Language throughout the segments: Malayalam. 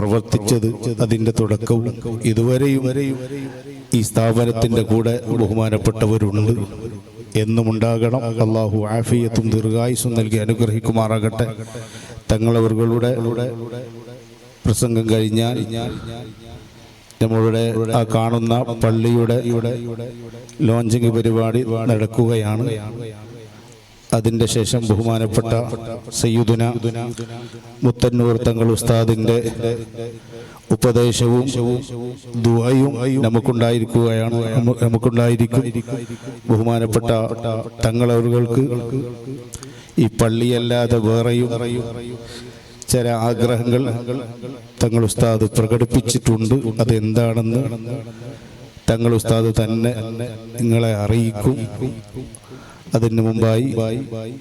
പ്രവർത്തിച്ചത്, അതിൻ്റെ തുടക്കവും ഇതുവരെയും ഈ സ്ഥാപനത്തിൻ്റെ കൂടെ ബഹുമാനപ്പെട്ടവരുണ്ട്, എന്നുമുണ്ടാകണം. അള്ളാഹു ആഫിയത്തും ദീർഘായുസ്സും നൽകി അനുഗ്രഹിക്കുമാറാകട്ടെ. തങ്ങളവരുടെ പ്രസംഗം കഴിഞ്ഞാൽ നമ്മളുടെ ആ കാണുന്ന പള്ളിയുടെ ലോഞ്ചിങ് പരിപാടി നടക്കുകയാണ്. അതിൻ്റെ ശേഷം ബഹുമാനപ്പെട്ട സയ്യിദുന മുത്തന്നൂർ തങ്ങൾ ഉസ്താദിൻ്റെ ഉപദേശവും ദുആയും നമുക്കുണ്ടായിരിക്കും. ബഹുമാനപ്പെട്ട തങ്ങളവർക്ക് ഈ പള്ളിയല്ലാതെ വേറെയും ചില ആഗ്രഹങ്ങൾ തങ്ങൾ ഉസ്താദ് പ്രകടിപ്പിച്ചിട്ടുണ്ട്. അതെന്താണെന്ന് തങ്ങൾ ഉസ്താദ് തന്നെ നിങ്ങളെ അറിയിക്കും. അതിന് മുമ്പായി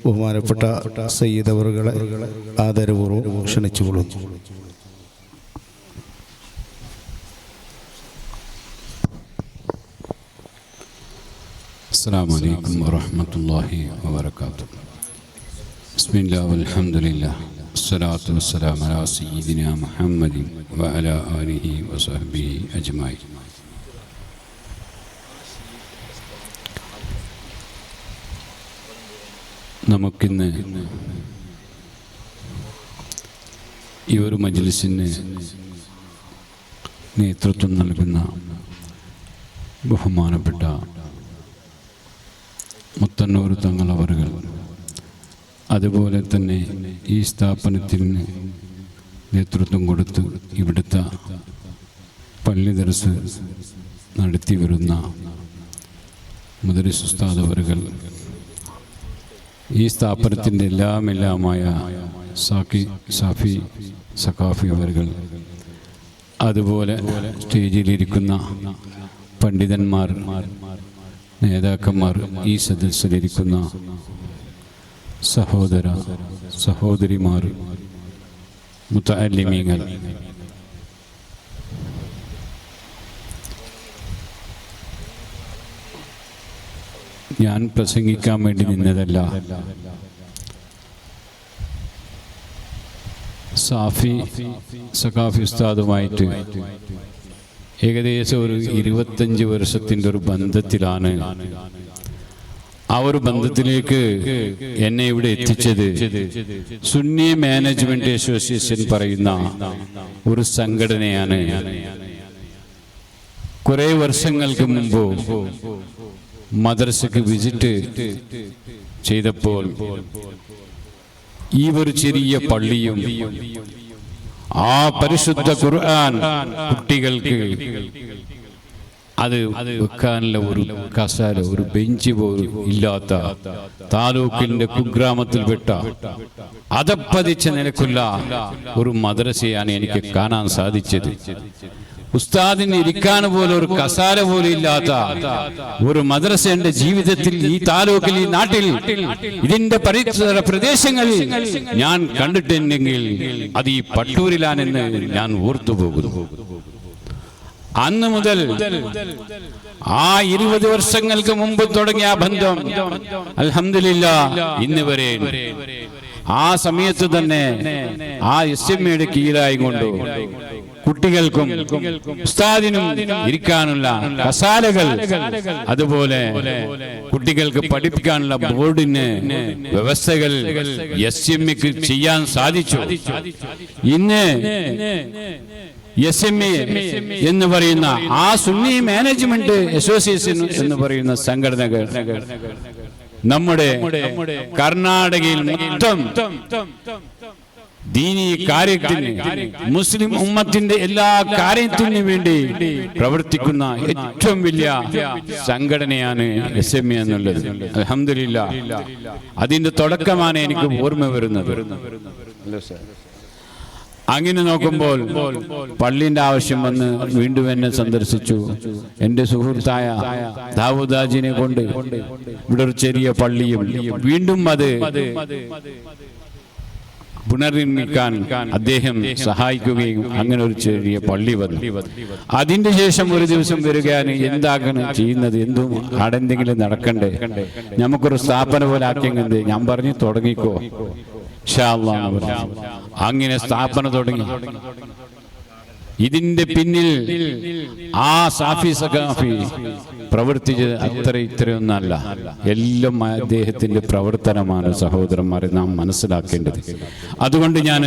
ബഹുമാനപ്പെട്ട സയ്യിദ് അവറുകളെ ആദരപൂർവ്വം ക്ഷണിച്ചുകൊള്ളുന്നു. അസ്സലാമു അലൈക്കും വറഹ്മത്തുള്ളാഹി വബറകാതുഹു. ബിസ്മില്ലാഹി വൽഹംദുലില്ലാഹ് വസ്സലാത്തു വസ്സലാമു അലാ സയ്യിദിനാ മുഹമ്മദിൻ വഅലാ ആലിഹി വസഹ്ബിഹി അജ്മഈൻ. നമുക്കിന്ന് ഈ ഒരു മജ്ലിസിന് നേതൃത്വം നൽകുന്ന ബഹുമാനപ്പെട്ട മുത്തന്നൂർ തങ്ങളവറുകൾ, അതുപോലെ തന്നെ ഈ സ്ഥാപനത്തിന് നേതൃത്വം കൊടുത്ത് ഇവിടുത്തെ പള്ളി ദർസ് നടത്തി വരുന്ന മുദരിസ് ഉസ്താദ് അവറുകൾ, ഈ സ്ഥാപനത്തിൻ്റെ എല്ലാമായ സാഫി സഖാഫി അവറുകൾ, അതുപോലെ സ്റ്റേജിലിരിക്കുന്ന പണ്ഡിതന്മാർ, നേതാക്കന്മാർ, ഈ സദസ്സിലിരിക്കുന്ന സഹോദര സഹോദരിമാർ, മുതഅല്ലിമീങ്ങൾ, ഞാൻ പ്രസംഗിക്കാൻ വേണ്ടി നിന്നതല്ല. സഖാഫി ഉസ്താദുമായിട്ട് ഏകദേശം ഒരു 25 വർഷത്തിൻ്റെ ഒരു ബന്ധത്തിലാണ്. ആ ഒരു ബന്ധത്തിലേക്ക് എന്നെ ഇവിടെ എത്തിച്ചത് സുന്നി മാനേജ്മെന്റ് അസോസിയേഷൻ പറയുന്ന ഒരു സംഘടനയാണ്. കുറെ വർഷങ്ങൾക്ക് മുമ്പ് മദ്രസക്ക് വിസിറ്റ് ചെയ്തപ്പോൾ ഈ ഒരു ചെറിയ പള്ളിയും ആ പരിശുദ്ധ ഖുർആൻ കുട്ടികൾക്ക് അത് വെക്കാനുള്ള ഒരു കസാല, ഒരു ബെഞ്ച് പോലും ഇല്ലാത്ത താലൂക്കിന്റെ കുഗ്രാമത്തിൽപ്പെട്ട അതപ്പതിച്ച നിലക്കുള്ള ഒരു മദ്രസയാണ് എനിക്ക് കാണാൻ സാധിച്ചത്. ഉസ്താദിന് ഇരിക്കാൻ പോലും ഒരു കസാല പോലും ഇല്ലാത്ത ഒരു മദ്രസ എന്റെ ജീവിതത്തിൽ, ഈ താലൂക്കിൽ, ഈ നാട്ടിൽ, ഇതിന്റെ പരിസര പ്രദേശങ്ങളിൽ ഞാൻ കണ്ടിട്ടുണ്ടെങ്കിൽ അത് ഈ പട്ടൂരിലാണെന്ന് ഞാൻ ഓർത്തുപോകുന്നു. അന്ന് മുതൽ ആ 20 വർഷങ്ങൾക്ക് മുമ്പ് തുടങ്ങിയ ബന്ധം അൽഹംദുലില്ലാഹ് ഇന്ന് വരെ ആ സമയത്ത് തന്നെ ആ എസ്എംഎയുടെ കീഴിലായി കൊണ്ട് കുട്ടികൾക്കും ഉസ്താദിനും ഇരിക്കാനുള്ള കസാലകൾ, അതുപോലെ കുട്ടികൾക്ക് പഠിപ്പിക്കാനുള്ള ബോർഡിന് വ്യവസ്ഥകൾ എസ്എംഎക്ക് ചെയ്യാൻ സാധിച്ചു. ഇന്ന് എസ്എംഎ എന്ന് പറയുന്ന ആ സുന്നി മാനേജ്മെന്റ് അസോസിയേഷൻ എന്ന് പറയുന്ന സംഘടനകൾ നമ്മുടെ കർണാടകയിൽ മൊത്തം ദീനീ കാര്യത്തിന്, മുസ്ലിം ഉമ്മത്തിന്റെ എല്ലാ കാര്യത്തിനു വേണ്ടി പ്രവർത്തിക്കുന്ന ഏറ്റവും വലിയ സംഘടനയാണ് എസ്എംഎ എന്നുള്ളത്. അൽഹംദുലില്ലാഹ് അതിന്റെ തുടക്കമാണ് എനിക്ക് ഓർമ്മ വരുന്നത്. അങ്ങനെ നോക്കുമ്പോൾ പള്ളിന്റെ ആവശ്യം വന്ന് വീണ്ടും എന്നെ സന്ദർശിച്ചു. എൻ്റെ സുഹൃത്തായ ദാവൂദാജിനെ കൊണ്ട് ഇവിടെ ഒരു ചെറിയ പള്ളിയും വീണ്ടും അത് പുനർനിർമ്മിക്കാൻ അദ്ദേഹം സഹായിക്കുകയും അങ്ങനെ ഒരു ചെറിയ പള്ളി വന്നു. അതിന്റെ ശേഷം ഒരു ദിവസം വരികയാണ്, എന്താകണം ചെയ്യുന്നത്, എന്തും ആടെന്തെങ്കിലും നടക്കണ്ടേ, നമുക്കൊരു സ്ഥാപന പോലെ ആക്കിയെങ്കിൽ ഞാൻ പറഞ്ഞു തുടങ്ങിക്കോ. അങ്ങനെ സ്ഥാപന തുടങ്ങി. ഇതിന്റെ പിന്നിൽ ആ സാഫി സഖാഫി പ്രവർത്തിച്ചത് ഇത്രയൊന്നല്ല, എല്ലാം അദ്ദേഹത്തിന്റെ പ്രവർത്തനമാണ് സഹോദരന്മാരെ നാം മനസ്സിലാക്കേണ്ടത്. അതുകൊണ്ട് ഞാൻ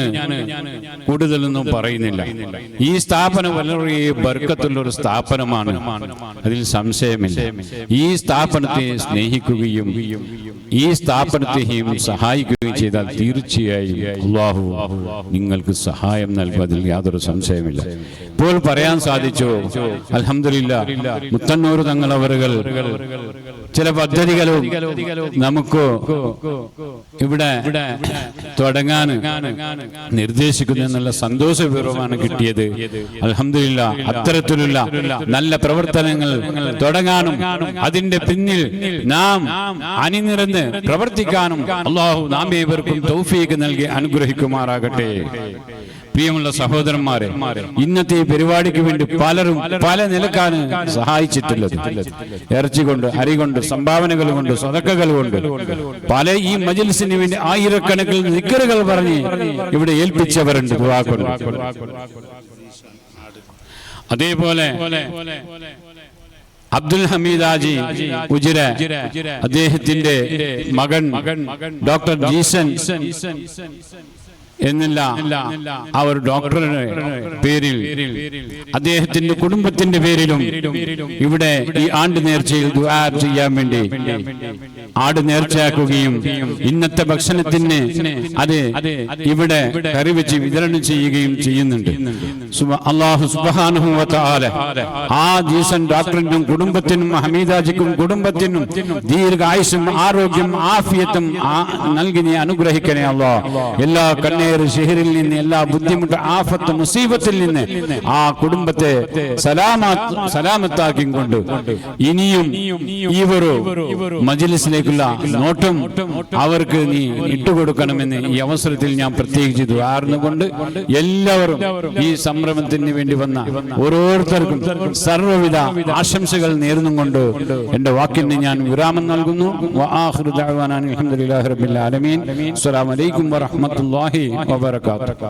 കൂടുതലൊന്നും പറയുന്നില്ല. ഈ സ്ഥാപനം വളരെ ബർക്കത്തുള്ള ഒരു സ്ഥാപനമാണ്, അതിൽ സംശയമില്ല. ഈ സ്ഥാപനത്തെ സ്നേഹിക്കുകയും ഈ സ്ഥാപനത്തെയും സഹായിക്കുകയും ചെയ്താൽ തീർച്ചയായും അല്ലാഹു നിങ്ങൾക്ക് സഹായം നൽകുന്നതിൽ യാതൊരു സംശയമില്ല. ഇപ്പോൾ പറയാൻ സാധിച്ചു, അൽഹംദുലില്ലാഹ്, മുത്തന്നൂർ തങ്ങളവറുകൾ ചില പദ്ധതികളും നമുക്ക് ഇവിടെ തുടങ്ങാൻ നിർദ്ദേശിക്കുന്നു എന്നുള്ള സന്തോഷപൂർവ്വമാണ് കിട്ടിയത്. അൽഹംദുലില്ലാഹ്, അത്തരത്തിലുള്ള നല്ല പ്രവർത്തനങ്ങൾ തുടങ്ങാനും അതിന്റെ പിന്നിൽ നാം അണിനിരന്ന് പ്രവർത്തിക്കാനും അല്ലാഹു നാം ഏവർക്കും തൗഫീഖ് നൽകി അനുഗ്രഹിക്കുമാറാകട്ടെ. പ്രിയമുള്ള സഹോദരന്മാരെ, ഇന്നത്തെ ഈ പരിപാടിക്ക് വേണ്ടി പലരും പല നിലക്കാണ് സഹായിച്ചിട്ടുള്ളത്. ഇറച്ചി കൊണ്ട്, അരി കൊണ്ട്, സംഭാവനകൾ കൊണ്ട്, സദഖകൾ കൊണ്ട്, പല ഈ മജ്‌ലിസിന് വേണ്ടി ആയിരക്കണക്കിന് ദിക്റുകൾ പറഞ്ഞ് ഇവിടെ ഏൽപ്പിച്ചവരുണ്ട് ദുആ കൊണ്ട്. അതേപോലെ അബ്ദുൽ ഹമീദ് ഹാജി ഉജിര, അദ്ദേഹത്തിന്റെ മകൻ ഡോക്ടർ ജീസൻ എന്നല്ല അവർ ഡോക്ടറുടെ പേരിൽ അദ്ദേഹത്തിന്റെ കുടുംബത്തിന്റെ പേരിലും ഇവിടെ ഈ ആണ്ട് നേർച്ചയിൽ ദുആ ചെയ്യാൻ വേണ്ടി ആട് നേർച്ചയാക്കുകയും ഇന്നത്തെ ഭക്ഷണത്തിന് അത് ഇവിടെ കറിവെച്ച് വിതരണം ചെയ്യുകയും ചെയ്യുന്നുണ്ട്. അല്ലാഹു സുബ്ഹാനഹു വ തആല ആ ജീസൻ ഡോക്ടറിനും കുടുംബത്തിനും ഹമീദാജിക്കും കുടുംബത്തിനും ദീർഘായുസ്സും ആരോഗ്യം ആഫിയത്തും നൽകി നീ അനുഗ്രഹിക്കണേ അല്ലാഹ്. എല്ലാ ഷിഹറിൽ നിന്ന്, എല്ലാ ബുദ്ധിമുട്ട് ആഫത്ത് മുസീബത്തിൽ നിന്ന് ആ കുടുംബത്തെ സലാമത്താക്കി കൊണ്ട് ഇനിയും ഈ ഒരു മജ്‌ലിസിലേക്കുള്ള നോട്ടം അവർക്ക് നീ ഇട്ടുകൊടുക്കണമെന്ന് ഈ അവസരത്തിൽ ഞാൻ പ്രത്യേകിച്ച് ദുആർന്നുകൊണ്ട് എല്ലാവരും ഈ സംരംഭത്തിന് വേണ്ടി വന്ന ഓരോരുത്തർക്കും സർവ്വവിധ ആശംസകൾ നേർന്നുകൊണ്ട് എന്റെ വാക്കിന് ഞാൻ വിരാമം നൽകുന്നു. വആഖിറു ദഅ്വാനാ അൽഹംദുലില്ലാഹി റബ്ബിൽ ആലമീൻ. അസ്സലാമു അലൈക്കും വറഹ്മത്തുള്ളാഹി വബറകാതുഹു.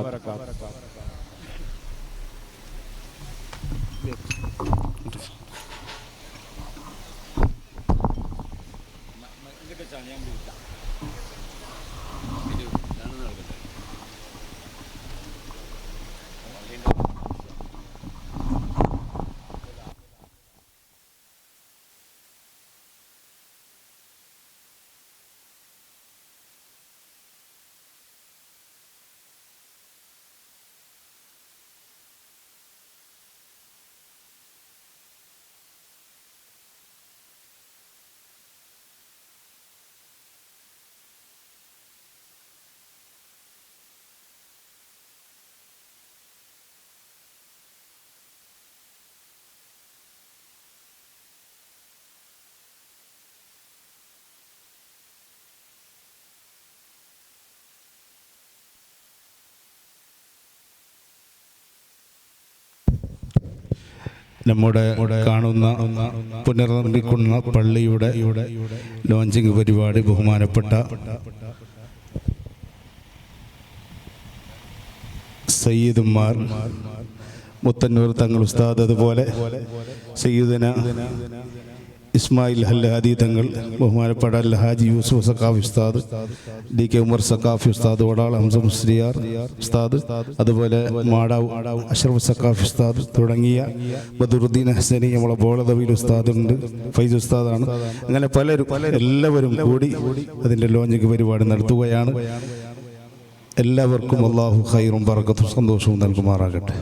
നമ്മുടെ കാണുന്ന പുനർനിർമ്മിക്കുന്ന പള്ളിയുടെ ലോഞ്ചിങ് പരിപാടി ബഹുമാനപ്പെട്ട സയ്യിദുമാർ മുത്തന്നൂർ തങ്ങൾ ഉസ്താദ്, അതുപോലെ സയ്യിദന ഇസ്മായിൽ ഹല്ലാദി തങ്ങൾ, ബഹുമാനപ്പെട്ട ഹാജി യൂസുഫ് സഖാഫി ഉസ്താദ്, DK ഉമർ സഖാഫി ഉസ്താദ്, വടാൾ ഹംസ മുസ്ലിയാർ ഉസ്താദ്, അതുപോലെ മാടാവ് അഷ്റഫ് സഖാഫി ഉസ്താദ് തുടങ്ങിയ ബദറുദ്ദീൻ ഹസനി, നമ്മളെ ബോളദവീൽ ഉസ്താദുണ്ട്, ഫൈസ് ഉസ്താദാണ്. അങ്ങനെ എല്ലാവരും കൂടി അതിൻ്റെ ലോഞ്ചിങ് പരിപാടി നടത്തുകയാണ്. എല്ലാവർക്കും അല്ലാഹു ഖൈറും ബറക്കത്തും സന്തോഷവും നൽകുമാറാകട്ടെ.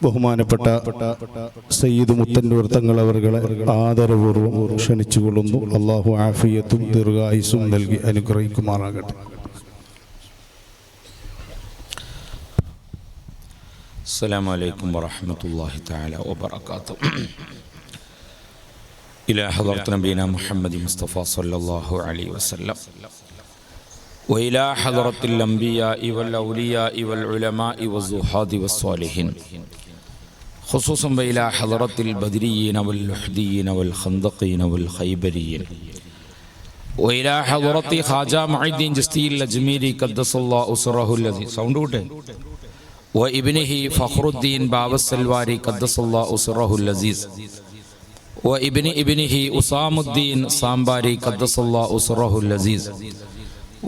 ബഹുമാനപ്പെട്ട സയ്യിദ് മുത്തന്നൂർ തങ്ങൾ അവരുടെ ആദരപൂർവ്വം ക്ഷണിച്ചുകൊള്ളുന്നു. അള്ളാഹു ആഫിയത്തും ദീർഘായുസ്സും നൽകി അനുഗ്രഹിക്കുമാറാകട്ടെ. അസ്സലാമു അലൈക്കും വറഹ്മത്തുള്ളാഹി തആല വബറകാതുഹു. ഇലാ ഹദറത്ത് നബീന മുഹമ്മദ് മുസ്തഫ സല്ലല്ലാഹു അലൈഹി വസല്ലം വഇലാ ഹദറത്തിൽ അംബിയാഇ വൽ ഔലിയാഇ വൽ ഉലമാഇ വസ്സുഹാദി വസ്സാലിഹീൻ ഖുസൂസൻ വഇലാ ഹദറത്തിൽ ബദ്രിയീന വൽ ഉഹ്ദിയീന വൽ ഖന്ദഖീന വൽ ഖൈബരിയീൻ വഇലാ ഹദറത്തി ഖാജ മുഈദ്ദീൻ ജസ്തിയിൽ അജ്മീരി ഖദ്ദസല്ലാഹു സിറഹുൽ ലദീ സൗണ്ട് കൂട്ടെ وابنه فخر الدين باب السلواري قدس الله سره اللذيذ ابنه أسام الدين صامباري قدس الله سره اللذيذ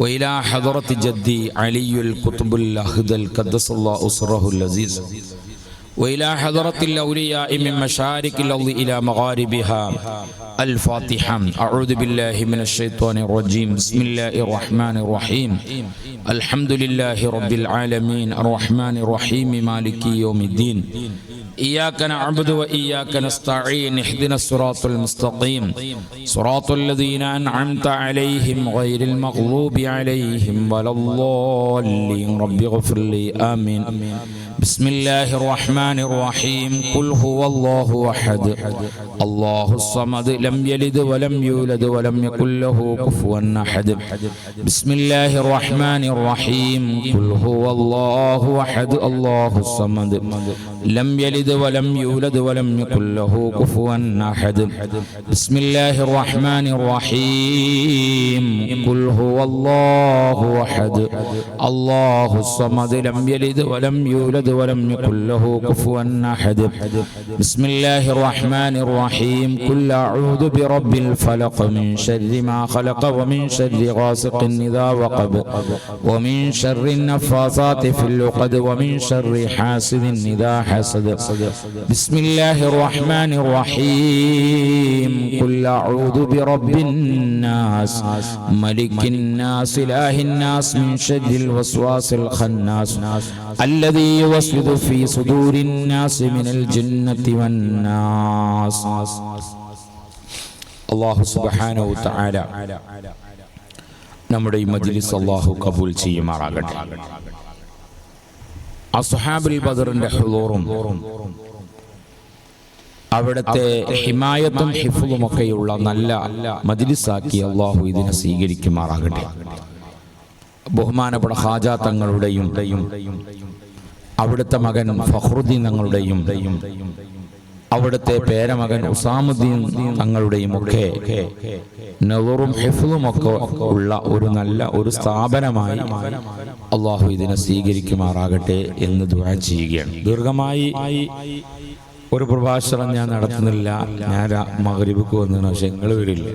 وإلى حضرة جدي علي القطب الأخضل قدس الله سره اللذيذ وإلى حضرة الأولياء من مشارق الأرض إلى مغاربها الفاتحة. أعوذ بالله من الشيطان الرجيم. بسم الله الرحمن الرحيم. الحمد لله رب العالمين الرحمن الرحيم مالك يوم الدين. إياك نعبد وإياك نستعين. اهدنا الصراط المستقيم صراط الذين أنعمت عليهم غير المغضوب عليهم ولا الضالين. رب اغفر لي آمين. بسم الله الرحمن الرحيم. قل هو الله أحد الله الصمد لم يلد ولم يولد ولم يكن له كفوا أحد. بسم الله الرحمن الرحيم. قل هو الله أحد الله الصمد لم يلد ولم يولد ولم يكن له كفوا أحد. بسم الله الرحمن الرحيم. قل هو الله أحد الله الصمد لم يلد ولم يولد ولم يكن له كفوا أحد. بسم الله الرحمن الرحيم. قل أعوذ برب الفلق من شر ما خلق ومن شر غاسق إذا وقب ومن شر النفاثات في العقد ومن شر حاسد إذا حسد. بسم الله الرحمن الرحيم. قل أعوذ برب الناس ملك الناس إله الناس من شر الوسواس الخناس الذي يوسوس في صدور الناس من الجنة والناس. അല്ലാഹു സുബ്ഹാനഹു തആല നമ്മുടെ ഈ മജ്ലിസ് അല്ലാഹു കബൂൽ ചെയ്യുമാറാകട്ടെ. അസ്ഹാബുൽ ബദറിന്റെ ഹുളൂറും അവിടുത്തെ ഹിമായത്തും ഹിഫ്ളും ഒക്കെയുള്ള നല്ല മജ്ലിസാക്കി അല്ലാഹു ഇതിനെ സ്വീകരിക്കുമാറാകട്ടെ. ബഹുമാനപ്പെട്ട ഖാജ തങ്ങളുടെയും അവിടുത്തെ മകൻ ഫഖ്റുദ്ദീൻ തങ്ങളുടെയും അവിടുത്തെ പേരമകൻ ഉസാമുദ്ദീൻ തങ്ങളുടെയും ഒക്കെ നദറും ഹിഫ്ളും ഒക്കെ ഉള്ള ഒരു നല്ല ഒരു സ്ഥാപനമായി അള്ളാഹു ഇതിനെ സ്വീകരിക്കുമാറാകട്ടെ എന്ന് ദുആ ചെയ്യുകയാണ്. ദീർഘമായി ഒരു പ്രഭാഷണം ഞാൻ നടത്തുന്നില്ല. ഞാൻ മഗ്രിബിക്ക് വന്നതിന് പക്ഷേ നിങ്ങൾ വരില്ല.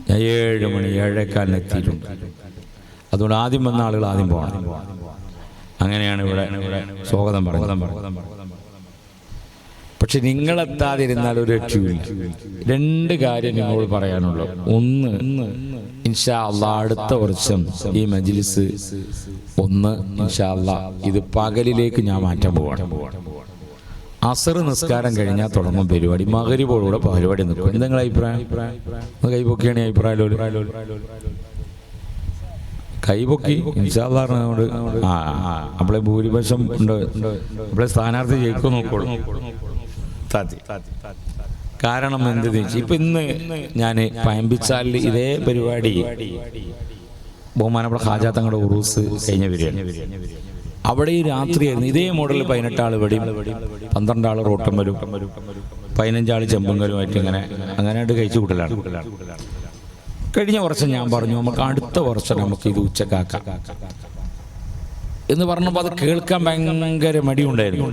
ഞാൻ 7 മണി 7:15 എത്തിയിട്ടുണ്ട്. അതുകൊണ്ട് ആദ്യം വന്ന ആളുകൾ ആദ്യം പോകണം. അങ്ങനെയാണ് ഇവിടെ സ്വാഗതം പറഞ്ഞത്. പക്ഷെ നിങ്ങളെത്താതിരുന്നാൽ ഒരു രക്ഷയില്ല. 2 കാര്യം നിങ്ങളോട് പറയാനുള്ളൂ. ഒന്ന്, ഇൻഷാ അല്ലാഹ് അടുത്ത വർഷം ഈ മജ്ലിസ് ഇൻഷാ അല്ലാഹ് ഇത് പകലിലേക്ക് ഞാൻ മാറ്റാൻ പോവാണ്. അസർ നിസ്കാരം കഴിഞ്ഞാൽ തുടങ്ങും പരിപാടി. മഗ്രിബോടുകൂടെ പരിപാടി നിൽക്കും. എന്തെങ്കിലും അഭിപ്രായം? കൈപൊക്കിയാണ് അഭിപ്രായം. കൈപൊക്കി ഇൻഷാ അല്ലാഹ് നമ്മളെ ഭൂരിപക്ഷം ഉണ്ട്. നമ്മളെ സ്ഥാനാർത്ഥി ജയിക്കും നോക്കോളൂ. കാരണം എന്ത് വെച്ചാൽ ഇപ്പൊ ഇന്ന് ഞാൻ പയമ്പിച്ചാൽ ഇതേ പരിപാടി ബഹുമാനപ്പെട്ട ഖാജ തങ്ങളുടെ ഉറൂസ് കഴിഞ്ഞ വരികയാണ്. അവിടെ ഈ രാത്രിയായിരുന്നു ഇതേ മോഡൽ 18 ആൾ വെടിയും 12 ആൾ റോട്ടം വരും 15 ആൾ ചെമ്പുങ്കലുമായിട്ട് അങ്ങനെ കഴിച്ചു കൂട്ടലാണ്. കഴിഞ്ഞ വർഷം ഞാൻ പറഞ്ഞു നമുക്ക് അടുത്ത വർഷം നമുക്ക് ഇത് ഉച്ചക്കാക്കാം എന്ന് പറഞ്ഞപ്പോൾ അത് കേൾക്കാൻ ഭയങ്കര മടിയുണ്ടായിരുന്നു.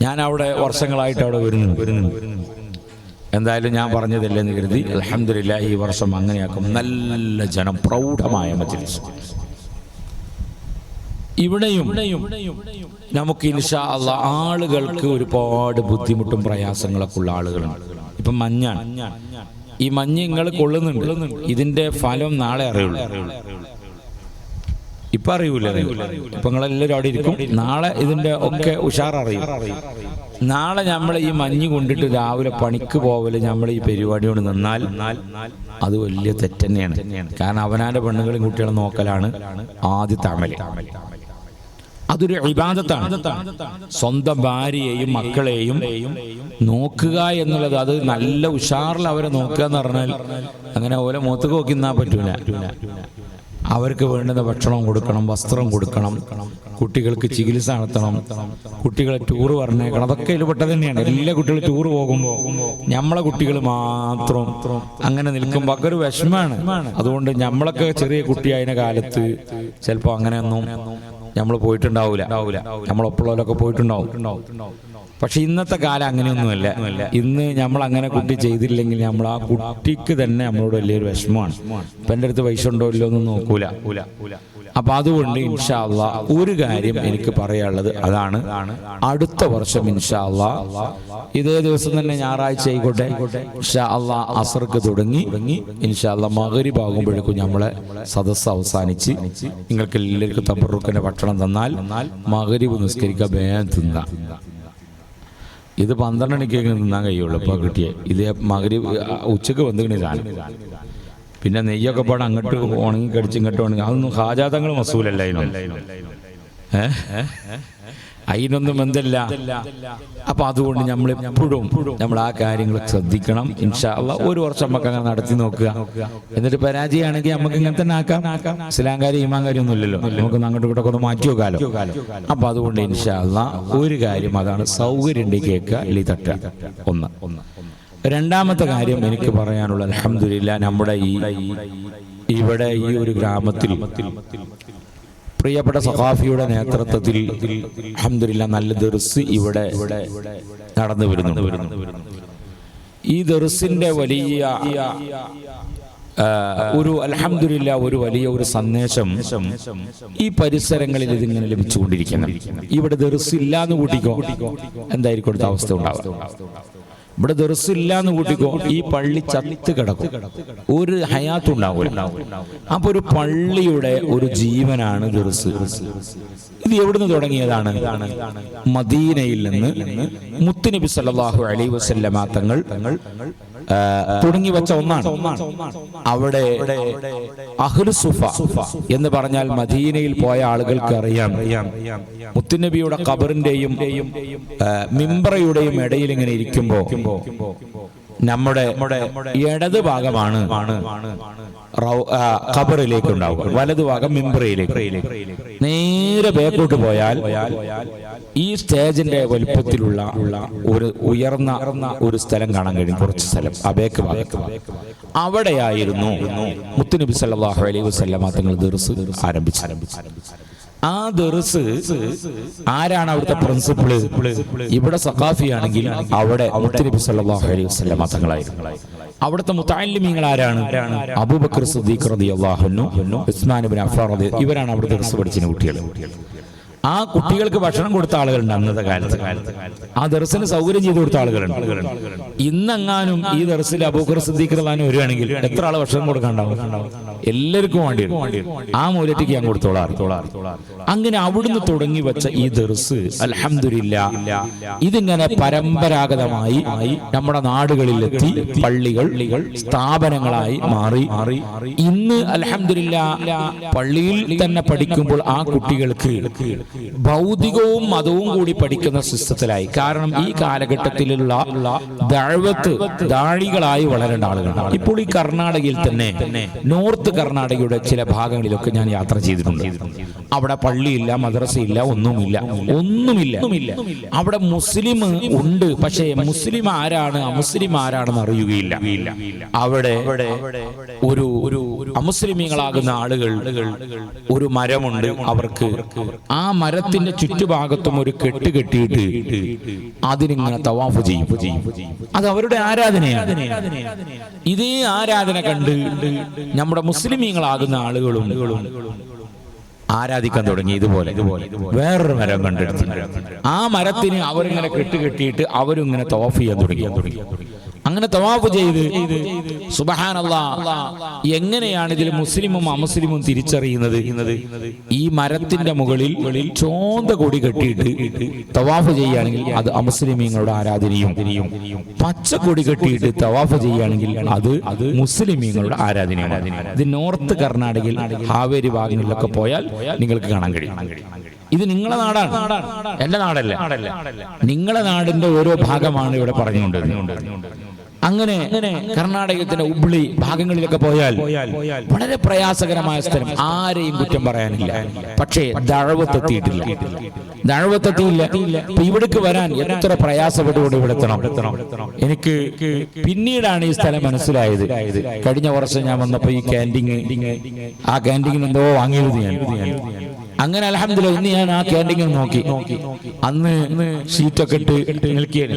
ഞാൻ അവിടെ വർഷങ്ങളായിട്ട് അവിടെ വരുന്നു. എന്തായാലും ഞാൻ പറഞ്ഞതല്ലെന്ന് കരുതി അൽഹംദുലില്ലാഹ് ഈ വർഷം അങ്ങനെയാക്കും. നല്ല ജനം, പ്രൗഢമായ മജ്ലിസ്. ഇവിടെയും നമുക്ക് ഇൻഷാ അല്ലാഹ് ആളുകൾക്ക് ഒരുപാട് ബുദ്ധിമുട്ടും പ്രയാസങ്ങളൊക്കെ ഉള്ള ആളുകളുണ്ട്. ഇപ്പം മഞ്ഞാണ്. ഈ മഞ്ഞ് നിങ്ങൾ കൊള്ളുന്നുണ്ട്, ഇതിന്റെ ഫലം നാളെ അറിയുള്ളൂ. ഇപ്പൊ അറിയൂല. ഇപ്പൊ നിങ്ങളെല്ലാവരും അവിടെ ഇരിക്കും, നാളെ ഇതിന്റെ ഒക്കെ ഉഷാററിയും. നാളെ നമ്മൾ ഈ മഞ്ഞ് കൊണ്ടിട്ട് രാവിലെ പണിക്ക് പോവല് നമ്മൾ ഈ പരിപാടി കൊണ്ട് നിന്നാൽ അത് വലിയ തെറ്റ് തന്നെയാണ്. കാരണം അവനാന്റെ പെണ്ണുങ്ങളും കുട്ടികളെ നോക്കലാണ് ആദ്യത്തെ അമല്. അതൊരു ഇബാദത്താണ്. സ്വന്തം ഭാര്യയെയും മക്കളെയും നോക്കുക എന്നുള്ളത്, അത് നല്ല ഉഷാറിൽ അവരെ നോക്കുക എന്ന് പറഞ്ഞാൽ അങ്ങനെ ഓരോ മുഖത്ത് നോക്കി നിന്നാൻ പറ്റൂല. അവർക്ക് വേണ്ടുന്ന ഭക്ഷണം കൊടുക്കണം, വസ്ത്രം കൊടുക്കണം, കുട്ടികൾക്ക് ചികിത്സ നടത്തണം, കുട്ടികളെ ടൂറ് പറഞ്ഞേക്കണം. അതൊക്കെ ഇതിൽ പെട്ടത് തന്നെയാണ്. എല്ലാ കുട്ടികളും ടൂറ് പോകുമ്പോൾ നമ്മളെ കുട്ടികൾ മാത്രം അങ്ങനെ നിൽക്കുമ്പോൾ ഒക്കെ ഒരു വിഷമാണ്. അതുകൊണ്ട് നമ്മളൊക്കെ ചെറിയ കുട്ടിയായ കാലത്ത് ചിലപ്പോൾ അങ്ങനെയൊന്നും നമ്മൾ പോയിട്ടുണ്ടാവില്ല, നമ്മളൊപ്പുള്ളവരൊക്കെ പോയിട്ടുണ്ടാവും. പക്ഷെ ഇന്നത്തെ കാലം അങ്ങനെയൊന്നുമല്ല. ഇന്ന് നമ്മൾ അങ്ങനെ കുട്ടി ചെയ്തില്ലെങ്കിൽ നമ്മൾ ആ കുട്ടിക്ക് തന്നെ നമ്മളോട് വലിയൊരു വിഷമമാണ്. ഇപ്പം എൻ്റെ അടുത്ത് പൈസ ഉണ്ടോ ഇല്ലോ ഒന്നും നോക്കൂല. അപ്പൊ അതുകൊണ്ട് ഇൻഷാ അല്ലാഹ് ഒരു കാര്യം എനിക്ക് പറയാനുള്ളത് അതാണ്. അടുത്ത വർഷം ഇൻഷാ അല്ലാഹ് ഇതേ ദിവസം തന്നെ ഞായറാഴ്ച ആയിക്കോട്ടെ, ഇൻഷാ അല്ലാഹ് അസർക്ക് തുടങ്ങി ഇൻഷാ അല്ലാഹ് മഗ്‌രിബ് ആകുമ്പോഴേക്കും നമ്മളെ സദസ്സ് അവസാനിച്ച് നിങ്ങൾക്ക് എല്ലാവർക്കും തബറുക്കിന്റെ ഭക്ഷണം തന്നാൽ മഗ്‌രിബ് നിസ്കരിക്കാൻ വേഗം തിന്നാം. ഇത് 12 മണിക്ക് തിന്നാൻ കഴിയുള്ളൂ. ഇപ്പോൾ കിട്ടിയേ ഇത് മഗ്‌രിബ് ഉച്ചക്ക് വന്നിങ്ങനെ സാധനം. പിന്നെ നെയ്യൊക്കെ പാടെ അങ്ങോട്ട് ഉണങ്ങി കടിച്ച് ഇങ്ങോട്ട് ഉണങ്ങി, അതൊന്നും ഹാജാതങ്ങൾ മസൂലല്ല. അതിനൊന്നും എന്തല്ല. അപ്പൊ അതുകൊണ്ട് നമ്മൾ എപ്പോഴും നമ്മൾ ആ കാര്യങ്ങൾ ശ്രദ്ധിക്കണം. ഇൻഷാ അല്ലാഹ് ഒരു വർഷം നമുക്ക് അങ്ങനെ നടത്തി നോക്കുക. എന്നിട്ട് പരാജയമാണെങ്കിൽ നമുക്ക് ഇങ്ങനെ തന്നെ ആക്കാം. ഇസ്ലാം കാര്യം ഈമാൻ കാര്യം ഒന്നും ഇല്ലല്ലോ, നമുക്ക് അങ്ങോട്ടും ഇങ്ങോട്ടൊക്കെ ഒന്ന് മാറ്റി വെക്കാലോ. അപ്പൊ അതുകൊണ്ട് ഇൻഷാ അല്ലാഹ് ഒരു കാര്യം അതാണ്, സൗകര്യം ഉണ്ടെങ്കിൽ കേൾക്കുക, എളി തട്ടുക. ഒന്ന്. രണ്ടാമത്തെ കാര്യം എനിക്ക് പറയാനുള്ള, അൽഹംദുലില്ലാഹ് നമ്മുടെ ഇവിടെ ഈ ഒരു ഗ്രാമത്തിൽ പ്രിയപ്പെട്ട സഖാഫിയുടെ നേതൃത്വത്തിൽ അൽഹംദുലില്ലാഹ് നല്ല ദർസ് ഇവിടെ നടന്നു വരുന്നുണ്ട്. ഈ ദർസിന്റെ വലിയ ഒരു അൽഹംദുലില്ലാഹ് ഒരു വലിയ ഒരു സന്ദേശം ഈ പരിസരങ്ങളിൽ ഇതിങ്ങനെ ലഭിച്ചുകൊണ്ടിരിക്കുന്നു. ഇവിടെ ദർസ് ഇല്ലാന്ന് കൂട്ടിക്കോ, എന്തായിരിക്കും അടുത്ത അവസ്ഥ ഉണ്ടാവുക? ഇവിടെ ദർസ് ഇല്ലാന്ന് കൂട്ടിക്കോ, ഈ പള്ളി ചത്ത് കിടക്കും, ഒരു ഹയാത്തുണ്ടാവില്ല. അപ്പൊ ഒരു പള്ളിയുടെ ഒരു ജീവനാണ് ദർസ്. ഇത് എവിടുന്ന് തുടങ്ങിയതാണ്? മദീനയിൽ നിന്ന് മുത്തുനബി സല്ലല്ലാഹു അലൈഹി വസല്ലമ തങ്ങൾ തുടങ്ങി വെച്ച ഒന്നാണ്. അവിടെ അഹ്ലു സുഫ എന്ന് പറഞ്ഞാൽ മദീനയിൽ പോയ ആളുകൾക്ക് അറിയാം, മുത്തുനബിയുടെ ഖബറിന്റെയും മിംബറയുടെയും ഇടയിൽ ഇങ്ങനെ ഇരിക്കുമ്പോ നമ്മുടെ ഇടത് ഭാഗമാണ് ഖബറിലേക്ക് ഉണ്ടാവുക, വലതു ഭാഗം മിംബറയിലേക്ക്. നേരെ ബേക്കോട്ട് പോയാൽ ഈ സ്റ്റേജിന്റെ വലുപ്പത്തിലുള്ള ഒരു ഉയർന്ന ഒരു സ്ഥലം കാണാൻ കഴിയും, കുറച്ച് സ്ഥലം. ആ ബേക്ക് ഭാഗത്ത് അവിടെയായിരുന്നു മുത്തുനബി സല്ലല്ലാഹു അലൈഹി വസല്ലമ തങ്ങൾ ദർസ് ആരംഭിച്ചു. ആ ദർസ് ആരാണ് അവിടുത്തെ പ്രിൻസിപ്പള്? ഇവിടെ സഖാഫിയാണെങ്കിൽ അവിടെ മുത്തുനബി സല്ലല്ലാഹു അലൈഹി വസല്ലമ തങ്ങളായിരുന്നു. അവിടുത്തെ മുതഅല്ലിമീങ്ങൾ ആരാണ്? അബൂബക്കർ സിദ്ദീഖ് റളിയല്ലാഹു അൻഹു, ഉസ്മാൻ ഇബ്നു അഫ്ഫാൻ റളിയല്ലാഹു, ഇവരാണ് അവിടെ ദർസ് പഠിച്ചിരുന്ന കുട്ടികൾ. ആ കുട്ടികൾക്ക് ഭക്ഷണം കൊടുത്ത ആളുകളുണ്ട് അന്നത്തെ കാലത്ത്. ആ ദർസിന് സൗകര്യം ചെയ്തു കൊടുത്ത ആളുകളുണ്ട്. ഇന്നെങ്ങാനും ഈ ദർസിൽ അബൂബക്കർ സിദ്ദീഖ് റളിയല്ലാഹു അൻഹു വരുവാണെങ്കിൽ എത്ര ആള് ഭക്ഷണം കൊടുക്കാണ്ടാവും? എല്ലാവർക്കും വേണ്ടി ആ മൂലത്തേക്ക് ഞാൻ കൊടുത്തോളാം. അങ്ങനെ അവിടുന്ന് തുടങ്ങി വെച്ച ഈ ദർസ് അൽഹംദുലില്ലാഹ് ഇതിങ്ങനെ പരമ്പരാഗതമായി നമ്മുടെ നാടുകളിലെത്തി പള്ളികൾ സ്ഥാപനങ്ങളായി മാറി. ഇന്ന് അൽഹംദുലില്ലാഹ് പള്ളിയിൽ തന്നെ പഠിക്കുമ്പോൾ ആ കുട്ടികൾക്ക് ഭൗതികവും മതവും കൂടി പഠിക്കുന്ന സിസ്റ്റത്തിലായി. കാരണം ഈ കാലഘട്ടത്തിലുള്ള ദഅവത്ത് ദാഴികളായി വളരേണ്ട ആളുകളാണ്. ഇപ്പോൾ ഈ കർണാടകയിൽ തന്നെ നോർത്ത് കർണാടകയുടെ ചില ഭാഗങ്ങളിലൊക്കെ ഞാൻ യാത്ര ചെയ്തിട്ടുണ്ട്. അവിടെ പള്ളിയില്ല, മദ്രസയില്ല, ഒന്നുമില്ല. അവിടെ മുസ്ലിം ഉണ്ട്, പക്ഷേ മുസ്ലിം ആരാണ് അമുസ്ലിം ആരാണെന്ന് അറിയുകയില്ല. അവിടെ ഒരു അമുസ്ലിമീങ്ങളാകുന്ന ആളുകൾ ഒരു മരമുണ്ട് അവർക്ക്. ആ മരത്തിന്റെ ചുറ്റുഭാഗത്തും ഒരു കെട്ട് കെട്ടിയിട്ട് അതിനിങ്ങനെ തവാഫ് ചെയ്യും. അത് അവരുടെ ആരാധനയാണ്. ഇതേ ആരാധന കണ്ട് നമ്മുടെ മുസ്ലിമീങ്ങളാകുന്ന ആളുകളും ആരാധിക്കാൻ തുടങ്ങി. ഇതുപോലെ വേറൊരു മരം കണ്ടെടുത്ത് ആ മരത്തിന് അവരിങ്ങനെ കെട്ടുകെട്ടിയിട്ട് അവരും ഇങ്ങനെ തവാഫ് ചെയ്യാൻ തുടങ്ങി. അങ്ങനെ അങ്ങനെ തവാഫ് ചെയ്ത് സുബ്ഹാനല്ലാഹ് എങ്ങനെയാണ് ഇതിൽ മുസ്ലിമും അമുസ്ലിമും തിരിച്ചറിയുന്നത്? ഈ മരത്തിന്റെ മുകളിൽ ചോന്ത കൊടി കെട്ടിയിട്ട് തവാഫ് ചെയ്യുകയാണെങ്കിൽ അത് അമുസ്ലിമീങ്ങളുടെ ആരാധനയും, പച്ച കൊടി കെട്ടിയിട്ട് തവാഫ് ചെയ്യുകയാണെങ്കിൽ അത് മുസ്ലിമീങ്ങളുടെ ആരാധനയാണ്. ഇത് നോർത്ത് കർണാടകയിൽ ഹാവേരി ഭാഗങ്ങളിലൊക്കെ പോയാൽ നിങ്ങൾക്ക് കാണാൻ കഴിയും. ഇത് നിങ്ങളെ നാടാണ്, എന്റെ നാടല്ല. നിങ്ങളെ നാടിന്റെ ഓരോ ഭാഗമാണ് ഇവിടെ പറഞ്ഞുകൊണ്ടിരുന്നത്. അങ്ങനെ കർണാടകത്തിന്റെ ഉബ്ബളി ഭാഗങ്ങളിലൊക്കെ പോയാൽ വളരെ പ്രയാസകരമായ സ്ഥലം, ആരെയും കുറ്റം പറയാനില്ല. പക്ഷേ ദഅവത്തെത്തിയിട്ടില്ല. ഇവിടേക്ക് വരാൻ എത്ര പ്രയാസപ്പെട്ടുകൊണ്ട് ഇവിടെ എത്തണം. എനിക്ക് പിന്നീടാണ് ഈ സ്ഥലം മനസ്സിലായത്. കഴിഞ്ഞ വർഷം ഞാൻ വന്നപ്പോ ഈ ആ ക്യാൻറ്റീൻ എന്തോ വാങ്ങിയത് ഞാൻ. അങ്ങനെ അൽഹംദുലില്ലാഹ് ഇന്ന് ഞാൻ ആ ക്യാൻറ്റീൻ നോക്കി. അന്ന് ഷീറ്റൊക്കെ ഇട്ട് നിൽക്കുകയാണ്.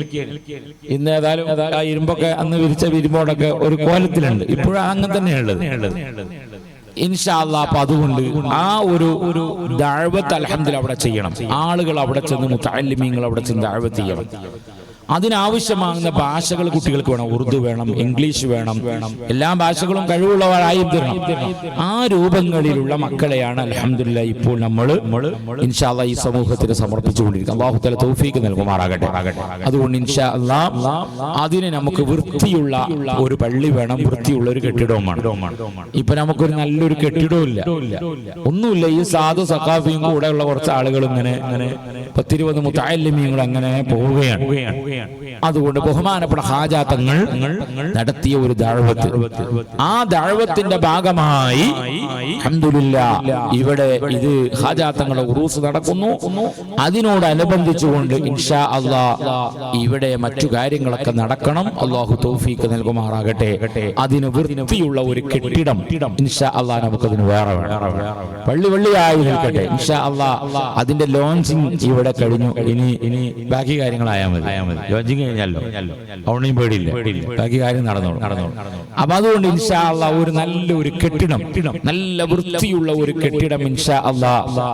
ഇന്ന് ഏതായാലും ആ ഇരുമ്പൊക്കെ അന്ന് വിരിച്ച വിരിമ്പോടൊക്കെ ഒരു കോലത്തിലുണ്ട്. ഇപ്പോഴും അങ്ങനെ തന്നെയുള്ളത്. ഇൻഷാ അല്ലാഹ്. അപ്പൊ അതുകൊണ്ട് ആ ഒരു ദഅവത്ത് അൽഹംദുലില്ലാഹ് അവിടെ ചെയ്യണം. ആളുകൾ അവിടെ ചെന്ന്, മുതഅല്ലിമീങ്ങൾ അവിടെ ചെന്ന് ദഅവത്ത് ചെയ്യണം. അതിനാവശ്യമാകുന്ന ഭാഷകൾ കുട്ടികൾക്ക് വേണം. ഉറുദു വേണം, ഇംഗ്ലീഷ് വേണം, എല്ലാ ഭാഷകളും കഴിവുള്ളവരായി തീരണം. ആ രൂപങ്ങളിലുള്ള മക്കളെയാണ് അൽഹംദുലില്ലാഹ് ഇപ്പോൾ നമ്മൾ ഇൻഷാ അല്ലാഹ് ഈ സമൂഹത്തിന് സമർപ്പിച്ചുകൊണ്ടിരിക്കുന്നത്. അല്ലാഹു തആല തൗഫീഖ് നൽകുമാറാകട്ടെ. അതുകൊണ്ട് ഇൻഷാ അല്ലാഹ് അതിന് നമുക്ക് വൃത്തിയുള്ള ഒരു പള്ളി വേണം, വൃത്തിയുള്ള ഒരു കെട്ടിടവും വേണം. ഇപ്പൊ നമുക്കൊരു നല്ലൊരു കെട്ടിടവും ഇല്ല, ഒന്നുമില്ല. ഈ സാധു സഖാഫിയും കൂടെയുള്ള കുറച്ച് ആളുകൾ ഇങ്ങനെ 10-20 മുതഅല്ലിമീങ്ങൾ അങ്ങനെ പോവുകയാണ്. അതുകൊണ്ട് ബഹുമാനപ്പെട്ട ഹാജാ തങ്ങൾ നടത്തിയ ഒരു ദഅവത്ത്, ആ ദഅവത്തിന്റെ ഭാഗമായി അൽഹംദുലില്ലാഹ് ഇവിടെ ഇത് ഹാജാ തങ്ങളുടെ ഉറൂസ് നടക്കുന്നു. അതിനോടനുബന്ധിച്ചുകൊണ്ട് ഇൻഷാ അല്ലാഹ് ഇവിടെ മറ്റു കാര്യങ്ങളൊക്കെ നടക്കണം. അല്ലാഹു തൗഫീഖ് നൽകുമാറാകട്ടെ. അതിന് വൃത്തിയുള്ള ഒരു കെട്ടിടം ഇൻഷാ അല്ലാഹ് നമുക്കതിന് വേറെ വേണം. പള്ളിയായി നിൽക്കട്ടെ ഇൻഷാ അല്ലാഹ്. അതിന്റെ ലോഞ്ചിങ് ഇവിടെ കഴിഞ്ഞു. ഇനി ബാക്കി കാര്യങ്ങളായാൽ മതി. ലോഞ്ചിങ് കഴിഞ്ഞല്ലോ, അവണെയും പേടിയില്ല, ബാക്കി കാര്യം നടന്നോളൂ. അപ്പൊ അതുകൊണ്ട് ഇൻഷാ അല്ലാഹ് ഒരു നല്ലൊരു കെട്ടിടം, നല്ല വൃത്തിയുള്ള ഒരു കെട്ടിടം ഇൻഷാ അല്ലാഹ്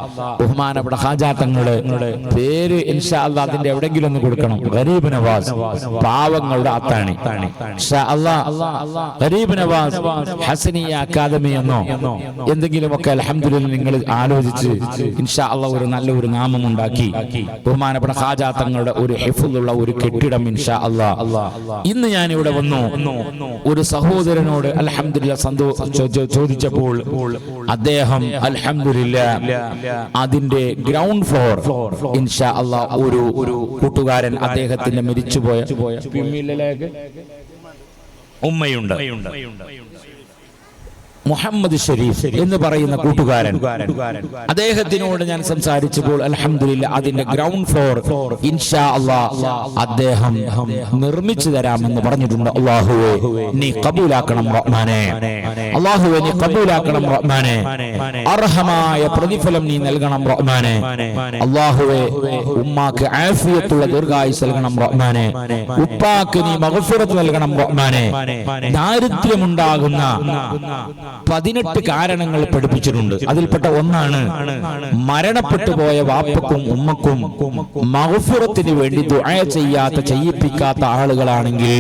ബഹുമാനപ്പെട്ട ഹാജാ തങ്ങളുടെ പേര് ഇൻഷാ അല്ലാഹ് അതിന്റെ എവിടെങ്കിലും ഒന്ന് കൊടുക്കണം. ഗരീബ് നവാസ്, പാവങ്ങളുടെ അത്താണി. ഇൻഷാ അല്ലാഹ് ഗരീബ് നവാസ് ഹസനിയ അക്കാദമി എന്നോ എന്തെങ്കിലുമൊക്കെ അൽഹംദുലില്ലാഹ് നിങ്ങൾ ആലോചിച്ച് ഇൻഷാ അല്ലാഹ് ഒരു നല്ലൊരു നാമം ഉണ്ടാക്കി ബഹുമാനപ്പെട്ട ഹാജാ തങ്ങളുടെ ഒരു ഹിഫ്ളുള്ള ഒരു കെട്ടിടം ഇൻഷാ അല്ലാഹ്. ഇന്ന് ഞാൻ ഇവിടെ വന്നു, ഒരു സഹോദരനോട് അൽഹംദുലില്ലാഹ് ചോദിച്ചപ്പോൾ അദ്ദേഹം അൽഹംദുലില്ലാഹ് അതിന്റെ ഗ്രൗണ്ട് ഫ്ലോർ ഇൻഷാ അല്ലാഹ് ഒരു കൂട്ടുകാരൻ അദ്ദേഹത്തിന്റെ മരിച്ചുപോയ ഉമ്മയുണ്ട്, മുഹമ്മദ് ഷരീഫ് എന്ന് പറയുന്ന കൂട്ടുകാരൻ, അദ്ദേഹത്തിനോട് ഞാൻ സംസാരിച്ചപ്പോൾ അൽഹംദുലില്ലാഹ് അതിന്റെ ഗ്രൗണ്ട് ഫ്ലോർ ഇൻഷാ അല്ലാഹ് അദ്ദേഹം നിർമ്മിച്ചു തരാമെന്ന് പറഞ്ഞിട്ടുണ്ട്. അല്ലാഹുവേ നീ കബൂലാക്കണം റഹ്മാനേ, അല്ലാഹുവേ നീ കബൂലാക്കണം റഹ്മാനേ, അർഹമായ പ്രതിഫലം നീ നൽകണം റഹ്മാനേ. അല്ലാഹുവേ ഉമ്മാക്ക് ആഫിയത്തുള്ള ദീർഘായുസ് നൽകണം റഹ്മാനേ, ഉപ്പാക്ക് നീ മഗ്ഫിറത്ത് നൽകണം റഹ്മാനേ. ദാരിദ്ര്യമുണ്ടാകുന്ന 18 കാരണങ്ങൾ പഠിപ്പിച്ചിട്ടുണ്ട്. അതിൽപ്പെട്ട ഒന്നാണ് മരണപ്പെട്ടു പോയ വാപ്പക്കും ഉമ്മക്കും മഗ്ഫിറത്തിന് വേണ്ടി ദുആ ചെയ്യിപ്പിക്കാത്ത ആളുകളാണെങ്കിൽ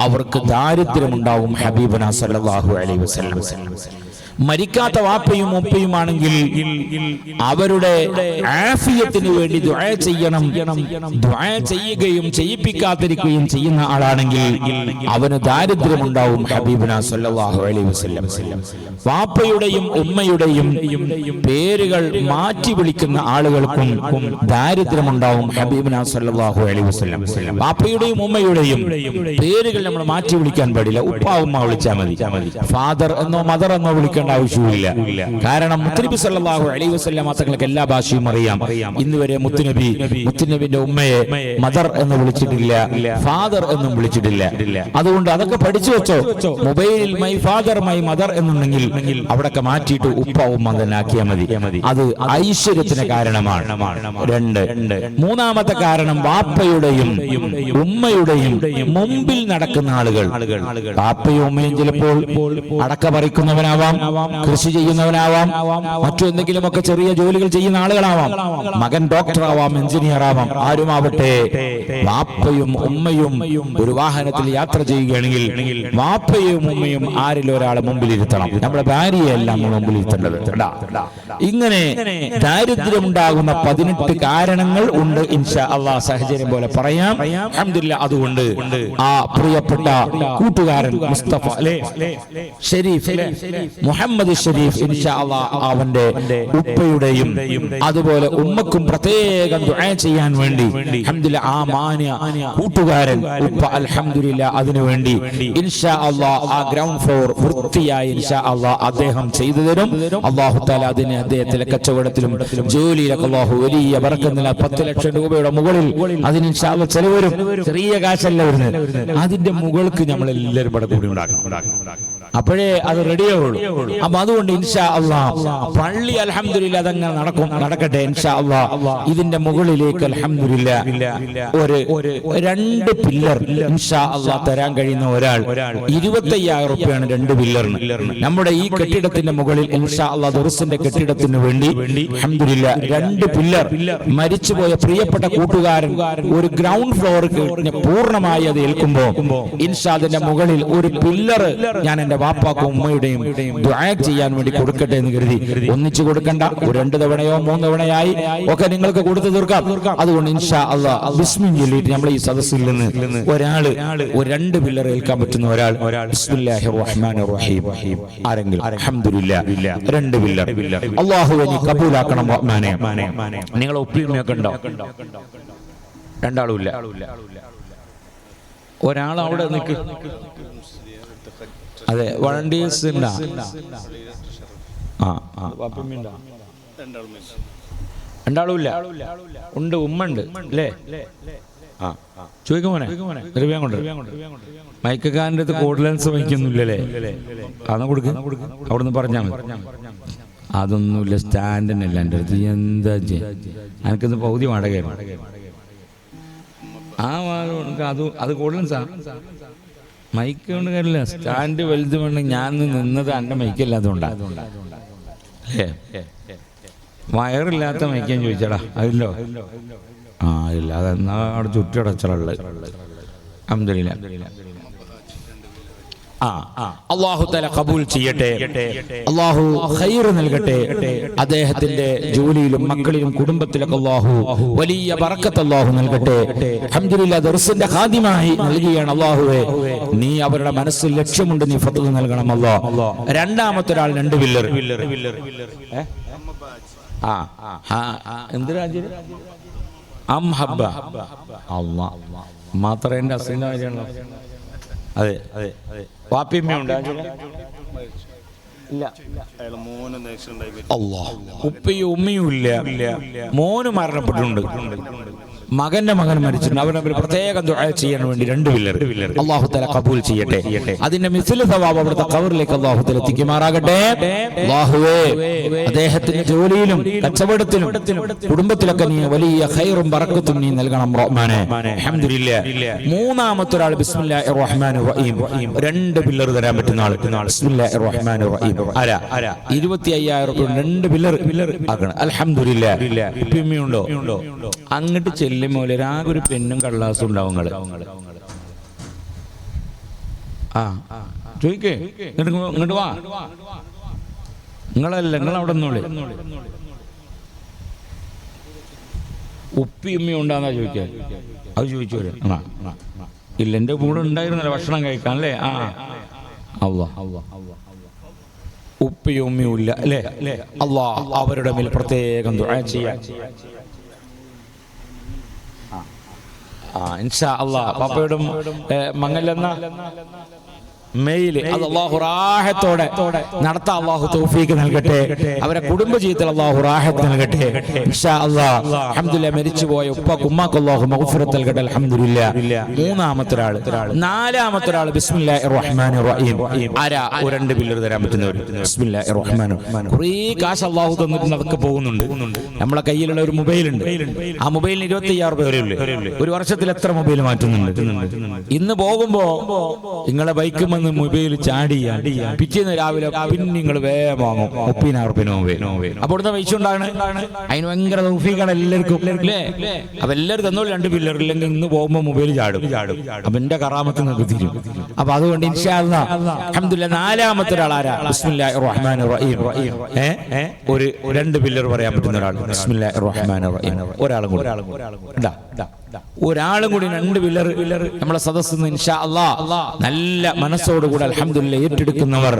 അവർക്ക് ദാരിദ്ര്യമുണ്ടാവും. ഹബീബുനാ സല്ലല്ലാഹു അലൈഹി വസല്ലം മരിക്കാത്ത വാപ്പയും ഉപ്പയുമാണെങ്കിൽ അവരുടെ ആഫിയത്തിന് വേണ്ടി ദുആ ചെയ്യണം. ദുആ ചെയ്യുകയും ചെയ്യിപ്പിക്കാതിരിക്കുകയും ചെയ്യുന്ന ആളാണെങ്കിൽ അവന് ദാരിദ്ര്യമുണ്ടാവും. ഹബീബുനാ സല്ലല്ലാഹു അലൈഹി വസല്ലം വാപ്പയുടെയും ഉമ്മയുടെയും പേരുകൾ മാറ്റി വിളിക്കുന്ന ആളുകൾക്കും ദാരിദ്ര്യമുണ്ടാവും. ഹബീബുനാ സല്ലല്ലാഹു അലൈഹി വസല്ലം വാപ്പയുടെയും ഉമ്മയുടെയും പേരുകൾ നമ്മൾ മാറ്റി വിളിക്കാൻ പാടില്ല. ഉപ്പ ഉമ്മ വിളിച്ചാൽ മതി. ഫാദർ എന്നോ മദർ എന്നോ വിളിക്കേണ്ട ആവശ്യമില്ല. കാരണം മുത്തുനബി സല്ലല്ലാഹു അലൈഹി വസല്ലം തങ്ങൾക്ക് എല്ലാ ഭാഷയും അറിയാം. ഇന്ന് വരെ മുത്തുനബിന്റെ ഉമ്മയെ മദർ എന്ന് വിളിച്ചിട്ടില്ല, ഫാദർ എന്നും വിളിച്ചിട്ടില്ല. അതുകൊണ്ട് അതൊക്കെ പഠിച്ചു വെച്ചോ. മൊബൈലിൽ മൈ ഫാദർ മൈ മദർ എന്നുണ്ടെങ്കിൽ അവിടൊക്കെ മാറ്റിയിട്ട് ഉപ്പ ഉമ്മ തന്നെ ആക്കിയാൽ മതി. അത് ഐശ്വര്യത്തിന് കാരണമാണ്. 2 മൂന്നാമത്തെ കാരണം വാപ്പയുടെയും ഉമ്മയുടെയും മുമ്പിൽ നടക്കുന്ന ആളുകൾ. വാപ്പയും ഉമ്മയും ചിലപ്പോൾ അടക്ക പറിക്കുന്നവനാവാം, കൃഷി ചെയ്യുന്നവനാവാം, മറ്റെന്തെങ്കിലുമൊക്കെ ചെറിയ ജോലികൾ ചെയ്യുന്ന ആളുകളാവാം, മകൻ ഡോക്ടർ ആവാം, എഞ്ചിനീയർ ആവാം, ആരുമാവട്ടെ, വാപ്പയും ഉമ്മയും ഒരു വാഹനത്തിൽ യാത്ര ചെയ്യുകയാണെങ്കിൽ വാപ്പയും ഉമ്മയും ആരിലും ഒരാളെ മുമ്പിലിരുത്തണം. നമ്മുടെ ഭാര്യയെല്ലാം നമ്മൾ മുമ്പിലിരുത്തേണ്ടത്. ഇങ്ങനെ ദാരിദ്ര്യം ഉണ്ടാകുന്ന 18 കാരണങ്ങൾ ഉണ്ട്. ഇൻഷാ അല്ലാഹ് സാഹചര്യം പോലെ പറയാം. അൽഹംദുലില്ലാ. അതുകൊണ്ട് ആ പ്രിയപ്പെട്ട കൂട്ടുകാരൻ മുസ്തഫ ഷരീഫ് മുഹമ്മദ് ഷരീഫ് ഇൻഷാ അല്ലാഹ് അവന്റെ ഉപ്പയുടെയും അതുപോലെ ഉമ്മക്കും പ്രത്യേകം ദുആ ചെയ്യാൻ വേണ്ടി അൽഹംദുലില്ലാ ആ മാന്യ കൂട്ടുകാരൻ ഉപ്പ അൽഹംദുലില്ലാ അതിനുവേണ്ടി ഇൻഷാ അല്ലാഹ് ആ ഗ്രൗണ്ട് ഫ്ലോർ വൃത്തിയായി ഇൻഷാ അല്ലാഹ് അദ്ദേഹം ചെയ്തു തരും. അല്ലാഹു തആല അതിനെ അദ്ദേഹത്തിന്റെ കച്ചവടത്തിലും ജോലിയിലൊക്കെ അല്ലാഹു വലിയ ബറക്കത്ത് 10 ലക്ഷം രൂപയുടെ മുകളിൽ അതിന് ഇൻഷാ അല്ലാഹ് ചെലവ് വരും. ചെറിയ കാശല്ല വരുന്നത്. അതിന്റെ മുകൾക്ക് നമ്മൾ എല്ലാവരും ഇവിടെ കൂടി ഉണ്ടാക്കണം. അപ്പോഴേ അത് റെഡിയാവുള്ളൂ. അപ്പൊ അതുകൊണ്ട് ഇൻഷാ അല്ലാഹ് പള്ളി അൽഹംദുലില്ലാ അതങ്ങനെ നടക്കട്ടെ ഇൻഷാ അല്ലാഹ്. ഇതിന്റെ മുകളിലേക്ക് അൽഹംദുലില്ലാ ഒരു 2 പില്ലർ ഇൻഷാ അല്ലാഹ് തരാൻ കഴിയുന്ന ഒരാൾ 25,000 രൂപയാണ് 2 പില്ലറിന്. നമ്മുടെ ഈ കെട്ടിടത്തിന്റെ മുകളിൽ ഇൻഷാ അല്ലാഹ് ദർസിന്റെ കെട്ടിടത്തിന് വേണ്ടി അൽഹംദുലില്ലാ 2 പില്ലർ മരിച്ചുപോയ പ്രിയപ്പെട്ട കൂട്ടുകാരൻ ഒരു ഗ്രൗണ്ട് ഫ്ലോർ പൂർണ്ണമായി അത് ഏൽക്കുമ്പോ ഇൻഷാ അതിന്റെ മുകളിൽ ഒരു പില്ലർ ഞാൻ എന്റെ വാപ്പാക്കും ഉമ്മയുടെയും ദുആ ചെയ്യാൻ വേണ്ടി കൊടുക്കട്ടെ എന്ന് കരുതി. ഒന്നിച്ചു കൊടുക്കണ്ട, 2 തവണയോ 3 തവണയായി ഒക്കെ നിങ്ങൾക്ക് കൊടുത്തു തീർക്കാം. അതുകൊണ്ട് ഇൻഷാ അല്ലാഹ് ബിസ്മില്ലാഹി ചൊല്ലിയിട്ട് നമ്മൾ ഈ സദസ്സിൽ നിന്ന് ഒരാള് 2 പില്ലർ ഏൽക്കാൻ പറ്റുന്ന ഒരാൾ ബിസ്മില്ലാഹിർ റഹ്മാനിർ റഹീം ആരെങ്കിലും അൽഹംദുലില്ലാ 2 പില്ലർ അല്ലാഹുവേ നീ കബൂലാക്കണം റഹ്മാനേ. നിങ്ങൾ ഒപ്പിയൊക്കെ ഉണ്ടോ? രണ്ടാളുമില്ല. ഒരാൾ അവിടെ നിൽക്ക്. അതെ, വളണ്ടിയേഴ്സ് ഉണ്ടാ? രണ്ടാളുമില്ല. ഉണ്ട്, ഉമ്മ ഉണ്ട് അല്ലേ? ആ ചോദിക്കുമോനെ രൂപയും കൊണ്ട് മൈക്കാരൻ്റെ അടുത്ത് കോഡ്ലൻസ് വഹിക്കൊന്നുമില്ലല്ലേ? അതൊന്നും കൊടുക്കുക, അവിടുന്ന് പറഞ്ഞാൽ മതി. അതൊന്നുമില്ല, സ്റ്റാൻഡിനല്ല എൻ്റെ അടുത്ത്. എന്താ എനിക്കിന്ന് പകുതി വാടകയാണ്. ആ അത് കോഡ്ലൻസാ. മൈക്ക് കൊണ്ട് കാര്യമില്ല, സ്റ്റാൻഡ് വലുത് വേണം. ഞാൻ നിന്നത് എൻ്റെ മൈക്കല്ലാത്തതുകൊണ്ടാണ്. വയറില്ലാത്ത മൈക്കാൻ ചോദിച്ചാടാ, അതില്ലോ? ആ ഇല്ല, അതെന്നാ അവിടെ ചുറ്റടച്ചുള്ളത്. അൽഹംദുലില്ലാ. അല്ലാഹു തആല കബൂൽ ചെയ്യട്ടെ, അല്ലാഹു ഖൈർ നൽകട്ടെ. അദ്ദേഹത്തിന്റെ ജോലിയിലും മക്കളിലും കുടുംബത്തിലൊക്കെ അല്ലാഹു വലിയ ബറക്കത്ത് അല്ലാഹു നൽകട്ടെ. അൽഹംദുലില്ലാ. ദർസിന്റെ ഖാദിമായി നൽകിയാണ്. അല്ലാഹുവേ നീ അവരുടെ മനസ്സിൽ ലക്ഷ്യമുണ്ട്, നീ ഫത്വ നൽകണം അല്ലാഹ്. രണ്ടാമത്തെ ഒരാൾ 2 പില്ലർ. എന്ത് രാജ്യം? അംഹബ്ബ. അല്ലാഹ് മാത്രേന്റെ അസീനാണല്ലോ. അതെ അതെ അതെ. വാപ്പിയമ്മയുണ്ട്? ഉപ്പയും ഉമ്മയും ഇല്ല. മോന് മരണപ്പെട്ടിട്ടുണ്ട്, മകന്റെ മകൻ മരിച്ചിട്ടുണ്ട്. അവരെ പ്രത്യേകം ദുആ ചെയ്യാൻ വേണ്ടി 2 പില്ലർ അല്ലാഹു തആല കബൂൽ ചെയ്യട്ടെ. അതിന്റെ മിസ്ലു സവാബ് അവിടുത്തെ ഖബറിലേക്ക് അല്ലാഹു തആല എത്തിക്കുമാറാകട്ടെ. അല്ലാഹുവേ അദ്ദേഹത്തിന്റെ ജോലിയിലും കച്ചവടത്തിലും കുടുംബത്തിലൊക്കെ നീ വലിയ ഖൈറും ബറക്കത്തും നീ നൽകണം റഹ്മാനേ. അൽഹംദുലില്ലാ. മൂന്നാമത്തെ ഒരാൾ ബിസ്മില്ലാഹിർ റഹ്മാനിർ റഹീം 2 പില്ലർ തരാൻ പറ്റുന്ന ആൾ. ബിസ്മില്ലാഹിർ റഹ്മാനിർ റഹീം. ആരാ? 25,000 രൂപ 2 പില്ലർ ആക്കണം. അൽഹംദുലില്ലാ. ഉപ്പയുണ്ടോ? അങ്ങോട്ട് ചെല്ലുമ്പോൾ ആകെ ഒരു പെന്നും കടലാസും ഉണ്ടാവും. ചോദിക്കേ, ഇങ്ങോട്ട് വാ. നിങ്ങളല്ല, നിങ്ങൾ അവിടെ നിന്നോളി. ഉപ്പിയമ്മയും ഉണ്ടാന്നാ ചോദിക്കാൻ? അത് ചോദിച്ചു വരും. ഇല്ല, എൻ്റെ കൂടെ ഉണ്ടായിരുന്നല്ലോ ഭക്ഷണം കഴിക്കാൻ അല്ലേ? ഉപ്പയും ഉമ്മയും ഇല്ല അല്ലേ? അല്ലാഹ് അവരുടെ മേൽ പ്രത്യേകം ദുആ ചെയ്യാൻ. ഇൻഷാ അല്ലാഹ് പാപ്പയുടെ മംഗലെന്ന മെയില് അത് അല്ലാഹു റാഹത്തോടെ നടത്താൻ അല്ലാഹു തൗഫീഖ് നൽകട്ടെ. അവരെ കുടുംബ ജീവിതത്തിൽ അല്ലാഹു റാഹത്ത് നൽകട്ടെ ഇൻഷാ അല്ലാഹ്. അൽഹംദുലില്ലാ. മരിച്ചുപോയ ഉപ്പക്ക് ഉമ്മാക്ക് അല്ലാഹു മഗ്ഫിറത്ത് നൽകട്ടെ. അൽഹംദുലില്ലാ. മൂന്നാമത്തെ ഒരാൾ. നാലാമത്തെ ഒരാൾ ബിസ്മില്ലാഹിർ റഹ്മാനിർ റഹീം. ആരാ? 2 പില്ലർ തരാൻ പറ്റുന്നവർ. ബിസ്മില്ലാഹിർ റഹ്മാനിർ റഹീം. കുറേ കാശ് അല്ലാഹു തന്നിട്ടുണ്ട്, അതൊക്കെ പോകുന്നുണ്ട്. നമ്മളെ കയ്യിലുള്ള ഒരു മൊബൈൽ ഉണ്ട്. ആ മൊബൈലിന് 25,000 രൂപ വരെയുള്ളൂ. ഒരു വർഷത്തിൽ എത്ര മൊബൈൽ മാറ്റുന്നുണ്ട്? ഇന്ന് പോകുമ്പോ നിങ്ങളെ ബൈക്ക് വിളിക്കുമെന്ന് മൊബൈൽ ചാടിയാ പിറ്റേന്ന് രാവിലെ പിന്നെ നിങ്ങൾ വേഗം വാങ്ങും 30,000 മൊബൈൽ. അപ്പോൾ ഇവിടുന്ന് പൈസ ഉണ്ടാകണ അതിന് ഭയങ്കര തൗഫീഖാണ് എല്ലാവർക്കും അല്ലേ? അപ്പൊ എല്ലാവരും തന്നോളൂ 2 പില്ലർ, ഇല്ലെങ്കിൽ ഇന്ന് പോകുമ്പോൾ മൊബൈൽ ചാടും. അപ്പൊ എന്റെ കറാമത്ത് നിങ്ങൾക്ക് തീരും. അപ്പൊ അതുകൊണ്ട് ഇൻഷാ അല്ലാഹ് അൽഹംദുലില്ലാഹ് 4ാമത്തെ ഒരാൾ ആരാ? ബിസ്മില്ലാഹിർ റഹ്മാനിർ റഹീം. ഒരു 2 പില്ലർ പറയാൻ പറ്റുന്ന ഒരാൾ. ബിസ്മില്ലാഹിർ റഹ്മാനിർ റഹീം. ഒരാളും കൂടി ഒരാളും കൂടി 2 പില്ലർ നമ്മളെ സദസ്സിൽ നിന്ന് ഇൻഷാ അല്ലാഹ് നല്ല മനസ്സോടുകൂടി അൽഹംദുലില്ലാഹ് ഏറ്റെടുക്കുന്നവർ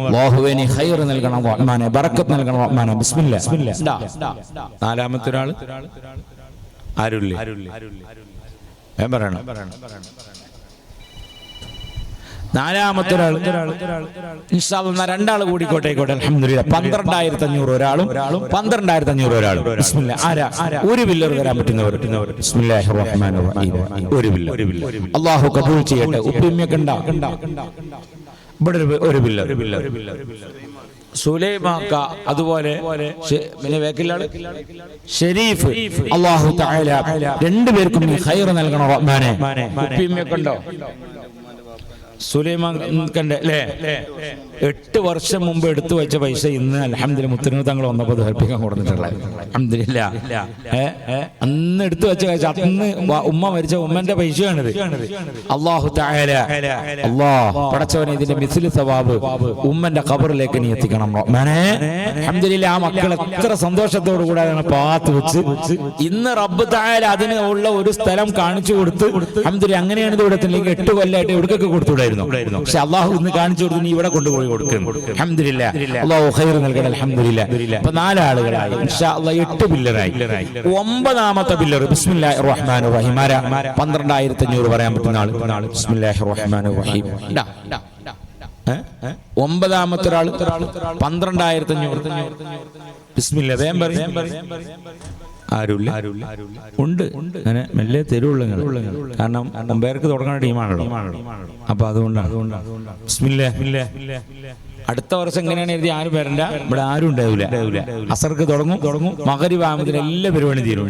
അല്ലാഹുവേ നീ ഖൈർ നൽകണം റഹ്മാനെ, ബറക്കത്ത് നൽകണം റഹ്മാനെ. ബിസ്മില്ലാഹ്. 4ാമത്തെ ഒരാൾ ആരുല്ലേ? ഞാൻ പറയണം. 4ാമത്തെ ഒരാൾ ഇൻഷാ അല്ലാഹ് 2 ആൾ കൂടിക്കോട്ടെ. അൽഹംദുലില്ലാഹ് 12,500 ഒരാളും 12,500 ഒരാളും. ബിസ്മില്ലാഹ്. ആരാ? ഒരു പില്ലർ തരാൻ പറ്റുന്നവർ. ബിസ്മില്ലാഹിർ റഹ്മാനിർ റഹീം. ഒരു പില്ലർ അല്ലാഹു കബൂൽ ചെയ്യട്ടെ. ഉപ്പിമ്മയൊക്കെ ഉണ്ടാ ഇവിടെ ഒരു പില്ലർ. സുലൈമാക്ക, അതുപോലെ പിന്നെ വേക്കിലാണ് ഷെരീഫ്. അല്ലാഹു തആല 2 പേർക്കും നീ ഖൈർ നൽകണം റഹ്മാനെ. ഉപ്പിമ്മയൊക്കെ ഉണ്ടോ? സുലൈമാൻ കണ്ടേ അല്ലേ? 8 വർഷം മുമ്പ് എടുത്തു വെച്ച പൈസ ഇന്ന് അൽഹംദുലില്ലാഹ് മുത്തനൂർ തങ്ങൾ വന്നപ്പോൾ ധരിപ്പിക്കാൻ കൊടുത്തിട്ടുള്ളത്. അൽഹംദുലില്ലാഹ്. അന്ന് എടുത്തു വെച്ച പൈസ, അന്ന് ഉമ്മ മരിച്ച ഉമ്മന്റെ പൈസയാണിത്. അല്ലാഹു തആല പടച്ചവനെ ഇതിന്റെ മിസ്ലു സവാബ് ഉമ്മന്റെ ഖബറിലേക്ക് നീ എത്തിക്കണം റഹ്മാനേ. അൽഹംദുലില്ലാഹ്. ആ മക്കൾ എത്ര സന്തോഷത്തോടു കൂടെ പാത്ത് വെച്ച് ഇന്ന് റബ്ബ് തആല അതിന് ഉള്ള ഒരു സ്ഥലം കാണിച്ചു കൊടുത്ത് അൽഹംദുലില്ലാഹ്. അങ്ങനെയാണ് ഇത് കൊടുത്തില്ലെങ്കിൽ 8 കൊല്ലമായിട്ട് എവിടേക്കൊക്കെ കൊടുത്തുകൂടായിരുന്നു. പക്ഷെ അള്ളാഹു ഇന്ന് കാണിച്ചു കൊടുത്ത് നീ ഇവിടെ കൊണ്ടുപോയി കൊടുക്കും. അൽഹംദുലില്ലാഹ്. അല്ലാഹു ഖൈർ നൽകട്ടെ. അൽഹംദുലില്ലാഹ്. അപ്പൊ 4 ആളുകളായി ഇൻഷാ അല്ലാഹ് 8 പില്ലറായി. 9ാമത്തെ പില്ലർ ബിസ്മില്ലാഹിർ റഹ്മാനിർ റഹീം. 12,500 പറയാൻ പറ്റുന്ന ആൾ. ബിസ്മില്ലാഹിർ റഹ്മാനിർ റഹീം. 9ാമത്തെ ഒരാൾ 12,500. ബിസ്മില്ലാഹ്. വേഗം പറയും. ആരുമില്ല? ഉണ്ട്. അങ്ങനെ മെല്ലെ തരുള്ളൂ, കാരണം അമ്പയർക്ക് തുടങ്ങുന്ന ടീമാണല്ലോ. അപ്പൊ അതുകൊണ്ടാണ്. ബിസ്മില്ലാഹ്. അടുത്ത വർഷം എങ്ങനെയാണ് എഴുതി ആരും വരണ്ട, ഇവിടെ ആരും ഉണ്ടാവില്ല. അസർക്ക് തുടങ്ങും, മഗ്‌രിബ് ആകുമ്പോൾ എല്ലാ പരിപാടിയും തീരും.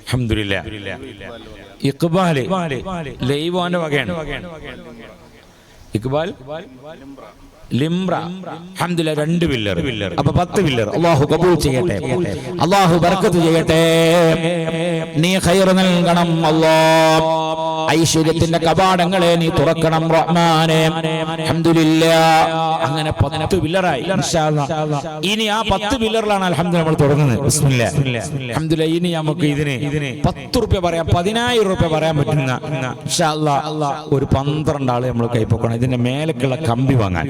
അൽഹംദുലില്ലാഹ്. ഇഖ്ബാൽ ലൈവാന്റെ വകയാണ്. ഇഖ്ബാൽ ലിംറ. അൽഹംദുലില്ലാഹ്. 2 പില്ലർ. അപ്പൊ 10 പില്ലർ. അല്ലാഹു കബൂൽ ചെയ്യട്ടെ. അല്ലാഹു ബർക്കത്ത് ചെയ്യട്ടെ. നീ ഖൈർ നൽകണം അല്ലാഹ്. ഐശ്വര്യത്തിന്റെ കവാടങ്ങളെ നീ തുറക്കണം റഹ്മാനേ. അൽഹംദുലില്ലാഹ്. അങ്ങനെ 10 പില്ലറായി ഇൻഷാ അല്ലാഹ്. ഇനി ആ 10 പില്ലറിലാണ് അൽഹംദുലില്ലാഹ് നമ്മൾ തുടങ്ങുന്നത്. ബിസ്മില്ലാഹ്. അൽഹംദുലില്ലാഹ്. ഇനി നമുക്ക് ഇതിന് 10 രൂപ പറയാം, 10,000 രൂപ പറയാൻ പറ്റുന്ന ഇൻഷാ അല്ലാഹ് ഒരു 12 ആള് നമ്മൾ കൈപ്പൊക്കണം. ഇതിന്റെ മേലേക്കുള്ള കമ്പി വാങ്ങാൻ.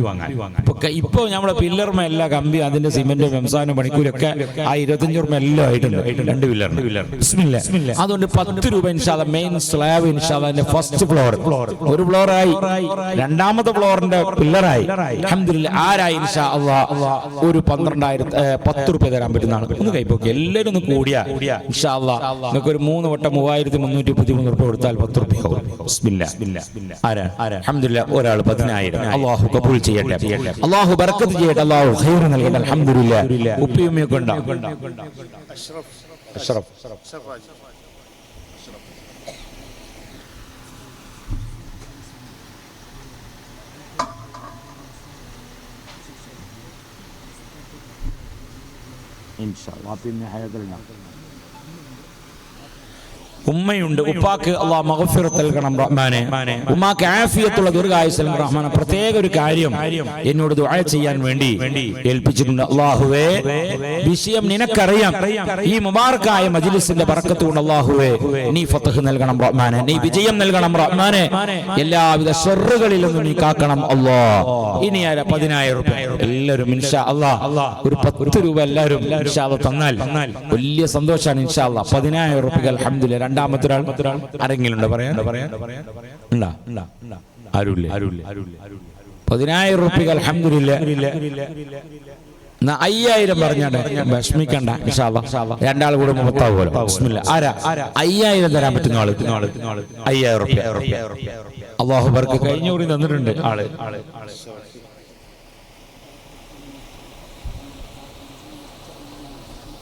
ഇപ്പൊ നമ്മളെ പില്ലർമ എല്ലാ കമ്പി, അതിന്റെ സിമെന്റും എംസാനും പണിക്കൂലൊക്കെ ആ 25 രൂപ എല്ലാം ആയിട്ടുണ്ട് 2 പില്ലറിന്. ബിസ്മില്ലാഹ്. അതുകൊണ്ട് 10 രൂപ ഇൻഷാ അല്ലാഹ്. മെയിൻ സ്ലാബ് ഇൻഷാ അല്ലാഹ് ഫസ്റ്റ് ഫ്ലോർ ഒരു ഫ്ലോറായി, 2ാമത്തെ ഫ്ലോറിന്റെ പില്ലറായി. അൽഹംദുലില്ലാഹ്. ആരായി ഇൻഷാ അല്ലാഹ് ഒരു 10 രൂപ തരാൻ പറ്റുന്ന ആൾ ഒന്ന് കൈപ്പൊക്കെ. എല്ലാവരും ഒന്ന് കൂടിയാ ഇൻഷാ അല്ലാഹ് നിങ്ങൾക്ക് ഒരു 3 വട്ടം 3,313 രൂപ കൊടുത്താൽ 10 രൂപയാവും. ബിസ്മില്ലാഹ്. ആരാ? അൽഹംദുലില്ലാഹ്. ഒരാൾ 10,000. അല്ലാഹു കബൂൽ ചെയ്യട്ടെ. അല്ലാഹു ബർക്കത്ത് ചെയ്യട്ടെ. അല്ലാഹു ഖൈർ നൽകട്ടെ. അൽഹംദുലില്ലാഹ്. ഉപ്പിയുമ്മയൊക്കെ ഉണ്ടോ? അഷ്റഫ്. ഇൻഷാ അല്ലാഹ്. പിന്നെ ഹയദൽന ഉമ്മയുണ്ട്. ഉപ്പാക്ക് അല്ലാഹു മഗ്ഫിറത്ത് നൽകണം റഹ്മാനെ. ഉമ്മാക്ക് ആഫിയത്തുള്ള ദീർഘായുസ്സ് നൽകണം റഹ്മാനെ. പ്രത്യേക ഒരു കാര്യം എന്നോട് ദുആ ചെയ്യാൻ വേണ്ടി ഏൽപ്പിച്ചിട്ടുണ്ട്. അല്ലാഹുവേ, വിഷയം നിനക്കറിയാം. ഈ മുബാറക്കായ മജ്ലിസിന്റെ ബറക്കത്ത് കൊണ്ട് അല്ലാഹുവേ നീ ഫത്ഹ് നൽകണം റഹ്മാനെ. നീ വിജയം നൽകണം റഹ്മാനെ. എല്ലാവിധ ശർറുകളിൽ നിന്നും നീ കാക്കണം അല്ലാഹ്. ഇനി 10,000 രൂപ എല്ലാവരും ഇൻഷാ അല്ലാഹ് ഒരു 10 രൂപ എല്ലാവരും ഇൻഷാ അല്ലാഹ് തന്നാൽ വലിയ സന്തോഷമാണ് ഇൻഷാ അല്ലാഹ്. 10,000 രൂപ അൽഹംദുലില്ലാഹ്. 2ാമത്തെ ഒരാൾ ആരെങ്കിലും ഉണ്ടോ? പറയാൻ ആരുമില്ല. 10,000 രൂപ അൽഹംദുലില്ലാഹ്. 5,000 പറഞ്ഞാണ് വിഷമിക്കണ്ട ഇൻഷാ അല്ലാഹ്. 2 ആൾ കൂടെ 30 ആവുമല്ലോ. ബിസ്മില്ലാഹ്. ആരാ? 5,000 തരാൻ പറ്റുന്ന ആള് 5,000 രൂപ. അല്ലാഹു ബർക്കത്ത്. കഴിഞ്ഞ കൂടി തന്നിട്ടുണ്ട് ആള്.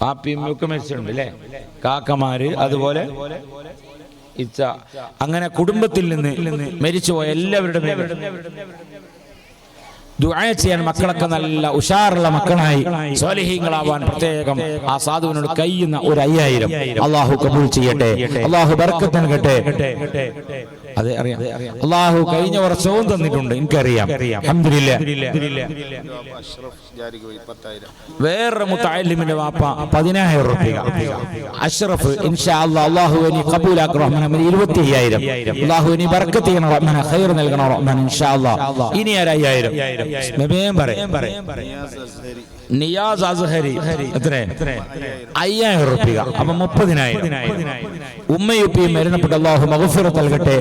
പാപ്പിയൊക്കെ മരിച്ചിട്ടുണ്ട് അല്ലേ? കാക്കമാര്, അതുപോലെ ഇച്ച അങ്ങനെ കുടുംബത്തിൽ നിന്ന് മരിച്ചുപോയ എല്ലാവരുടെ മേലും ദുആ ചെയ്യാൻ മക്കളൊക്കെ നല്ല ഉഷാറുള്ള മക്കളായി സ്വാലിഹീങ്ങളാവാൻ പ്രത്യേകം ആ സാധുവിനോട് കയ്യുന്ന ഒരു 5000 അള്ളാഹു കബൂൽ ചെയ്യട്ടെ, അള്ളാഹു ബർക്കത്ത് നൽകട്ടെ. അതെ അറിയാം, അള്ളാഹു കഴിഞ്ഞ വർഷവും തന്നിട്ടുണ്ട്, എനിക്കറിയാം. അൽഹംദുലില്ലാ. വേറെ മുത്തഅല്ലിമിന്റെ വാപ്പ 10000 രൂപ. അഷ്റഫ് ഇൻഷാ അല്ലാഹ് അള്ളാഹു ഇനി കബൂലാക്ക് റഹ്മാൻ 25000. അള്ളാഹു ഇനി ബർക്കത്ത് ചെയ്യണം റഹ്മാൻ, ഖൈർ നൽകണം റഹ്മാൻ ഇൻഷാ അല്ലാഹ്. ഇനി 5000 നിയാസ് അസ്ഹരി എത്ര 5000 രൂപ. അപ്പൊ 30000. ഉമ്മയുപ്പിയും മരണപ്പെട്ട അല്ലാഹു മഗ്ഫിറത്ത് നൽകട്ടെ.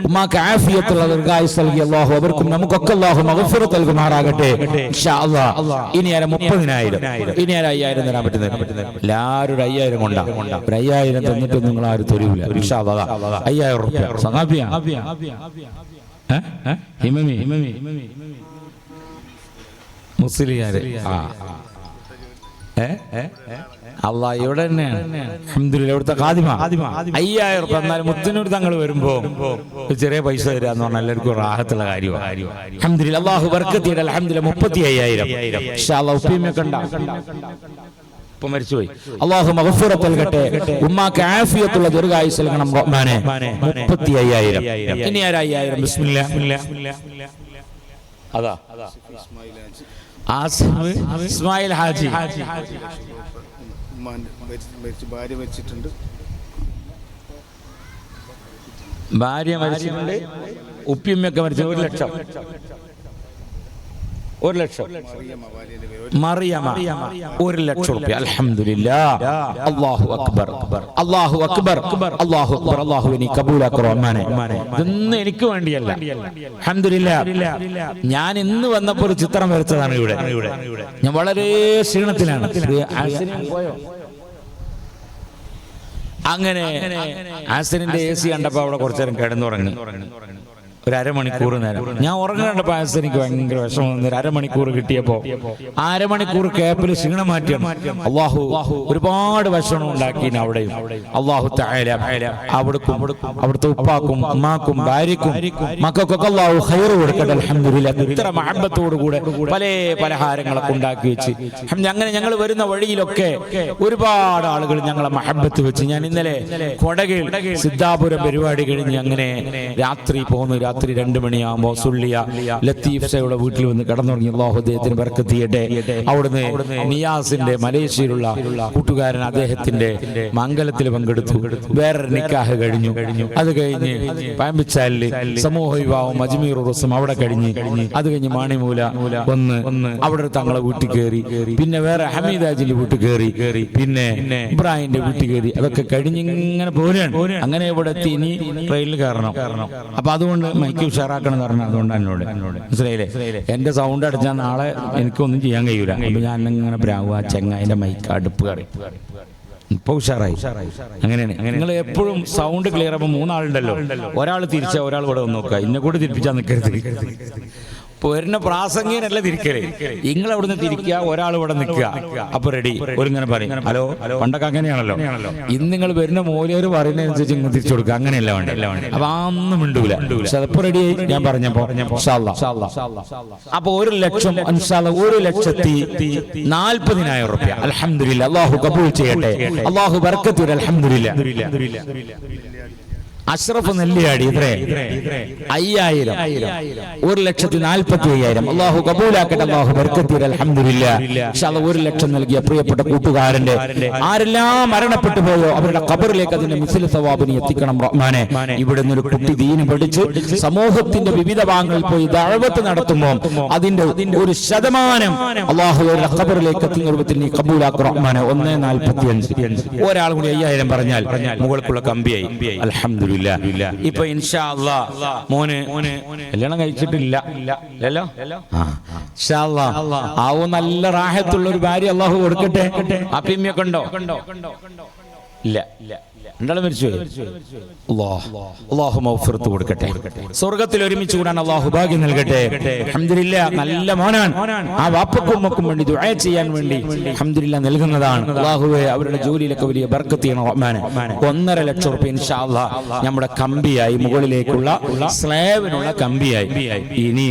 ഉമ്മാക്ക് ആഫിയത്തുള്ള ദീർഘായുസ്സ് നൽകി അല്ലാഹു അവർക്കും നമുക്കൊക്കെ അല്ലാഹു മഗ്ഫിറത്ത് നൽകുമാറാകട്ടെ ഇൻഷാ അല്ലാഹ്. ഇനി 30000. ഇനി 5000 തരാൻ പറ്റുന്നില്ല. എല്ലാവരും 5000 കൊണ്ടാ. 5000 തന്നിട്ട് നിങ്ങൾ ആരും തരൂല ഇൻഷാ അല്ലാഹ്. 5000 രൂപ സഹാബിയ മുസ്ലിയാര് അള്ളാഹ് ഇവിടെ തന്നെയാണ്. അൽഹംദുലില്ലാഹ്. ഇവിടുത്തെ ഖാദിമ 5000 രൂപ. എന്നാൽ മുത്തനൂർ തങ്ങൾ വരുമ്പോ ചെറിയ പൈസ തരാന്ന് പറഞ്ഞാൽ എല്ലാവർക്കും റാഹത്തുള്ള കാര്യമാണ്. അൽഹംദുലില്ലാഹ്. അള്ളാഹു ബർക്കത്ത് ചെയ്യട്ടെ. അൽഹംദുലില്ലാഹ്. 35000 ഇൻഷാ അല്ലാഹ്. ഉപ്പയുമൊക്കെ ഉണ്ടാ ഇപ്പൊ മരിച്ചുപോയി. അള്ളാഹു മഗ്ഫിറത്ത് നൽകട്ടെ. ഉമ്മാക്ക് ആഫിയത്തുള്ള ദീർഘായുസ്സ് നൽകണം റഹ്മാനെ. 35000. ഇനി 5000. ബിസ്മില്ലാഹ്. അതാ ഇസ്മായിൽ ഹാജി ഭാര്യ മരിച്ചിട്ടുണ്ട്. ഉപ്പിയമ്മയൊക്കെ മരിച്ചു. 1 ലക്ഷം. മറിയമ 1 ലക്ഷം രൂപ. അൽഹംദുലില്ലാഹ്. അല്ലാഹു അക്ബർ, അല്ലാഹു അക്ബർ, അല്ലാഹു അക്ബർ. അല്ലാഹു ഇനി കബൂലാക്ക് റഹ്മാനെ. ഇതൊന്നും എനിക്ക് വേണ്ടിയല്ല. അൽഹംദുലില്ലാഹ്. ഞാൻ ഇന്ന് വന്നപ്പോൾ ഒരു ചിത്രം വരച്ചതാണ് ഇവിടെ. ഞാൻ വളരെ ക്ഷീണത്തിലാണ്. അങ്ങനെ ആസിനിന്റെ AC കണ്ടപ്പോ അവിടെ കുറച്ചു നേരം കിടന്നുറങ്ങി. ഒരു അരമണിക്കൂർ നേരം ഞാൻ ഉറങ്ങേണ്ടപ്പോ എനിക്ക് ഭയങ്കര വിഷമം. 1 അരമണിക്കൂർ കിട്ടിയപ്പോ അരമണിക്കൂർ ക്യാപ്പിൽ ക്ഷീണം മാറ്റിയാണ്. അള്ളാഹു ഒരുപാട് ഭക്ഷണം ഉണ്ടാക്കി അവിടെയും. അള്ളാഹു തആല അവിടുത്തെ ഉപ്പാക്കും ഉമ്മാക്കും ഭാര്യക്കും മക്കൾക്കൊക്കെ അള്ളാഹു ഖൈർ കൊടുക്കട്ടെ. അൽഹംദുലില്ലാഹ്. ഇത്ര മഹബത്തോടുകൂടെ പല പലഹാരങ്ങളൊക്കെ ഉണ്ടാക്കി വെച്ച് അങ്ങനെ ഞങ്ങൾ വരുന്ന വഴിയിലൊക്കെ ഒരുപാട് ആളുകൾ ഞങ്ങളെ മഹബത്ത് വെച്ച്. ഞാൻ ഇന്നലെ കൊടകയിൽ സിദ്ധാപുരം പരിപാടി കഴിഞ്ഞ് അങ്ങനെ രാത്രി പോന്നു. രാത്രി 2 മണിയാകുമ്പോൾ സുള്ളിയ ലത്തീഫ് ഷയുടെ വീട്ടിൽ വന്ന് കിടന്നുറങ്ങി. അല്ലാഹു അദ്ദേഹത്തിന് ബർക്കത്ത് ചെയ്യട്ടെ. അവിടുന്ന് നിയാസിന്റെ മലേഷ്യയിലുള്ള കൂട്ടുകാരൻ അദ്ദേഹത്തിന്റെ മംഗലത്തിൽ പങ്കെടുത്തു. വേറൊരു നിക്കാഹ് കഴിഞ്ഞു. അത് കഴിഞ്ഞ് പാമ്പിച്ചാലിൽ സമൂഹ വിവാഹം അജ്മീർ ഉറുസും അവിടെ കഴിഞ്ഞ് അത് കഴിഞ്ഞ് മാണിമൂല ഒന്ന് അവിടെ തങ്ങളെ വീട്ടിൽ കയറി. പിന്നെ വേറെ ഹമീദാജിന്റെ വീട്ടിൽ കയറി. പിന്നെ ഇബ്രാഹിമിന്റെ വീട്ടിൽ കയറി. അതൊക്കെ കഴിഞ്ഞ് ഇങ്ങനെ പോരാണ്. അങ്ങനെ ഇവിടെ എത്തി. ഇനി ട്രെയിനിൽ കയറണം. അപ്പൊ അതുകൊണ്ട് മൈക്ക് ഉഷാറാക്കണം എന്ന് പറഞ്ഞു. അതുകൊണ്ട് എന്നോട് മനസ്സിലായില്ലേ, എന്റെ സൗണ്ട് അടിച്ചാൽ നാളെ എനിക്കൊന്നും ചെയ്യാൻ കഴിയൂല. അപ്പൊ ഞാൻ ഇങ്ങനെ പ്രാവുക ചെങ്ങായിന്റെ മൈക്ക് അടുപ്പ് കറി ഇപ്പൊ ഉഷാറായി. അങ്ങനെയാണ്. നിങ്ങൾ എപ്പോഴും സൗണ്ട് ക്ലിയർ ആകുമ്പോൾ 3 ആളുണ്ടല്ലോ. ഒരാൾ തിരിച്ചാ ഒരാൾ ഇവിടെ വന്ന് നോക്കുക. ഇന്നെ കൂടെ തിരിപ്പിച്ചാൽ നിൽക്കരുത്. പോരുന്ന പ്രാസംഗികനല്ല തിരിക്കല്. നിങ്ങൾ അവിടുന്ന് തിരിക്കുക, ഒരാൾ ഇവിടെ നിൽക്കുക. അപ്പൊ റെഡി. ഒരിങ്ങനെ പറയും ഹലോ. പണ്ടൊക്കെ അങ്ങനെയാണല്ലോ. ഇന്ന് നിങ്ങൾ വരുന്ന മൂലര് പറയുന്നതനുസരിച്ച് ഇങ്ങനെ തിരിച്ചു കൊടുക്കുക. അങ്ങനെയല്ല വേണ്ട. അപ്പൊ അതൊന്നും മിണ്ടൂല. ചിലപ്പോ റെഡിയായി. ഞാൻ പറഞ്ഞപ്പോ അപ്പൊ 1 ലക്ഷം 1,40,000 രൂപ. അൽഹംദുലില്ലാഹ്. അല്ലാഹു കബൂൽ ചെയ്യട്ടെ. അല്ലാഹു ബർക്കത്ത് ചെയ്യട്ടെ. അൽഹംദുലില്ലാഹ്. അഷ്റഫ് നെല്ലിയാടി ഇത്രേ 5000. 1,40,45,000. അല്ലാഹു കബൂലാക്കട്ടെ. അല്ലാഹു ബർക്കത്ത് ചെയ്യട്ടെ. അൽഹംദുലില്ലാഹ്. ഇൻഷാ അല്ലാഹ് 1 ലക്ഷം നൽകിയ പ്രിയപ്പെട്ട കൂട്ടുകാരന്റെ ആരെല്ലാം മരണപ്പെട്ടു പോയോ അവരുടെ ഖബറിലേക്ക് അതിന്റെ മിസ്ൽ സവാബിനെ എത്തിക്കണം റഹ്മാനെ. ഇവിടെ നിന്നൊരു കുട്ടി ദീൻ പഠിച്ച് സമൂഹത്തിന്റെ വിവിധ ഭാഗങ്ങളിൽ പോയി ദഅവത്ത് നടത്തുമ്പോൾ അതിന്റെ 1% അല്ലാഹുവിന്റെ ഖബറിലേക്ക് എത്തുന്ന രൂപത്തിൽ നീ കബൂലാക്ക് റഹ്മാനെ. 1,45. ഒരാൾ കൂടി 5000 പറഞ്ഞാൽ മുകൾക്കുള്ള കമ്പിയായി. അൽഹംദുലില്ലാഹ്. ഇപ്പൊ ഇൻഷാ അല്ലാഹ് മോന് കല്യാണം കഴിച്ചിട്ടില്ല അല്ലല്ലോ. ഇൻഷാ അല്ലാഹ് ആവോ നല്ല റാഹത്തുള്ള ഒരു ഭാര്യ അല്ലാഹു കൊടുക്കട്ടെ. അപ്പിമ്മയൊക്കെ ഉണ്ടോ? ഇല്ല, രണ്ടാളും മരിച്ചുപോയി. അല്ലാഹു മഗ്ഫിറത്ത് കൊടുക്കട്ടെ, സ്വർഗ്ഗത്തിൽ ഒരുമിച്ച് കൂടാൻ അല്ലാഹു ഭാഗ്യം നൽകട്ടെ. അൽഹംദുലില്ലാഹ്, നല്ല മോനാൻ. ആ വാപ്പക്കും ഉമ്മക്കും വേണ്ടി ദുആ ചെയ്യാൻ വേണ്ടി അൽഹംദുലില്ലാഹ് നൽകുന്നതാണ്. അല്ലാഹുവേ അവരുടെ ജോലിയിലൊക്കെ വലിയ ബർക്കത്ത് ചെയ്യണം റഹ്മാനെ. 1.5 ലക്ഷം റുപ്യ ഇൻഷാ അല്ലാഹ് നമ്മുടെ കമ്പിയായി, മുകളിലേക്കുള്ള സ്ലാബിനുള്ള കമ്പിയായി. ഇനി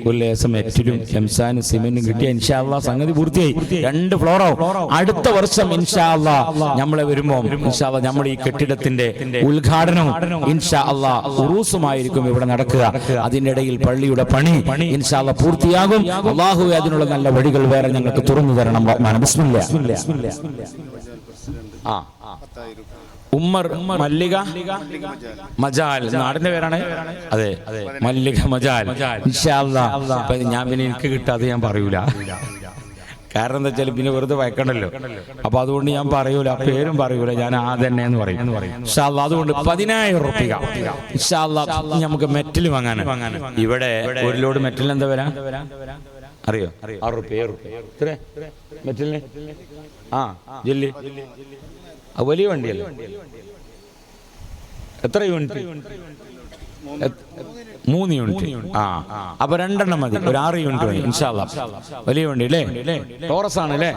ഒരു ലേസം എറ്റിലും എംസാനും സിമെന്റും കിട്ടിയ ഇൻഷാ അല്ലാഹ് സംഗതി പൂർത്തിയായി. 2 ഫ്ലോറാവും. അടുത്ത വർഷം ഇൻഷാ അല്ലാഹ് നമ്മളെ വരുമ്പോ ഇൻഷാ അല്ലാഹ് നമ്മുടെ ഈ കെട്ടിടത്തിന്റെ ഉദ്ഘാടനവും ഇൻഷാ അല്ലാഹ് ഉറൂസുമായിരിക്കും ഇവിടെ നടക്കുക. അതിന്റെ ഇടയിൽ പള്ളിയുടെ പണി ഇൻഷാ അല്ലാഹ് പൂർത്തിയാകും. അല്ലാഹുവേ അതിനുള്ള നല്ല വഴികൾ വേറെ ഞങ്ങൾക്ക് തുറന്നു തരണം റഹ്മാൻ. ബിസ്മില്ലാ. ഉമ്മർ മല്ലിക മജാൽ നാടിന്റെ പേരാണ്. അതെ, മല്ലിക മജാൽ. ഇൻഷാ അല്ലാഹ് ഞാൻ പിന്നെ എനിക്ക് കിട്ടാതെ ഞാൻ പറയൂല. കാരണം എന്താ വെച്ചാൽ പിന്നെ വെറുതെ വയ്ക്കണല്ലോ. അപ്പൊ അതുകൊണ്ട് ഞാൻ പറയൂല, പേരും പറയൂല, ഞാൻ ആ തന്നെ എന്ന് പറയും. ഇൻഷാ അല്ലാഹ് അതുകൊണ്ട് 10,000 റുപ്യ ഇൻഷാ അല്ലാഹ് നമുക്ക് മെറ്റൽ വാങ്ങാൻ. ഇവിടെ ഒരു ലോഡ് മെറ്റലിന് എന്താ വരാ അറിയോ? 6 റുപ്യ. എത്ര മെറ്റലിന്? ജില്ലി വലിയ വണ്ടിയല്ലേ? എത്ര യൂണിറ്റ്? 3 യൂണിറ്റ്. അപ്പൊ 2 മതി. ഒരു 6 യൂണിറ്റ് മതി ഇൻഷാ അല്ലാഹ്. വലിയ വണ്ടി അല്ലേ? ടോറസ് ആണ് അല്ലേ?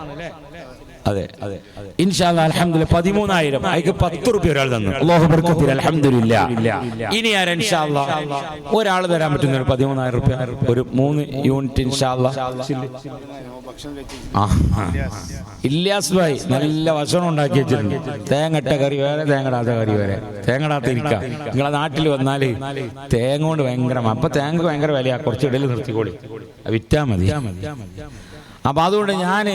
അതെ. ഇൻഷാ അല്ലാഹ് അൽഹംദുലില്ലാഹ് 13,000 അതിക്ക് 10 റുപ്യ ഒരാൾ തന്നു. അല്ലാഹു ബർക്കത്തിൽ അൽഹംദുലില്ലാഹ്. ഇനി ആരാ ഇൻഷാ അല്ലാഹ് ഒരാൾ തരാൻ പറ്റുന്ന ഒരു 13,000 റുപ്യ ഒരു 3 യൂണിറ്റ് ഇൻഷാ അല്ലാഹ്. ഇല്യാസ് ഭായ് നല്ല ഭക്ഷണം ഉണ്ടാക്കി വെച്ചിട്ടുണ്ട്. തേങ്ങട്ട കറി വേറെ, തേങ്ങടാത്ത കറി വേറെ. തേങ്ങടാത്ത ഇരിക്കാം. നിങ്ങളെ നാട്ടിൽ വന്നാല് തേങ്ങ കൊണ്ട് ഭയങ്കര, അപ്പൊ തേങ്ങ ഭയങ്കര വിലയാ. കുറച്ച് ഇടയിൽ നിർത്തിക്കോളി, വിറ്റാ മതി. അപ്പൊ അതുകൊണ്ട് ഞാൻ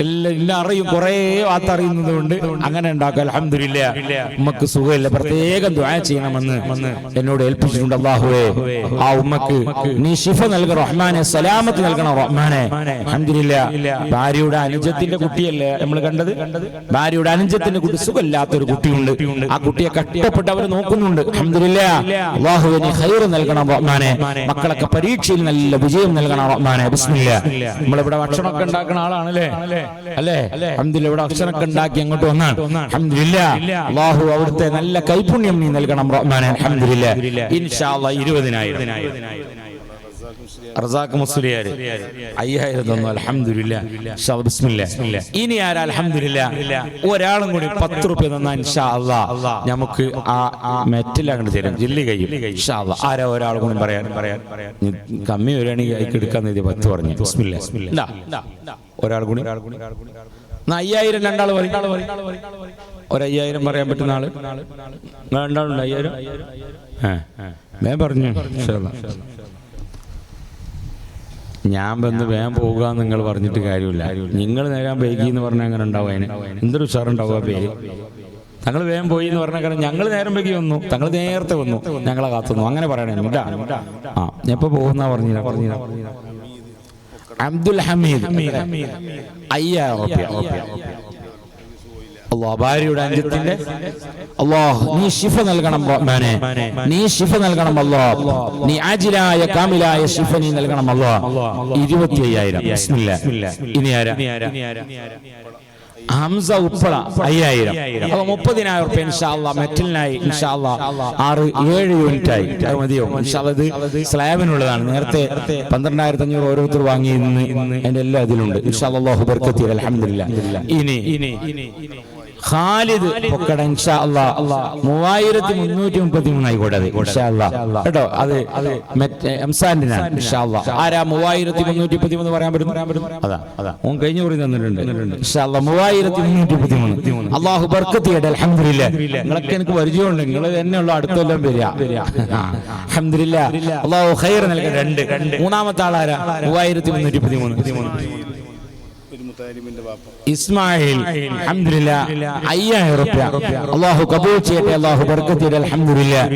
എല്ലാം അറിയും, കുറേ വാർത്ത അറിയുന്നത് കൊണ്ട് അങ്ങനെ ഉണ്ടാക്കുക. അൽഹംദുലില്ലാഹ് ഉമ്മക്ക് സുഖമില്ല, പ്രത്യേകം ദുആ ചെയ്യണമെന്ന് എന്നോട് ഏൽപ്പിച്ചിട്ടുണ്ട്. അല്ലാഹുവേ ആ ഉമ്മക്ക് നീ ശിഫ നൽകണം റഹ്മാനെ, സലാമത്ത് നൽകണം റഹ്മാനെ. അൽഹംദുലില്ലാഹ് ഭാര്യയുടെ അനുജത്തിന്റെ കുട്ടിയല്ലേ നമ്മൾ കണ്ടത്? ഭാര്യയുടെ അനുജത്തിന്റെ കുട്ടി സുഖമില്ലാത്തൊരു കുട്ടിയുണ്ട്. ആ കുട്ടിയെ കഷ്ടപ്പെട്ട് അവർ നോക്കുന്നുണ്ട്. അൽഹംദുലില്ലാഹ് അല്ലാഹുവേ നീ ഖൈർ നൽകണം റഹ്മാനെ. മക്കളൊക്കെ പരീക്ഷയിൽ നല്ല വിജയം നൽകണം റഹ്മാനെ. ബിസ്മില്ലാഹ്. നമ്മളിവിടെ ഭക്ഷണമൊക്കെ ഉണ്ടാക്കുന്ന ആളാണല്ലേ? അല്ലേ? അൽഹംദുലില്ലാഹ് ഇവിടെ ഭക്ഷണമൊക്കെ ഉണ്ടാക്കി അങ്ങോട്ട് വന്നാണ്. അൽഹംദുലില്ലാഹ് അല്ലാഹു അവിടുത്തെ നല്ല കൈപുണ്യം നീ നൽകണം റഹ്മാനെ. അൽഹംദുലില്ലാഹ് ഇൻഷാ അല്ലാഹ് 20,000 റസാഖ് മുസ്ലിയാർ 5,000 തന്നു. അൽഹംദുലില്ലാഹ്. ഇൻഷാ അല്ലാഹ് ബിസ്മില്ലാഹ്. ഇനി ആരാ അൽഹംദുലില്ലാഹ് ഒരാളും കൂടി 10 റുപ്യ തന്നാ ഇൻഷാ അല്ലാഹ് നമുക്ക് ആ മെറ്റൽ അങ്ങോട്ട് തരും. ജില്ലി കഴിയും ഇൻഷാ അല്ലാഹ്. ആരാ ഒരാൾ കൂടി പറയാൻ കമ്മി വരികയാണെങ്കിൽ അതിക്ക് എടുക്കാന്ന് 10 പറഞ്ഞു. ബിസ്മില്ലാഹ്. ഒരാൾ കൂടി 5,000 രണ്ടാൾ പറയും. ഒരു 5,000 പറയാൻ പറ്റുന്ന ആള് രണ്ടാളുണ്ട്. 5,000 ഞാൻ പറഞ്ഞു. ഞാൻ വന്ന് വേഗം പോകുക നിങ്ങൾ പറഞ്ഞിട്ട് കാര്യമില്ല. നിങ്ങൾ നേരം വൈകി എന്ന് പറഞ്ഞാൽ അങ്ങനെ ഉണ്ടാവും. അതിന് എന്തൊരു ഉഷാറുണ്ടാവുക പേര്. തങ്ങൾ വേഗം പോയി എന്ന് പറഞ്ഞാൽ കാരണം ഞങ്ങൾ നേരം വൈകി വന്നു, തങ്ങൾ നേരത്തെ വന്നു, ഞങ്ങളെ കാത്തുന്നു, അങ്ങനെ പറയണേ. എപ്പോ പോകുന്ന പറഞ്ഞില്ല. അബ്ദുൽ ഹമീദ് 5,000 റുപ്യ. ഭാര്യയുടെ അനുജത്തിന്റെ അല്ലാഹ് നീ ശിഫ നൽകണം റഹ്മാനെ. നീ ശിഫ നൽകണം അല്ലാഹ്. നീ ആജിലായ കാമിലായ ശിഫ നീ നൽകണം അല്ലാഹ്. 25,000. ബിസ്മില്ലാഹ്. ഇനി ആരാ? ഹംസ ഉപ്പള 5,000. അപ്പൊ 30,000 റുപ്യ ഇൻഷാ അല്ലാഹ് മെറ്റലിനായി ഇൻഷാ അല്ലാഹ് 6-7 യൂണിറ്റ് ആയി. അത് മതിയോ? ഇൻഷാ അല്ലാഹ് ഇത് സ്ലാബിനുള്ളതാണ്. നേരത്തെ 12,500 ഓരോരുത്തർ വാങ്ങി. ഇന്ന് എന്റെ എല്ലാം അതിലുണ്ട്. ഇൻഷാ അല്ലാഹ് അല്ലാഹു ബർക്കത്ത് ചെയ്യട്ടെ. അൽഹംദുലില്ലാഹ്. ഇനി ഖാലിദ് പൊക്കട ഇൻഷാ അല്ലാഹ് 3,333 ആയിക്കോട്ടെ. അത് ഇൻഷാ അല്ലാഹ് കേട്ടോ. അത് എംസാന്റിനാണ് ഇൻഷാ അല്ലാഹ്. ആരാ 3,333 പറയാൻ പറ്റും? അതാ ഓൻ കഴിഞ്ഞ കുറി തന്നിട്ടുണ്ട് ഇൻഷാ അല്ലാഹ്. 3,333. അല്ലാഹു ബർക്കത്ത് ചെയ്യട്ടെ. അൽഹംദുലില്ലാഹ്. നിങ്ങളൊക്കെ എനിക്ക് പരിചയമുണ്ട്. നിങ്ങൾ തന്നെയുള്ള അടുത്തെല്ലാം വരിക. അൽഹംദുലില്ലാഹ് അല്ലാഹു ഖൈർ നൽകട്ടെ. മൂന്നാമത്തെ ആളാരാ? 3,333 ഇസ്മായിൽ. അൽഹംദുലില്ലാഹ് 5,000 റുപ്യ. അല്ലാഹു കബൂൽ ചെയ്യട്ടെ. അല്ലാഹു ബർക്കത്ത് ചെയ്യട്ടെ. അൽഹംദുലില്ലാഹ്.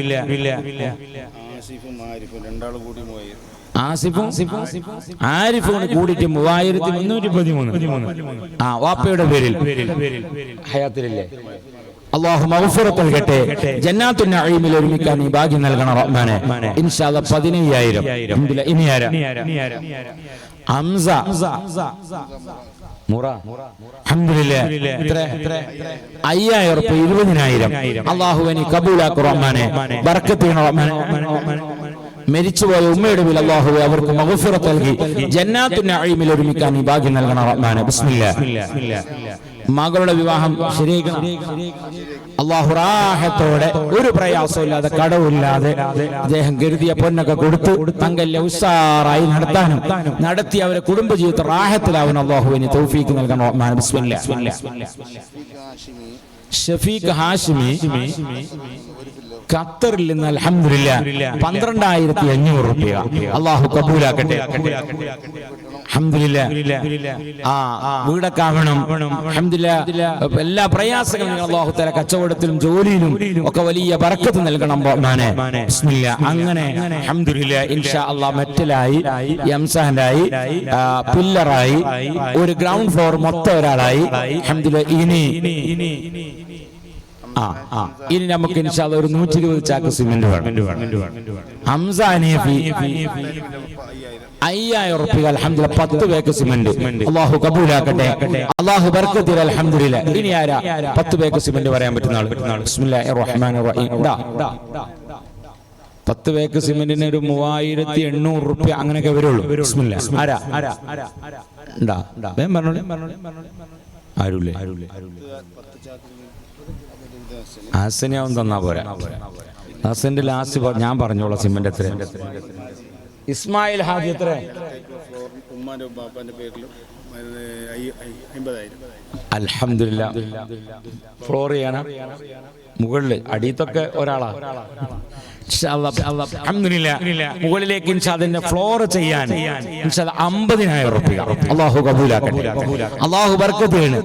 ആരിഫും കൂടിയിട്ട് 3,313. വാപ്പയുടെ പേരിൽ ഹയാത്തിലില്ലേ? അല്ലാഹു മഗ്ഫിറത്ത് നൽകട്ടെ. ജന്നാത്തുൻ നഈമിൽ ഒരുമിക്കാൻ നീ ഭാഗ്യം നൽകണം റഹ്മാനെ. ഇൻഷാ അല്ലാഹ് 15,000. അൽഹംദുലില്ലാഹ്. ഇനി ആരാ? ഹംസ 50,000 അള്ളാഹുവിനെ കബൂലാക്കു റഹ്മാനെ, ബർക്കത്ത് ചെയ്യണം റഹ്മാനെ. മരിച്ചുപോയ ഉമ്മയുടെ മേൽ അല്ലാഹു അവർക്ക് മഗ്ഫിറത്ത് നൽകി ജന്നാത്തുൻ നഈമിൽ ഒരുമിക്കാൻ ഈ ഭാഗ്യം നൽകണം റഹ്മാനെ. ബിസ്മില്ലാഹ്. മകളുടെ വിവാഹം ശരിയാക്കണം അല്ലാഹു റാഹത്തോടെ, ഒരു പ്രയാസമില്ലാതെ, കടവില്ലാതെ അദ്ദേഹം കരുതിയ പൊന്നൊക്കെ കൊടുത്ത് തങ്കല്യ ഉഷാറായി നടത്താനും നടത്തി അവരെ കുടുംബജീവിതത്തെ റാഹത്തിലാവുന്ന അല്ലാഹുവിന് തൗഫീഖ് നൽകണം റഹ്മാനെ. ബിസ്മില്ലാഹ്. ഷഫീഖ് ഹാഷിമി ഖത്തറിൽ നിന്ന് അൽഹംദുലില്ലാഹ് 12,500 രൂപ അല്ലാഹു കബൂലാക്കട്ടെ. അൽഹംദുലില്ലാഹ്. വീടൊക്കെ ആവണം അൽഹംദുലില്ലാഹ്. എല്ലാ പ്രയാസങ്ങളും അല്ലാഹു തആല കച്ചവടത്തിലും ജോലിയിലും ഒക്കെ വലിയ ബർക്കത്ത് നൽകണം റഹ്മാനെ. ബിസ്മില്ലാഹ്. അങ്ങനെ അൽഹംദുലില്ലാഹ് ഇൻഷാ അല്ലാഹ് മെറ്റലായി, എംസാൻഡായി, പില്ലറായി, ഒരു ഗ്രൗണ്ട് ഫ്ലോർ മൊത്തം ഒരാളായി അൽഹംദുലില്ലാഹ്. ഇനി നമുക്ക് ഇൻഷാ അല്ലാഹ് ഒരു 120 ചാക്ക് സിമന്റ് വേണം. ഹംസ ഹനീഫി 5,000 രൂപ അൽഹംദുലില്ലാഹ്. 10 പേക്ക് സിമന്റ് അല്ലാഹു കബൂലാക്കട്ടെ, അല്ലാഹു ബർക്കത്ത് ചെയ്യട്ടെ. അൽഹംദുലില്ലാഹ്. ഇനി ആരാ 10 പേക്ക് സിമന്റ് പറയാൻ പറ്റുന്ന ആൾ? ബിസ്മില്ലാഹിർ റഹ്മാനിർ റഹീം. 10 പേക്ക് സിമന്റിന് ഒരു 3,800 രൂപ അങ്ങനെയൊക്കെ വരുള്ളൂ. ബിസ്മില്ലാഹ്. ആരാ ആരുല്ലേ? ഹസനാവും തന്നാ പോരാ. ഹസന്റെ ലാസ്റ്റ് ഞാൻ പറഞ്ഞോളാം സിമന്റ് എത്ര. ഇസ്മായിൽ ഹാജി എത്ര? അൽഹംദുലില്ലാഹ്. ഫ്ലോർ ചെയ്യാനാ മുകളില്, അടിയത്തൊക്കെ ഒരാളാ. മുകളിലേക്ക് അതിന്റെ ഫ്ലോർ ചെയ്യാൻ 50,000 രൂപ അല്ലാഹു കബൂലാക്കട്ടെ, അല്ലാഹു ബർക്കത്ത് ചെയ്യണം.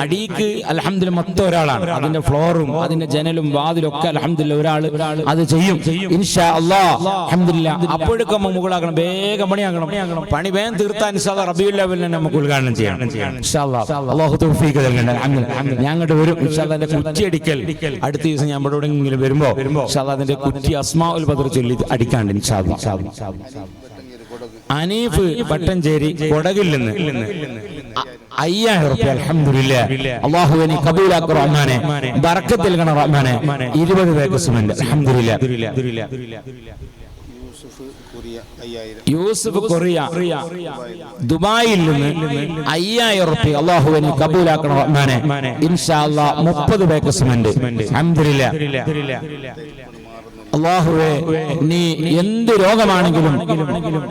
അടിക്ക് അൽഹംദുലില്ലാഹ് മൊത്തം ഒരാളാണ്. അതിന്റെ ഫ്ലോറും അതിന്റെ ജനലും വാതിലും ഒക്കെ അൽഹംദുലില്ലാഹ് ഒരാൾ അത് ചെയ്യും ഇൻഷാ അല്ലാഹ്. അൽഹംദുലില്ലാഹ്. അപ്പോഴേക്കും മുകളാക്കണം, വേഗം പണിയാക്കണം. പണി വേഗം തീർത്താൻ ഇൻഷാ അല്ലാഹ് റബീഉൽ അവ്വലിനെ നമുക്ക് ഉദ്ഘാടനം ചെയ്യണം ഇൻഷാ അല്ലാഹ്. അല്ലാഹു തൗഫീഖ് നൽകട്ടെ. ഞങ്ങളുടെ ഒരു ഇൻഷാ അല്ലാഹ് അതിന്റെ കുറ്റിയടിക്കൽ അടുത്ത ദിവസം ഞാൻ ഇവിടെ എവിടെയെങ്കിലും വരുമ്പോ ഇൻഷാ അല്ലാഹ് അതിന്റെ കുറ്റി അസ്മാഉൽ ബദർ ചൊല്ലി അടിക്കാണ്ട് ഇൻഷാ അല്ലാഹ്. അനീഫ് പട്ടഞ്ചേരി കൊടകിൽ നിന്ന് 5,000 രൂപ അൽഹംദുലില്ലാഹ്. അല്ലാഹുവിനെ കബൂലാക്കു റഹ്മാനെ, ബർക്കത്ത് നൽകണം റഹ്മാനെ. 20 പേക്ക് സിമന്റ് അൽഹംദുലില്ലാഹ്. യൂസുഫ് കൊറിയ ദുബായിൽ നിന്ന് 5,000 രൂപ അല്ലാഹുവിനെ കബൂലാക്കണം റഹ്മാനെ. ഇൻഷാ അല്ലാഹ് 30 പേക്ക് സിമന്റ് അൽഹംദുലില്ലാഹ്. അല്ലാഹുവേ, നീ എന്ത് രോഗമാണെങ്കിലും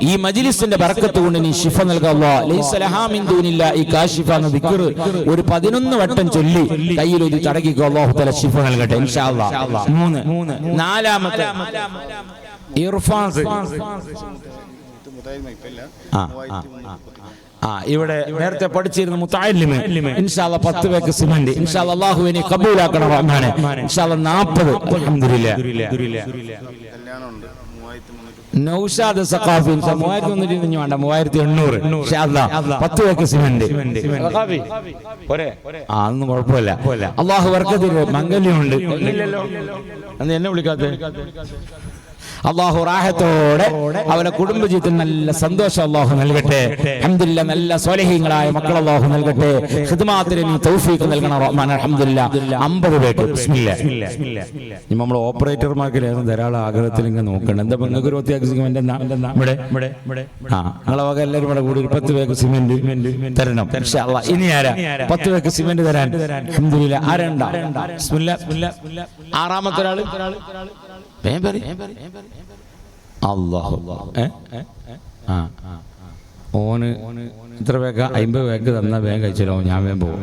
ഈ മജ്ലിസിന്റെ ബർക്കത്ത് കൊണ്ട് നീ ശിഫ നൽകുക അല്ലാഹ്. ലൈസ ലഹാ മിൻ ദൂനില്ലാഹി കാശിഫ എന്ന ദിക്ർ ഒരു 11 വട്ടം ചൊല്ലി കയ്യിൽ ഒരു തടകിക്കോ, അല്ലാഹു തആല ശിഫ നൽകട്ടെ ഇൻഷാ അല്ലാഹ്. 3 നാലാമത്തെ ഇർഫാൻ ഇവിടെ നേരത്തെ പഠിച്ചിരുന്ന മുത്തഅല്ലിം ഇൻഷാ അല്ലാഹ് 10 പേക്ക് സിമന്റ് ഇൻഷാ അല്ലാഹ്. അല്ലാഹുവിനെ കബൂലാക്കണം റഹ്മാനെ. ഇൻഷാ അല്ലാഹ് 40 അൽഹംദുലില്ലാഹ്. നൗഷാദ് സഖാഫി 3,300 വേണ്ട 3,800 ഇൻഷാ അല്ലാഹ്. 10 പേക്ക് സിമന്റ് സഖാഫി പോരെ? അതൊന്നും കുഴപ്പമില്ല. അല്ലാഹു ബർക്കത്ത് ചെയ്യട്ടെ. മംഗല്യമുണ്ട് ഇല്ലല്ലോ, അന്ന് എന്നെ വിളിക്കാത്തെ. അല്ലാഹു റാഹത്തോടെ അവരുടെ കുടുംബജീവിതത്തിൽ നല്ല സന്തോഷം അല്ലാഹു നൽകട്ടെ. അൽഹംദുലില്ലാഹ്. നല്ല സ്വാലിഹീങ്ങളായ മക്കൾ അല്ലാഹു നൽകട്ടെ. ഖിദ്മാത്തിന് നീ തൗഫീഖ് നൽകണം റഹ്മാൻ. അൽഹംദുലില്ലാഹ്. 50 പേക്ക് ബിസ്മില്ലാഹ്. നമ്മൾ ഓപ്പറേറ്റർമാർക്ക് ധാരാളം ആഗ്രഹത്തിൽ ഇങ്ങനെ നോക്കണം. എന്താ നിങ്ങൾക്ക് 26 സിമന്റ് ഇവിടെ നിങ്ങളെ വക എല്ലാവരും ഇവിടെ കൂടി 10 പേക്ക് സിമന്റ് തരണം ഇൻഷാ അല്ലാഹ്. ഇനി ആരാ 10 പേക്ക് സിമന്റ് തരാൻ? അൽഹംദുലില്ലാഹ്. ആരണ്ട? ബിസ്മില്ലാഹ്. ആറാമത്തെ ഒരാൾ അല്ലാഹു. ഓന് ഇത്ര പേക്ക 50 പേക്ക് തന്ന വേഗം കഴിച്ചല്ലോ, ഞാൻ വേഗം പോകും.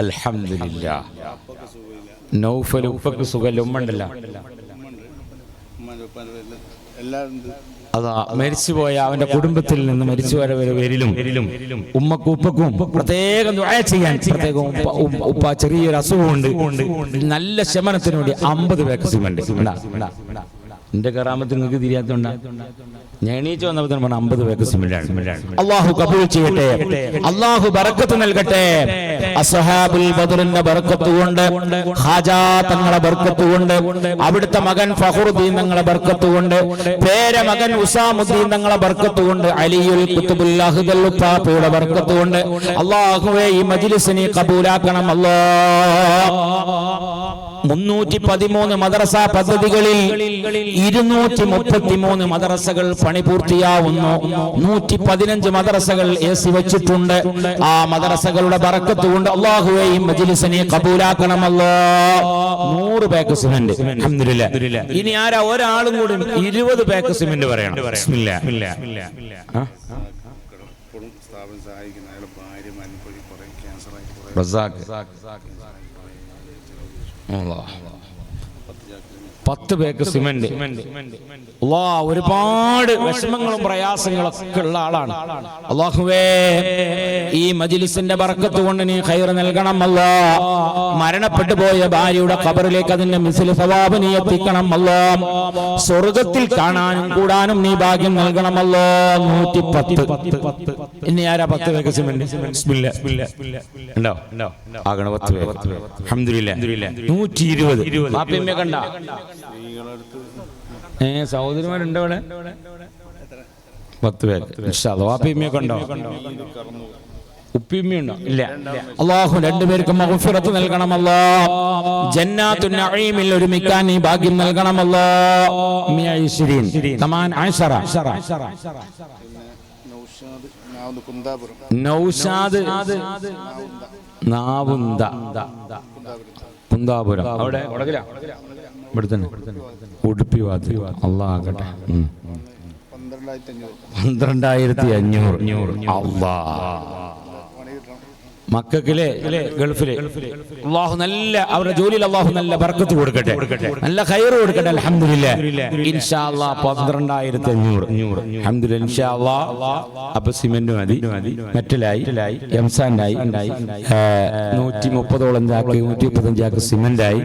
അൽഹംദുലില്ലാഹ്. നൗഫൽ ഉപ്പക്ക് സുഖല്ല, ഉമ്മണ്ടല്ല. അതാ മരിച്ചുപോയ അവന്റെ കുടുംബത്തിൽ നിന്ന് മരിച്ചുപോയവരിലും ഉമ്മക്കും ഉപ്പക്കും പ്രത്യേകം ദുആ ചെയ്യാൻ. പ്രത്യേകം ഉപ്പ ചെറിയൊരു അസുഖമുണ്ട്, നല്ല ശമനത്തിന് വേണ്ടി 50 പേക്ക് സിമന്റ്. എന്റെ കറാമത്ത് നിങ്ങൾക്ക് തിരിയാത്തോണ്ടാ ഞാൻ എണീച്ച് വന്നപ്പോൾ പറഞ്ഞു 50 പേക്ക് സിമന്റ്. അല്ലാഹു കബൂൽ ചെയ്യട്ടെ, അല്ലാഹു ബറക്കത്ത് നൽകട്ടെ. അസ്ഹാബുൽ ബദറിന്റെ ബർക്കത്ത് കൊണ്ട്, ഖാജാ തങ്ങളെ ബർക്കത്ത് കൊണ്ട്, അവിടുത്തെ മകൻ ഫഖറുദ്ദീൻ തങ്ങളെ ബർക്കത്ത് കൊണ്ട്, പേരമകൻ ഉസാമുദ്ദീൻ തങ്ങളെ ബർക്കത്ത് കൊണ്ട്, അലിയുൽ ഖുത്ബുൽ അഹ്ദൽ ഉപ്പാപ്പയുടെ ബർക്കത്ത് കൊണ്ട് അല്ലാഹുവേ ഈ മജ്ലിസിനെ കബൂലാക്കണം അല്ലാഹ്. 313 മദ്രസ പദ്ധതികളിൽ 233 മദ്രസകൾ പണി പൂർത്തിയാവുന്നു. 115 മദ്രസകൾ AC വെച്ചിട്ടുണ്ട്. ആ മദ്രസകളുടെ ബറക്കത്ത് കൊണ്ട് അല്ലാഹുവേ ഈ മജ്ലിസിനെ കബൂലാക്കണം അല്ലാഹ്. 100 പാക്ക് സിമന്റ് അൽഹംദുലില്ലാഹ്. ഇനി ആരാ ഒരാളും കൂടി 20 പാക്ക് സിമന്റ് പറയണം. ബിസ്മില്ലാ. Razak 10 pack cement. ഒരുപാട് വിഷമങ്ങളും പ്രയാസങ്ങളൊക്കെ ഉള്ള ആളാണ്. അല്ലാഹുവേ ഈ മജ്ലിസിന്റെ ബറക്കത്ത് കൊണ്ട് നീ ഖൈർ നൽകണം അല്ലാഹ്. മരണപ്പെട്ടു പോയ ഭാര്യയുടെ ഖബറിലേക്ക് അതിന്റെ മിസ്ൽ സവാബ് നീ എത്തിക്കണം അല്ലാഹ്. സ്വർഗ്ഗത്തിൽ കാണാനും കൂടാനും നീ ഭാഗ്യം നൽകണം അല്ലാഹ്. 110. ഇനി ആരാ 10 പാക്ക് സിമന്റ്? ബിസ്മില്ലാഹ്. ഉണ്ടോ? ആകണം 10 പാക്ക്. അൽഹംദുലില്ലാഹ്. 120. പാപ്പിയമ്മ കണ്ട സഹോദരിമാരുണ്ടോ അവിടെ? 10 പേര് ഇൻഷാ അല്ലാഹ്. വാപ്പിയമ്മയൊക്കെ ഉണ്ടോ? ഉപ്പിയമ്മയുണ്ടോ? ഇല്ല. അല്ലാഹു രണ്ടുപേർക്കും മഗ്ഫിറത്ത് നൽകണം അല്ലാഹ്. ജന്നാത്തുൻ നഈമിൽ ഒരുമിക്കാൻ നീ ഭാഗ്യം നൽകണം അല്ലാഹ്. 120 കമാൻ 10. നൗഷാദ് നാവുന്ദ കുന്താപുരം അവിടെ വടകര ഇവിടെ തന്നെ ഉടുപ്പി വാത്തി. അല്ലാഹ് ആകട്ടെ. 12,500. അല്ലാഹ് മക്കക്കിലെ ഗൾഫിലെ അല്ലാഹു നല്ല അവരുടെ ജോലിയിൽ അല്ലാഹു നല്ല ബർക്കത്ത് കൊടുക്കട്ടെ, നല്ല ഖൈർ കൊടുക്കട്ടെ. അൽഹംദുലില്ലാഹ്. ഇൻഷാ അല്ലാഹ് 12,500. അൽഹംദുലില്ലാഹ്. ഇൻഷാ അല്ലാഹ്. അപ്പൊ സിമന്റ് മതി, മെറ്റലായി, എംസാൻഡായി, 130ഓളം ചാക്ക് 135 ചാക്ക് സിമന്റായി,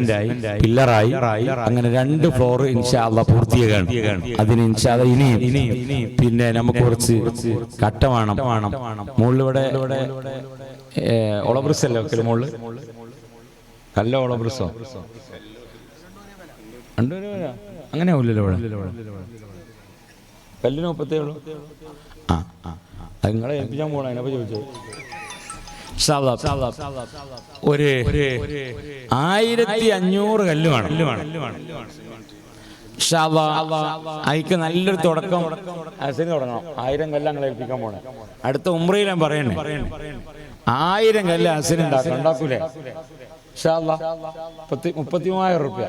പില്ലറായി. അങ്ങനെ 2 ഫ്ലോർ ഇൻഷാ അല്ലാഹ് പൂർത്തിയാകാണ്. അതിന് ഇൻഷാ അല്ലാഹ് ഇനിയും പിന്നെ നമുക്ക് കുറച്ച് കട്ട വേണം. മുകളിലൂടെ ഒളബ്രിസല്ലേ വെക്കല്? മുകളിൽ കല്ല ഒളബ്രിസോ അങ്ങനെ ആവില്ലല്ലോ ഇവിടെ. കല്ലിന് 30 ഉള്ളൂ. അത് നിങ്ങളെ ഏൽപ്പിക്കാൻ പോകണം. അതിനപ്പോ ചോദിച്ചത് ഒരു 1,500 കല്ല് വേണം. അതിക്ക് നല്ലൊരു തുടക്കം അസിന് തുടങ്ങണം. 1000 കല്ല് അങ്ങനെ ഏൽപ്പിക്കാൻ പോണേ. അടുത്ത ഉംറയിൽ ഞാൻ പറയണേ 1000 കല്ല് അസിന് ഉണ്ടാക്കൂലേ? 33,000 റുപ്യ.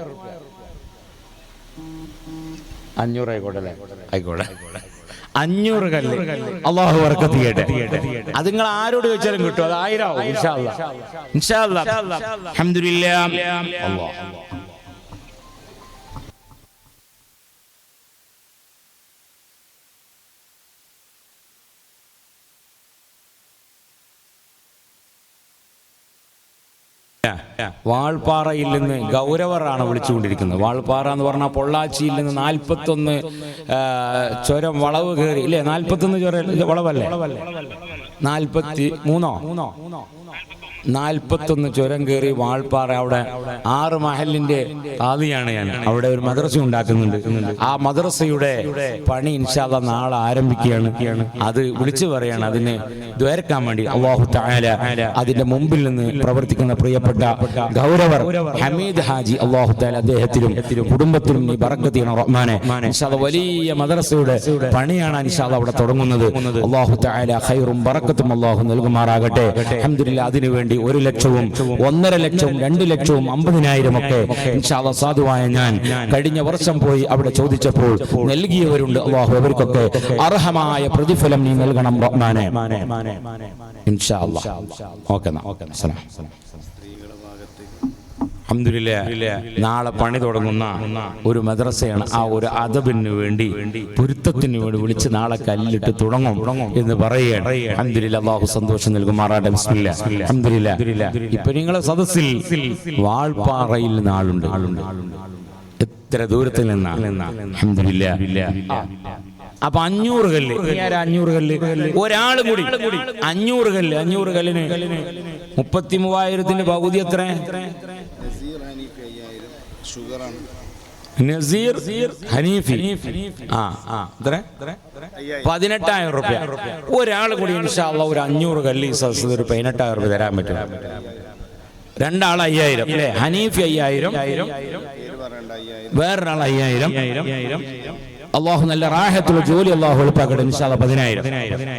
500 ആയിക്കോട്ടെ അല്ലേ? ആയിക്കോട്ടെ. 500 കല്ല് അല്ലാഹു ബർക്കത്ത് ചെയ്യട്ടെ. അത് നിങ്ങൾ ആരോട് ചോദിച്ചാലും കിട്ടും. അത് 1000 ആവും ഇൻഷാ അല്ലാഹ്. ഇൻഷാ അല്ലാഹ്. അൽഹംദുലില്ലാഹ്. അല്ലാഹ് വാൾപ്പാറയിൽ നിന്ന് ഗൗരവറാണ് വിളിച്ചുകൊണ്ടിരിക്കുന്നത്. വാൾപ്പാറ എന്ന് പറഞ്ഞാൽ പൊള്ളാച്ചിയിൽ നിന്ന് 41 ചുരം വളവ് കയറി ഇല്ലേ? 41 ചുരം വളവല്ലേ? 41 ചുരം കയറി വാൾപ്പാറ. അവിടെ 6 മഹലിന്റെ ആദിയാണ് ഞാൻ. അവിടെ ഒരു മദ്രസ ഉണ്ടാക്കുന്നുണ്ട്. ആ മദ്രസയുടെ പണി ഇൻഷാ അല്ലാഹ് നാളെ ആരംഭിക്കുകയാണ്. അത് വിളിച്ചു പറയാണ്. അതിന് ദ്വാരക്കാൻ വേണ്ടി അല്ലാഹു തആല അതിന്റെ മുമ്പിൽ നിന്ന് പ്രവർത്തിക്കുന്ന പ്രിയപ്പെട്ട ഗൗരവർ ഹമീദ് ഹാജി, അല്ലാഹു തആല അദ്ദേഹത്തിലും കുടുംബത്തിലും നീ ബറക്കത്ത് ചെയ്യണം റഹ്മാനെ. ഇൻഷാ അല്ലാഹ് വലിയ മദ്രസയുടെ പണിയാണ് ഇൻഷാ അല്ലാഹ് അവിടെ തുടങ്ങുന്നത്. അല്ലാഹു തആല ഖൈറും ബറക്കത്തും അല്ലാഹു നൽകുമാറാകട്ടെ. അൽഹംദുലില്ലാഹ്. അതിനുവേണ്ടി 1 ലക്ഷവും 1.5 ലക്ഷവും 2 ലക്ഷവും 50,000 ഒക്കെ ഇൻഷാ അല്ലാഹ് സാധുവായ ഞാൻ കഴിഞ്ഞ വർഷം പോയി അവിടെ ചോദിച്ചപ്പോൾ നൽകിയവരുണ്ട്. അല്ലാഹു അവർക്കൊക്കെ അർഹമായ പ്രതിഫലം നീ നൽകണം റഹ്മാനെ. ഇൻഷാ അല്ലാഹ്. ഓക്കേ. അസ്സലാം. അൽഹംദുലില്ലാഹ്. നാളെ പണി തുടങ്ങുന്ന ഒരു മദ്രസയാണ്. ആ ഒരു അദബിന് വേണ്ടി പൊരുത്തത്തിന് വേണ്ടി വിളിച്ച് നാളെ കല്ലിട്ട് തുടങ്ങും എന്ന് പറയുകയാണ്. അൽഹംദുലില്ലാഹ്. അല്ലാഹു സന്തോഷം നൽകുമാറാകട്ടെ. ബിസ്മില്ലാഹ്. അൽഹംദുലില്ലാഹ്. ഇപ്പൊ നിങ്ങളെ സദസ്സിൽ വാൾപ്പാറയിൽ നിന്ന് ആളുണ്ട്. എത്ര ദൂരത്തിൽ നിന്നാണ്? അൽഹംദുലില്ലാഹ്. അപ്പൊ 500 കല്ല്, 500 കല്ല് ഒരാൾ കൂടി 500 കല്ല്, 500 കല്ലിന് 33,000 പകുതി എത്ര? നസീർ ഹനീഫി 18,000 രൂപ. ഒരാൾ കൂടി ഇൻഷാ അല്ലാഹ് ഒരു 500 കല്ല് ഈ സദസ്സിൽ ഒരു 18,000 രൂപ തരാൻ പറ്റും. രണ്ടാൾ 5,000 അല്ലേ? ഹനീഫി 5,000, വേറൊരാൾ 5,000. അള്ളാഹു നല്ല റാഹത്തുള്ള ജോലി അള്ളാഹു എളുപ്പാക്കട്ടെ. ഇൻഷാ അല്ലാഹ് 10,000.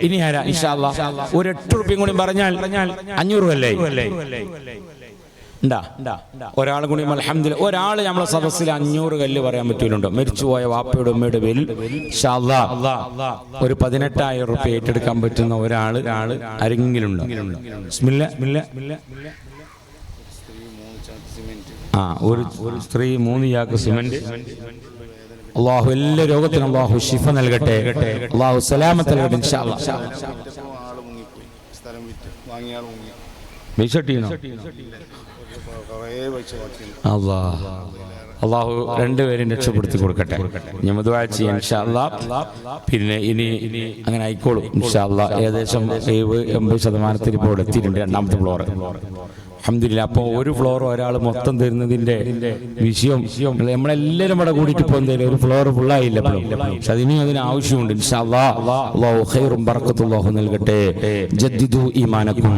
ഇനി ആരാ? ഇൻഷാ അല്ലാഹ് ഒരു 8 രൂപയും കൂടി പറഞ്ഞാൽ 500 അല്ലേ? ഒരാൾ കൂടി അൽഹംദുലില്ലാഹ്. ഒരാൾ നമ്മളെ സദസ്സിൽ 500 കല്ല് പറയാൻ പറ്റൂലുണ്ടോ? മരിച്ചുപോയ വാപ്പയുടെ ഉമ്മയുടെ പേരിൽ ഇൻഷാ അല്ലാഹ് ഒരു 18,000 രൂപ ഏറ്റെടുക്കാൻ പറ്റുന്ന ഒരാൾ ആരെങ്കിലും ഉണ്ടോ? ഒരു സ്ത്രീ 3 ചാക്ക് സിമന്റ്. അള്ളാഹു എല്ലാ രോഗത്തിനും അള്ളാഹു ശിഫ നൽകട്ടെ, അള്ളാഹു സലാമത്ത് നൽകട്ടെ. ഇൻഷാ അല്ലാഹ് അള്ളാഹു രണ്ടുപേരും രക്ഷപ്പെടുത്തി കൊടുക്കട്ടെ. ഞാൻ ദുആ ചെയ്യാം ഇൻഷാ അല്ലാഹ്. പിന്നെ ഇനി അങ്ങനെ ആയിക്കോളും ഇൻഷാ അല്ലാഹ്. ഏകദേശം 70-80% ഇപ്പോൾ എത്തിയിട്ടുണ്ട്. രണ്ടാമത്തെ ഫ്ലോർ അൽഹംദുലില്ലാഹ്. അപ്പോൾ ഒരു ഫ്ലോർ ഒരാൾ മൊത്തം തരുന്നതിന്റെ വിഷയം നമ്മളെല്ലാവരും ഇവിടെ കൂടിയിട്ട് ഇപ്പോൾ എന്തായാലും ഒരു ഫ്ലോർ ഫുള്ളായില്ല. പക്ഷെ അതിനും അതിന് ആവശ്യമുണ്ട്. ഇൻഷാ അല്ലാഹ് അല്ലാഹു ഖൈറും ബറക്കത്തും അല്ലാഹു നൽകട്ടെ. ജദ്ദിദു ഈമാനക്കും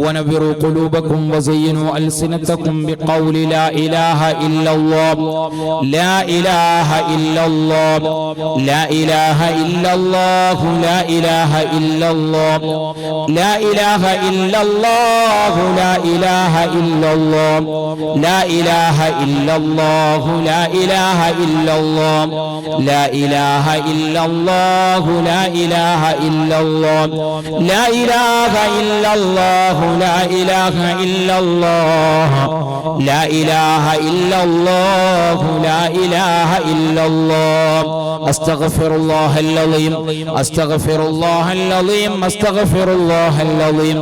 വനവിറു ഖുലൂബക്കും വസയ്യിനു അൽസിനതക്കും ബിഖൗലി ലാ ഇലാഹ ഇല്ലല്ലാഹ് ലാ ഇലാഹ ഇല്ലല്ലാഹ് ലാ ഇലാഹ ഇല്ലല്ലാഹ് ലാ ഇലാഹ ഇല്ലല്ലാഹ് ലാ ഇലാഹ ഇല്ലല്ലാഹ് ലാ ഇലാഹ إلا الله لا إله إلا الله لا إله إلا الله لا إله إلا الله لا إله إلا الله لا إله إلا الله لا إله إلا الله لا إله إلا الله لا إله إلا الله أستغفر الله العظيم أستغفر الله العظيم أستغفر الله العظيم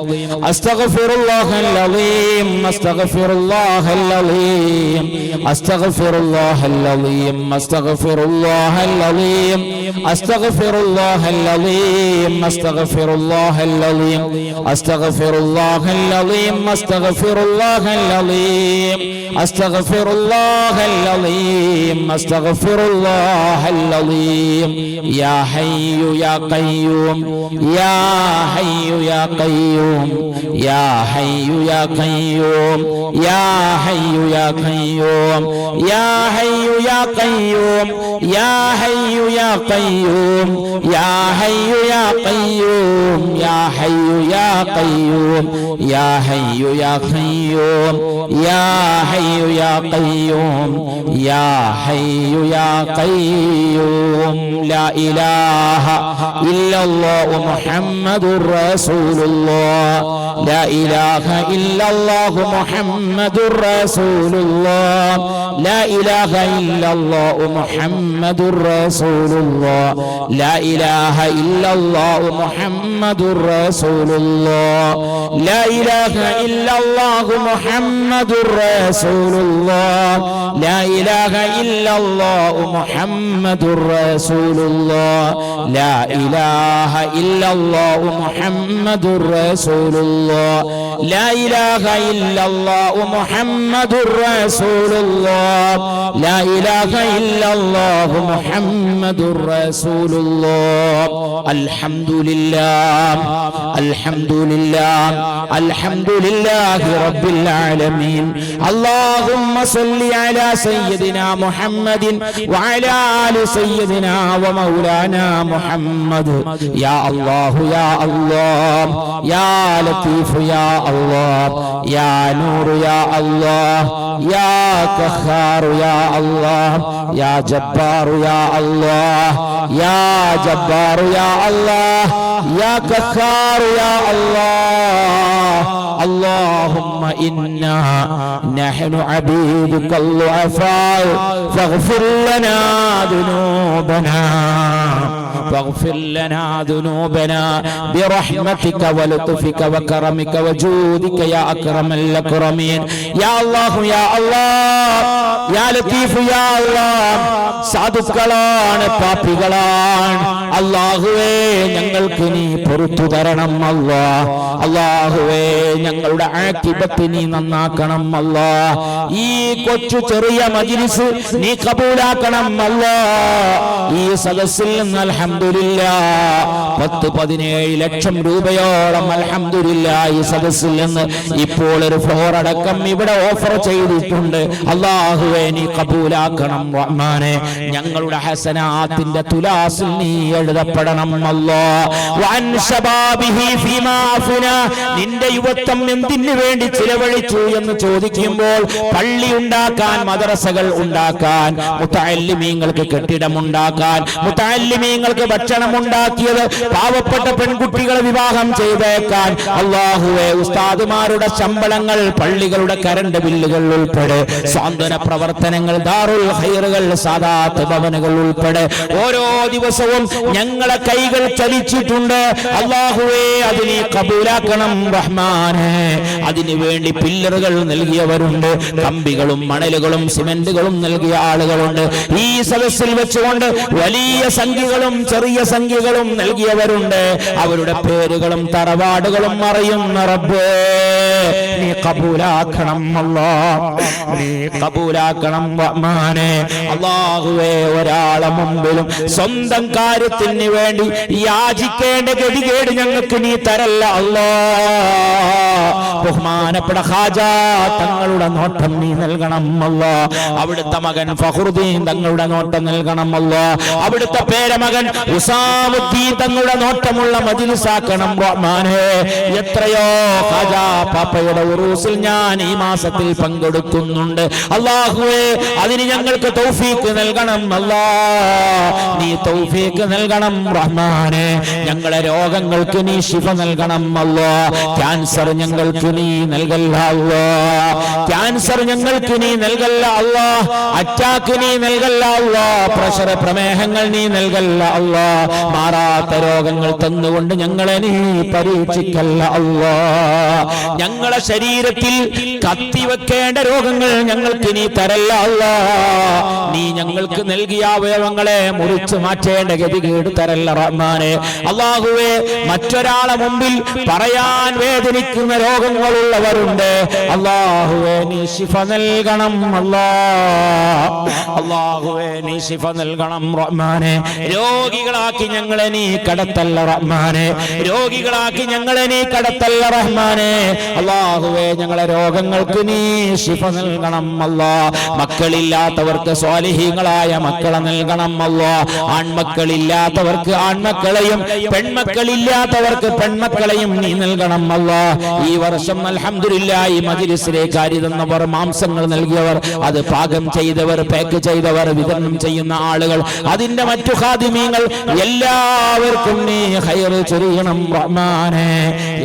أستغفر الله العظيم أستغفر الله العظيم أستغفر الله العظيم أستغفر الله العظيم أستغفر الله العظيم أستغفر الله العظيم أستغفر الله العظيم أستغفر الله العظيم أستغفر الله العظيم أستغفر الله العظيم يا حي يا قيوم يا حي يا قيوم يا حي يا قيوم يا حي يا قيوم يا حي يا قيوم يا حي يا قيوم يا حي يا قيوم يا حي يا قيوم يا حي يا قيوم يا حي يا قيوم يا حي يا قيوم لا إله إلا الله محمد رسول الله لا إله إلا الله محمد رسول الله لا إله إلا الله محمد رسول الله لا إله إلا الله محمد رسول الله لا إله إلا الله محمد رسول الله لا إله إلا الله محمد رسول الله لا إله إلا الله محمد رسول الله لا إله إلا الله محمد رسول الله لا إله إلا الله محمد رسول الله الحمد لله الحمد لله الحمد لله رب العالمين اللهم صل على سيدنا محمد وعلى آل سيدنا ومولانا محمد يا الله يا الله يا لطيف يا الله يا نور يا الله يا قهار يا الله يا جبار يا الله يا جبار يا الله يا قهار يا الله الله اللهم إنا نحن عبيدك الضعفاء فاغفر لنا ذنوبنا برحمتك ولطفك وكرمك وجودك يا أكرم الأكرمين يا الله يا الله يا لطيف يا الله സാധുക്കളാണ് പാപികളാണ് അല്ലാഹുവേ ഞങ്ങൾക്ക് നീ പൊറുത്തു തരണം അല്ലാഹ് അല്ലാഹുവേ ഞങ്ങളുടെ ആഖിബത്ത് നീ നന്നാക്കണം അല്ലാഹ് ഈ കൊച്ചു ചെറിയ മജ്ലിസ് നീ കബൂലാക്കണം അല്ലാഹ് ഈ സദസ്സിൽ നിന്ന് അൽഹംദുലില്ലാഹ് 10-17 ലക്ഷം രൂപയോളം അൽഹംദുലില്ലാഹ് ഈ സദസ്സിൽ നിന്ന് ഇപ്പോൾ ഒരു ഫ്ലോർ അടക്കം ഇവിടെ ഓഫർ ചെയ്തിട്ടുണ്ട് അല്ലാഹുവേ നീ കബൂലാക്കണം റഹ്മാനേ ഞങ്ങളുടെ ഹസനാത്തിന്റെ തുലാസിൽ നീ എഴുതപ്പെടണം അല്ലാഹ് വഅൻ ശബാബിഹി ഫീമാ അഫ്നാ നിന്റെ യുവത്വം എന്തിനു വേണ്ടി ചിലവഴിച്ചു എന്ന് ചോദിക്കുമ്പോൾ പള്ളി ഉണ്ടാക്കാൻ മദ്രസകൾ ഉണ്ടാക്കാൻ മുതഅല്ലിമീങ്ങൾക്ക് കെട്ടിടം ഉണ്ടാക്കാൻ മുതഅല്ലിമീങ്ങൾക്ക് ഭക്ഷണം ഉണ്ടാക്കിയത് പാവപ്പെട്ട പെൺകുട്ടികളെ വിവാഹം ചെയ്തേക്കാൻ അല്ലാഹുവേ ഉസ്താദുമാരുടെ ശമ്പളങ്ങൾ പള്ളികളുടെ കറണ്ട് ബില്ലുകൾ ഉൾപ്പെടെ സാന്ത്വന പ്രവർത്തനങ്ങൾ ദാറുൽ ഖൈറുകൾ സാദാത്ത് ഭവനുകൾ ഉൾപ്പെടെ ഓരോ ദിവസവും ഞങ്ങളെ കൈകൾ ചലിച്ചിട്ടുണ്ട് അല്ലാഹുവേ അതിനെ കബൂലാക്കണം റഹ്മാനേ അതിനു വേണ്ടി പില്ലറുകൾ നൽകിയവരുണ്ട് കമ്പികളും മണലുകളും സിമന്റുകളും നൽകിയ ആളുകളുണ്ട് ഈ സദസ്സിൽ വെച്ചുകൊണ്ട് വലിയ സംഖ്യകളും ചെറിയ സംഖ്യകളും നൽകിയവരുണ്ട് അവരുടെ പേരുകളും തറവാടുകളും അറിയുന്ന റബ്ബേ നീ കബൂലാക്കണം അല്ലാഹ് നീ കബൂലാക്കണം റഹ്മാനേ അല്ലാഹുവേ ഒരാളെ മുമ്പിലും സ്വന്തം കാര്യത്തിന് വേണ്ടി യാചിക്കേണ്ട ഗതികേട് ഞങ്ങൾക്ക് നീ തരല്ല അല്ലാഹ് ബഹുമാനപ്പെട്ട ഖാജാ തങ്ങളുടെ നോട്ടം നീ നൽകണം അല്ലാഹ് അവിടുത്തെ മകൻ ഫഖറുദ്ദീൻ തങ്ങളുടെ നോട്ടം നൽകണം അല്ലാഹ് അവിടുത്തെ പേരമകൻ ഉസാമുദ്ദീൻ തങ്ങളുടെ നോട്ടമുള്ള മജ്ലിസാക്കണം റഹ്മാനേ എത്രയോ ഖാജാ പാപ്പയുടെ ഉറൂസിൽ ഞാൻ ഈ മാസത്തിൽ പങ്കെടുക്കുന്നുണ്ട് അല്ലാഹുവേ അതിന് ഞങ്ങൾക്ക് തൗഫീഖ് നൽകണം അല്ലാഹ് നീ തൗഫീഖ് നൽകണം റഹ്മാനേ ഞങ്ങളെ രോഗങ്ങൾക്ക് നീ ശിഫ നൽകണം അല്ലാഹ് ക്യാൻസർ ഞങ്ങൾക്ക് നീ നൽകല്ല അല്ലാഹ് ക്യാൻസർ ഞങ്ങൾക്ക് നീ നൽകല്ല അല്ലാഹ് അറ്റാക്ക് നീ നൽകല്ല അല്ലാഹ് പ്രഷർ പ്രമേഹങ്ങൾ നീ നൽകല്ല അല്ലാഹ് മാറാത്ത രോഗങ്ങൾ തന്നുകൊണ്ട് ഞങ്ങളെ നീ പരീക്ഷിക്കല്ല അല്ലാഹ് ഞങ്ങളെ ശരീരത്തിൽ കത്തിവെക്കേണ്ട രോഗങ്ങൾ ഞങ്ങൾക്ക് നീ തരല്ല അല്ലാഹ് നീ ഞങ്ങൾക്ക് നൽകിയ അവയവങ്ങളെ മുറിച്ചു മാറ്റേണ്ട ഗതികേട് തരല്ല റഹ്മാനേ അല്ലാഹുവേ മറ്റൊരാളെ മുമ്പിൽ പറയാൻ വേദനിക്കുന്ന രോഗങ്ങളുള്ളവരുണ്ട് അല്ലാഹുവേ നീ ശിഫ നൽകണം അല്ലാഹുവേ നീ ശിഫ നൽകണം റഹ്മാനേ രോഗികളാക്കി ഞങ്ങളെ നീ കടത്തല്ല റഹ്മാനേ രോഗികളാക്കി ഞങ്ങളെ നീ കടത്തല്ല റഹ്മാനേ അല്ലാഹുവേ ഞങ്ങളെ രോഗങ്ങൾക്ക് നീ ശിഫ നൽകണം അല്ലാഹ് മക്കളില്ലാത്തവർക്ക് സ്വാലിഹീങ്ങളായ മക്കളെ നൽകണം അല്ലാഹ് ആൺമക്കളില്ലാത്തവർക്ക് ആൺമക്കളെയും പെൺമക്കളില്ലാത്തവർക്ക് പെൺമക്കളെയും നീ നൽകണം അല്ലാഹ് ഈ വർഷം അൽഹംദുലില്ലാഹ് ഈ മജ്ലിസിലേക്ക് അരി തന്നവർ മാംസങ്ങൾ നൽകിയവർ അത് പാകം ചെയ്തവർ പാക്ക് ചെയ്തവർ വിതരണം ചെയ്യുന്ന ആളുകൾ അതിന്റെ മറ്റു ഖാദിമീങ്ങൾ എല്ലാവർക്കും നീ ഖൈർ ചൊരിയണം റഹ്മാനേ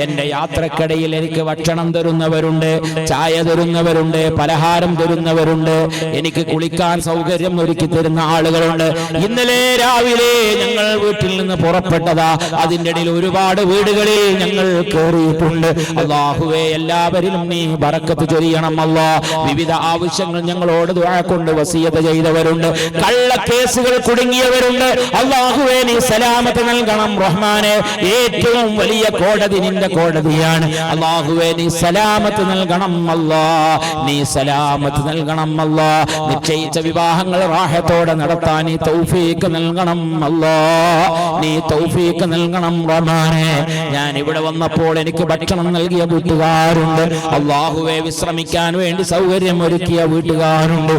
എന്റെ യാത്രക്കിടയിൽ എനിക്ക് ഭക്ഷണം തരുന്നവരുണ്ട് ചായ തരുന്നവരുണ്ട് പലഹാരം തരുന്നവരുണ്ട് എനിക്ക് കുളിക്കാൻ സൗകര്യം ഒരുക്കി തരുന്ന ആളുകളുണ്ട് ഇന്നലെ രാവിലെ ഞങ്ങൾ വീട്ടിൽ നിന്ന് പുറപ്പെട്ടതാ അതിന്റെ ഇടയിൽ ഒരുപാട് വീടുകളിൽ ഞങ്ങൾ കയറിയിട്ടുണ്ട് അല്ലാഹുവേ എല്ലാവരിലും നീ ബറക്കത്ത് ചൊരിയണം അല്ലാഹ് വിവിധ ആവശ്യങ്ങൾ ഞങ്ങളോട് ദുആ കൊണ്ട് വസിയത്ത് ചെയ്തവരുണ്ട് കള്ളക്കേസുകൾ കുടുങ്ങിയവരുണ്ട് അല്ലാഹുവേ നീ സലാമത്ത് നൽകണം റഹ്മാനേ ഏറ്റവും വലിയ കോടതി നിന്റെ കോടതിയാണ് അല്ലാഹുവേ നീ സലാമത്ത് നൽകണം അല്ലാഹ് നീ സലാമത്ത് നൽകണം അല്ലാഹ് നിശ്ചയിച്ച വിവാഹങ്ങൾ റാഹത്തോടെ നടത്താൻ നീ തൗഫീഖ് നൽകണം അല്ലാഹ് നീ തൗഫീഖ് നൽകണം റഹ്മാനേ ഞാൻ ഇവിടെ വന്നപ്പോൾ എനിക്ക് ഭക്ഷണം നൽകിയ വീട്ടുകാരുണ്ട് അല്ലാഹുവേ വിശ്രമിക്കാൻ വേണ്ടി സൗകര്യം ഒരുക്കിയ വീട്ടുകാരുണ്ട്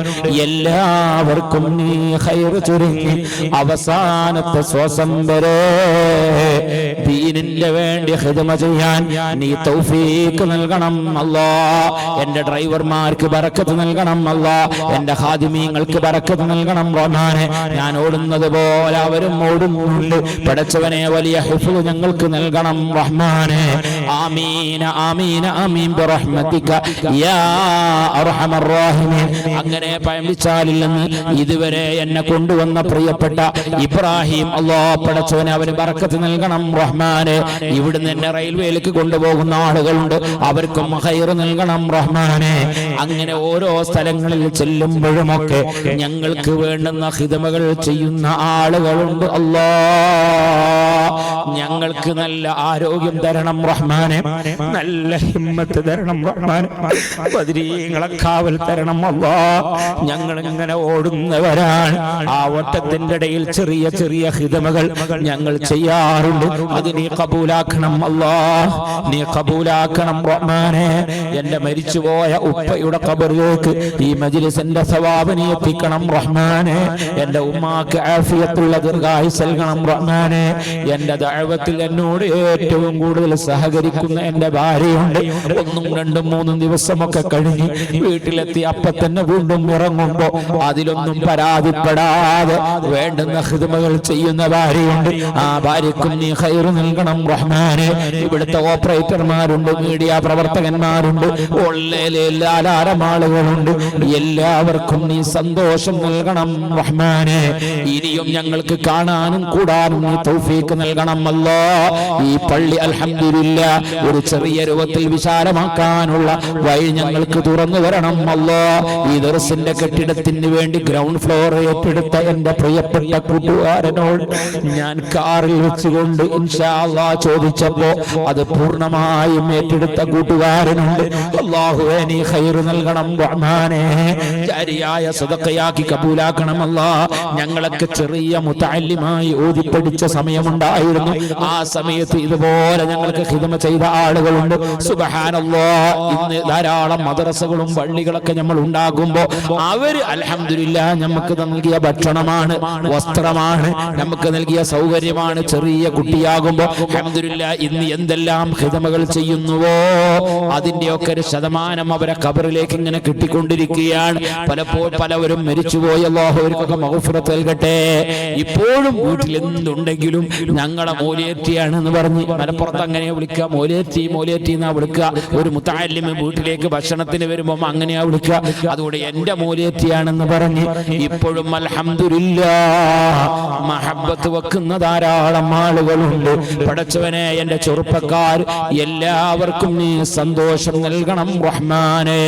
എല്ലാവർക്കും നീ ഖൈർ ചൊരിഞ്ഞ് അവസാനത്തെ ശ്വാസം വരെ ദീനിന്റെ വേണ്ടി ഖിദ്മ ചെയ്യാൻ നീ തൗഫീഖ് തൗഫീഖ് നൽകണം അല്ലാ. എന്റെ ഡ്രൈവർമാർക്ക് ബറക്കത്ത് നൽകണം അല്ലാ. എന്റെ ഖാദിമീങ്ങൾക്ക് ബറക്കത്ത് നൽകണം റഹ്മാനെ. ഞാൻ ഓടുന്നത് പോലെ അവരും ഓടുന്നുണ്ട്. പടച്ചവനെ വലിയ ഹിഫ്ള് ഞങ്ങൾക്ക് നൽകണം റഹ്മാനെ. ആമീൻ ആമീൻ ആമീൻ ബിറഹ്മതിക യാ അർഹമർ റഹീമീൻ. അങ്ങനെ പയമ്പിച്ചാലിൽ നിന്ന് ഇതുവരെ എന്നെ കൊണ്ടുവന്ന പ്രിയപ്പെട്ട ഇബ്രാഹിം അല്ലാഹ് പടച്ചവനെ അവന് ബറക്കത്ത് നൽകണം റഹ്മാനെ. ഇവിടുന്ന് എന്നെ റെയിൽവേയിലേക്ക് കൊണ്ടുപോകുന്ന ആളുകളുണ്ട്, അവർക്കും ഖൈർ നൽകണം റഹ്മാനെ. അങ്ങനെ ഓരോ സ്ഥലങ്ങളിൽ ചെല്ലുമ്പോഴുമൊക്കെ ഞങ്ങൾക്ക് വേണ്ടുന്ന ഖിദ്മകൾ ചെയ്യുന്ന ആളുകളുണ്ട് അല്ലാഹ്. ഞങ്ങൾക്ക് നല്ല ആരോഗ്യം തരണം റഹ്മാനെ, നല്ല ഹിമ്മത്ത് തരണം റഹ്മാനെ, ബദരീങ്ങളെ കാവൽ തരണം അല്ലാഹ്. ഞങ്ങൾ ഇങ്ങനെ ഓടുന്നവരാണ്. ആ ഓട്ടത്തിന്റെ ഇടയിൽ ചെറിയ ചെറിയ ഖിദ്മകൾ ഞങ്ങൾ ചെയ്യാറുണ്ട്. അത് നീ കബൂലാക്കണം അല്ലാഹ്, നീ കബൂലാക്കണം റഹ്മാനെ. എന്റെ മരിച്ചുപോയ ഉപ്പയുടെ ഖബറിലേക്ക് ഈ മജ്ലിസിന്റെ സവാബ് നീ എത്തിക്കണം റഹ്മാനെ. എന്റെ ഉമ്മാക്ക് ആഫിയത്തുള്ള ദീർഘായുസ്സ് നൽകണം റഹ്മാനെ. എന്റെ ദഅവത്തിൽ എന്നോട് ഏറ്റവും കൂടുതൽ സഹകരിക്കുന്ന എന്റെ ഭാര്യയുണ്ട്. 1, 2, 3 ദിവസമൊക്കെ കഴിഞ്ഞ് വീട്ടിലെത്തി അപ്പ തന്നെ വീണ്ടും ഇറങ്ങുമ്പോ അതിലൊന്നും പരാതിപ്പെടാതെ വേണ്ടുന്ന ഖിദ്മകൾ ചെയ്യുന്ന ഭാര്യയുണ്ട്. ആ ഭാര്യക്കും നീ ഖൈർ നൽകണം റഹ്മാനെ. ഇവിടുത്തെ ഓപ്പറേറ്റർമാരുണ്ട്, മീഡിയ പ്രവർത്തകന്മാരുണ്ട്, ധാരാളം ആളുകളുണ്ട്. എല്ലാവർക്കും നീ സന്തോഷം നൽകണം റഹ്മാനെ. ഇനിയും ഞങ്ങൾക്ക് കാണാനും കൂടാനും നീ തൗഫീഖ് നൽകണം അല്ലാഹ്. ഈ പള്ളി അൽഹംദുലില്ലാഹ് ഒരു ചെറിയ രൂപത്തിൽ വിശാലമാക്കാനുള്ള വഴി ഞങ്ങൾക്ക് തുറന്നു തരണം അല്ലാഹ്. ഈ ദർസിന്റെ കെട്ടിടത്തിന് വേണ്ടി ഗ്രൗണ്ട് ഫ്ലോർ ഏറ്റെടുത്ത എന്റെ പ്രിയപ്പെട്ട കൂട്ടുകാരനോട് ഞാൻ കാറിൽ വെച്ചുകൊണ്ട് ഇൻഷാ അല്ലാഹ് ചോദിച്ചപ്പോ അത് പൂർണ്ണമായും ഏറ്റെടുത്ത കൂട്ടുകാരനുണ്ട്. അല്ലാഹുവേ നീ ഖൈർ നൽകണം റഹ്മാനെ. ജാരിയായ സദഖയാക്കി കബൂലാക്കണം അല്ലാഹ്. ഞങ്ങളൊക്കെ ചെറിയ മുതഅല്ലിമായി ഓതി പഠിച്ച സമയമുണ്ടായിരുന്നു. ആ സമയത്ത് ഇതുപോലെ ഞങ്ങൾക്ക് ഖിദ്മ ചെയ്ത ആളുകളുണ്ട്. സുബ്ഹാനല്ലാഹ്, ഇന്ന് ധാരാളം മദ്രസകളും പള്ളികളൊക്കെ നമ്മൾ ഉണ്ടാകുമ്പോൾ അവര് അൽഹംദുലില്ലാഹ് നമുക്ക് നൽകിയ ഭക്ഷണമാണ്, വസ്ത്രമാണ്, നമുക്ക് നൽകിയ സൗകര്യമാണ്. ചെറിയ കുട്ടിയാകുമ്പോൾ അൽഹംദുലില്ലാഹ് ഇന്ന് എന്തെല്ലാം ഖിദ്മകൾ ചെയ്യുന്നുവോ അതിന്റെയൊക്കെ ഒരു ശതമാനം അവരെ ഖബറിലേക്ക് ഇങ്ങനെ കിട്ടിക്കൊണ്ടിരിക്കുകയാണ്. പലപ്പോഴും പലവരും മരിച്ചുപോയി, അല്ലാഹു അവർക്കൊക്കെ മഗ്ഫിറത്ത് നൽകട്ടെ. ഇപ്പോഴും വീട്ടിൽ എന്തുണ്ടെങ്കിലും ഞങ്ങളെ മോലേറ്റിയാണ് എന്ന് പറഞ്ഞ് മലപ്പുറത്ത് അങ്ങനെ വിളിക്കുക, മോലേറ്റി എന്നാ വിളിക്കുക. ഒരു മുതഅല്ലിം വീട്ടിലേക്ക് ഭക്ഷണത്തിന് വരുമ്പോൾ അങ്ങനെയാ വിളിക്കുക. അതുകൊണ്ട് എന്റെ മോലേറ്റിയാണെന്ന് പറഞ്ഞ് ഇപ്പോഴും അൽഹംദുലില്ലാഹ് മഹബ്ബത്ത് വെക്കുന്ന ധാരാളം ആളുകളുണ്ട്. പടച്ചവനെ, എന്റെ ചെറുപ്പക്കാർ എല്ലാവർക്കും നീ സന്തോഷം നൽകണം റഹ്മാനെ.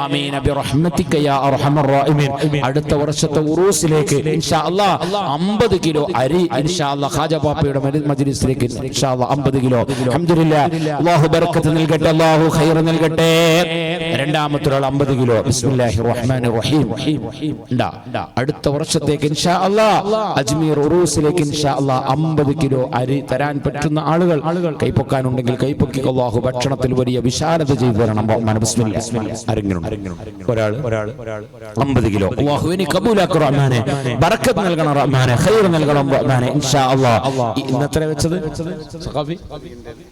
ആമീൻ ബിറഹ്മതിക യാ അർഹമർ റഹീമീൻ. അടുത്ത വർഷത്തെ ഉറൂസിലേക്ക് ഇൻഷാ അല്ലാഹ് 50 കിലോ അരി ഇൻഷാ അല്ലാഹ് ഖാജ പാപ്പയുടെ മജ്ലിസിലേക്ക് ഇൻഷാ അല്ലാഹ് 50 കിലോ. അൽഹംദുലില്ലാഹ്, അല്ലാഹു ബറക്കത്ത് നൽകട്ടെ, അല്ലാഹു ഖൈർ നൽകട്ടെ. രണ്ടാമത്തെ ഒരാൾ 50 കിലോ. ബിസ്മില്ലാഹിർ റഹ്മാനിർ റഹീം. അടുത്ത വർഷത്തേക്ക് ഇൻഷാ അല്ലാഹ് അജ്മീർ ഉറൂസിലേക്ക് ഇൻഷാ അല്ലാഹ് 50 കിലോ അരി തരാൻ പറ്റുന്ന ആളുകൾ കൈപ്പൊക്കാനുണ്ടെങ്കിൽ കൈപ്പൊക്കി. അല്ലാഹു ഭക്ഷണത്തിൽ വലിയ വിശാലത ചെയ്തു തരണം. ബിസ്മില്ലാഹ്. ആരെങ്കിലും ഒരാൾ 50 കിലോ. അല്ലാഹു നീ കബൂലാക്ക് റഹ്മാനെ, ബറക്കത്ത് നൽകണം റഹ്മാനെ, ഖൈർ നൽകണം റഹ്മാനെ ഇൻഷാ അല്ലാഹ്. ഇന്നത്ര വെച്ചത് സഖാഫി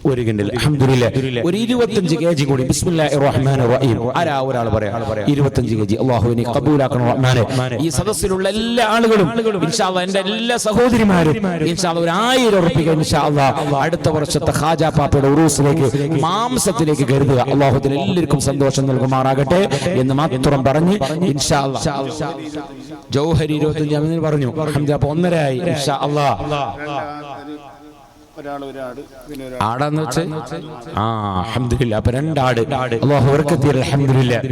1 കിൻഡൽ. അൽഹംദുലില്ലാഹ് ഒരു 25 kg കൂടി. ബിസ്മില്ലാഹിർ റഹ്മാനിർ റഹീം. ആരാ ഒരാൾ പറയാ 25 kg. അല്ലാഹു നീ കബൂലാക്കണം റഹ്മാനെ. ഈ സദസ്സിലുള്ള എല്ലാ ആളുകളും ഇൻഷാ അല്ലാഹ്, എന്റെ എല്ലാ സഹോദരിമാരും ഇൻഷാ അല്ലാഹ് ഒരു 1000 രൂപ ഇൻഷാ അല്ലാഹ് അടുത്ത വർഷത്തെ ഖാജ പാപ്പയുടെ ഉറൂസിലേക്ക് മാംസത്തിലേക്ക് കരുതുക. അല്ലാഹു എല്ലാവർക്കും സന്തോഷം നൽകുമാറാകട്ടെ എന്ന് മാത്രം പറഞ്ഞ് ഇൻഷാ അല്ലാഹ് ജൗഹരി 25 പറഞ്ഞു. അൽഹംദുലില്ലാഹ് അപ്പോൾ 1.5 ആയി ഇൻഷാ അല്ലാഹ്. ആടാന്ന് വെച്ച് അൽഹംദുലില്ലാഹ് അപ്പൊ 2 ആട്. അല്ലാഹു ബറക്കത്ത്. അൽഹംദുലില്ലാഹ്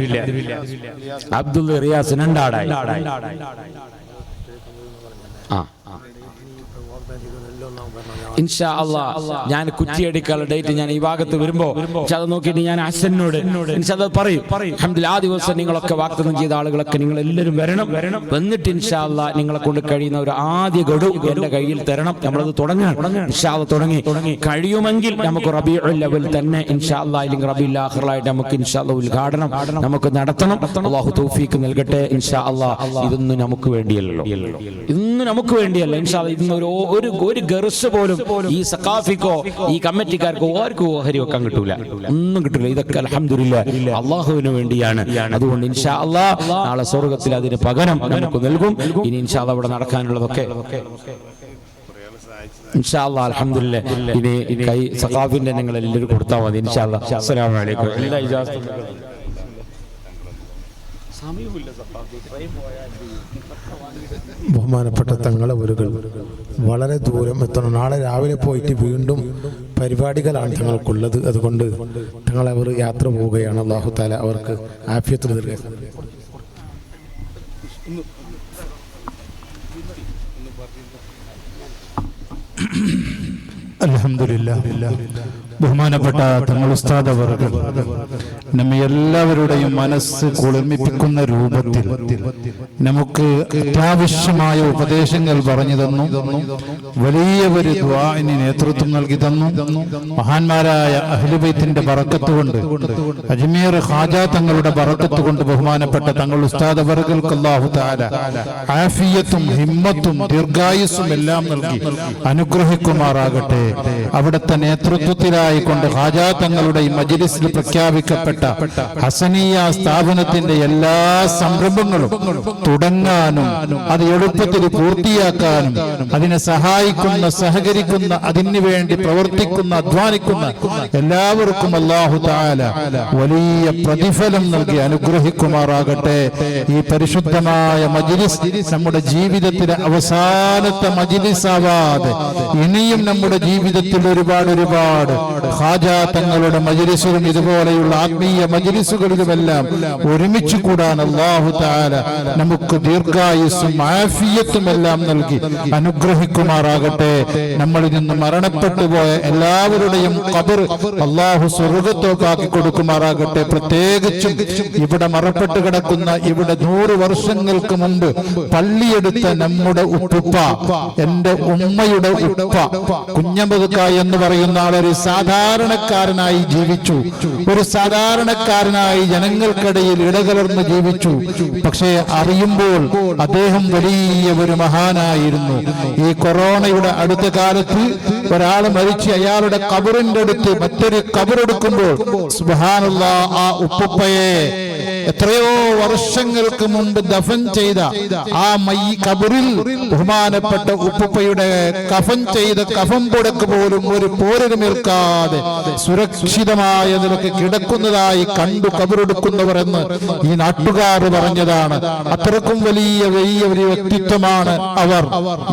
അബ്ദുൽ റിയാസ് 2 ആടായി. ഇൻഷാ അല്ലാഹ് ഞാൻ കുറ്റിയടിക്കാനുള്ള ഡേറ്റ് ഞാൻ ഈ ഭാഗത്ത് വരുമ്പോ അത് നോക്കിയിട്ട് ഞാൻ ഹസനോട് ഇൻഷാ അല്ലാഹ് പറയും. അൽഹംദുലില്ലാഹ് ആ ദിവസം നിങ്ങളൊക്കെ വാഗ്ദാനം ചെയ്ത ആളുകളൊക്കെ നിങ്ങൾ എല്ലാവരും വരണം. വന്നിട്ട് ഇൻഷാ അല്ലാഹ് നിങ്ങളെ കൊണ്ട് കഴിയുന്ന ഒരു ആദ്യ ഗഡു എന്റെ കയ്യിൽ തരണം. നമ്മളത് തുടങ്ങാൻ ഇൻഷാ അല്ലാഹ് തുടങ്ങി കഴിയുമെങ്കിൽ നമുക്ക് റബീഉൽ അവൽ തന്നെ ഇൻഷാ അല്ലാഹ് അല്ലെങ്കിൽ റബീഉൽ ആഖിറായിട്ട് നമുക്ക് ഇൻഷാ അല്ലാഹ് ഉദ്ഘാടനം നമുക്ക് നടത്തണം. അല്ലാഹു തൗഫീഖ് നൽകട്ടെ ഇൻഷാ അല്ലാഹ്. ഇതൊന്നും നമുക്ക് വേണ്ടിയല്ലോ, ഇന്ന് ഇതൊന്നും നമുക്ക് വേണ്ടിയല്ല. ഇൻഷാ അല്ലാഹ് ഇന്ന് ഒരു ഗർസ് പോലും ഈ സഖാഫിക്കോ ഈ കമ്മിറ്റിക്കാർക്കോ ആർക്കും ഓഹരി വെക്കാൻ കിട്ടൂല, ഒന്നും കിട്ടൂല. ഇതൊക്കെ അൽഹംദുലില്ലാഹ് അള്ളാഹുവിന് വേണ്ടിയാണ്. അതുകൊണ്ട് ഇൻഷാ അല്ലാഹ് നാളെ സ്വർഗ്ഗത്തിൽ അതിന് പകരം നമുക്ക് നൽകും. ഇനി ഇൻഷാ അല്ലാഹ് ഇവിടെ നടക്കാനുള്ളതൊക്കെ ഇൻഷാ അല്ലാഹ് അൽഹംദുലില്ലാഹ് ഇനി കൈ സഖാഫിന്റെ നിങ്ങൾ എല്ലാവരും കൊടുത്താൽ മതി ഇൻഷാ അല്ലാഹ്. അസ്സലാമു അലൈക്കും. എല്ലാ ഇജാസത്തും ബഹുമാനപ്പെട്ട തങ്ങളവരുകൾ വളരെ ദൂരം എത്തണം. നാളെ രാവിലെ പോയിട്ട് വീണ്ടും പരിപാടികളാണ് തങ്ങൾക്കുള്ളത്. അതുകൊണ്ട് തങ്ങളവർ യാത്ര പോവുകയാണ്. അല്ലാഹു തആല അവർക്ക് ആഫിയത്ത് നൽകട്ടെ. അൽഹംദുലില്ലാഹ്. ബഹുമാനപ്പെട്ട തങ്ങൾ ഉസ്താദ് അവർകൾ നമ്മെ എല്ലാവരുടെയും മനസ്സ് കുളിർമിപ്പിക്കുന്ന രൂപത്തിൽ നമുക്ക് അത്യാവശ്യമായ ഉപദേശങ്ങൾ പറഞ്ഞു തന്നു. വലിയ ഒരു ദുആഇന് നേതൃത്വം നൽകി തന്നു. മഹാന്മാരായ അഹ്ലു ബൈത്തിന്റെ ബറക്കത്ത് കൊണ്ട്, അജ്മീർ ഖാജ തങ്ങളുടെ ബറക്കത്ത് കൊണ്ട് ബഹുമാനപ്പെട്ട തങ്ങൾ ഉസ്താദ് അവർകൾക്ക് അല്ലാഹു തആല ആഫിയത്തും ഹിമ്മത്തും ദീർഘായുസ്സും എല്ലാം നൽകി അനുഗ്രഹിക്കുമാറാകട്ടെ. അവിടുത്തെ നേതൃത്വത്തിലായി കൊണ്ട് ഖാജ തങ്ങളുടെ ഈ മജ്ലിസിൽ പ്രഖ്യാപിക്കപ്പെട്ട ഹസനിയ സ്ഥാപനത്തിന്റെ എല്ലാ സംരംഭങ്ങളും തുടങ്ങാനും അത് എളുപ്പത്തിൽ പൂർത്തിയാക്കാനും അതിനെ സഹായിക്കുന്ന, സഹകരിക്കുന്ന, അതിനു വേണ്ടി പ്രവർത്തിക്കുന്ന, അധ്വാനിക്കുന്ന എല്ലാവർക്കും അല്ലാഹു തആല വലിയ പ്രതിഫലം നൽകി അനുഗ്രഹിക്കുമാറാകട്ടെ. ഈ പരിശുദ്ധമായ മജ്ലിസ് നമ്മുടെ ജീവിതത്തിലെ അവസാനത്തെ മജ്ലിസാവാതെ ഇനിയും നമ്മുടെ ജീവിതത്തിൽ ഒരുപാട് ഖാജ തങ്ങളുടെ മജ്ലിസിലും ഇതുപോലെയുള്ള ആത്മീയ മജ്ലിസുകളിലുമെല്ലാം ഒരുമിച്ച് കൂടാൻ അല്ലാഹു തആല നമുക്ക് ദീർഘായുസ്സും ആഫിയത്തും എല്ലാം നൽകി അനുഗ്രഹിക്കുമാറാകട്ടെ. നമ്മളിൽ നിന്ന് മരണപ്പെട്ടു പോയ എല്ലാവരുടെയും ഖബർ അല്ലാഹു സ്വർഗ്ഗത്തോപ്പാക്കി കൊടുക്കുമാറാകട്ടെ. പ്രത്യേകിച്ചും ഇവിടെ മറപ്പെട്ട് കിടക്കുന്ന, ഇവിടെ 100 വർഷങ്ങൾക്ക് മുമ്പ് പള്ളിയെടുത്ത നമ്മുടെ ഉപ്പുപ്പ, എന്റെ ഉമ്മയുടെ ഉപ്പ കുഞ്ഞമ്പതുക്ക എന്ന് പറയുന്ന ആളൊരു സാധാരണക്കാരനായി ജീവിച്ചു. ഒരു സാധാരണക്കാരനായി ജനങ്ങൾക്കിടയിൽ ഇടകലർന്ന് ജീവിച്ചു. പക്ഷേ അറിയുമ്പോൾ അദ്ദേഹം വലിയ ഒരു മഹാനായിരുന്നു. ഈ കൊറോണയുടെ അടുത്ത കാലത്ത് ഒരാൾ മരിച്ച് അയാളുടെ ഖബറിന്റെ അടുത്ത് മറ്റൊരു ഖബറെടുക്കുമ്പോൾ സുബ്ഹാനല്ലാഹ് ആ ഉപ്പുപ്പയെ എത്രയോ വർഷങ്ങൾക്ക് മുമ്പ് ദഫൻ ചെയ്ത ആ ഖബറിൽ ബഹുമാനപ്പെട്ട ഉപ്പുപ്പയുടെ കഫൻ ചെയ്ത കഫൻ പുടക്ക് പോലും ഒരു പോരലുമേൽക്കാതെ സുരക്ഷിതമായ നിലക്ക് കിടക്കുന്നതായി കണ്ടു ഖബറെടുക്കുന്നവർ എന്ന് ഈ നാട്ടുകാർ പറഞ്ഞതാണ്. അത്രക്കും വലിയ ഒരു വ്യക്തിത്വമാണ് അവർ.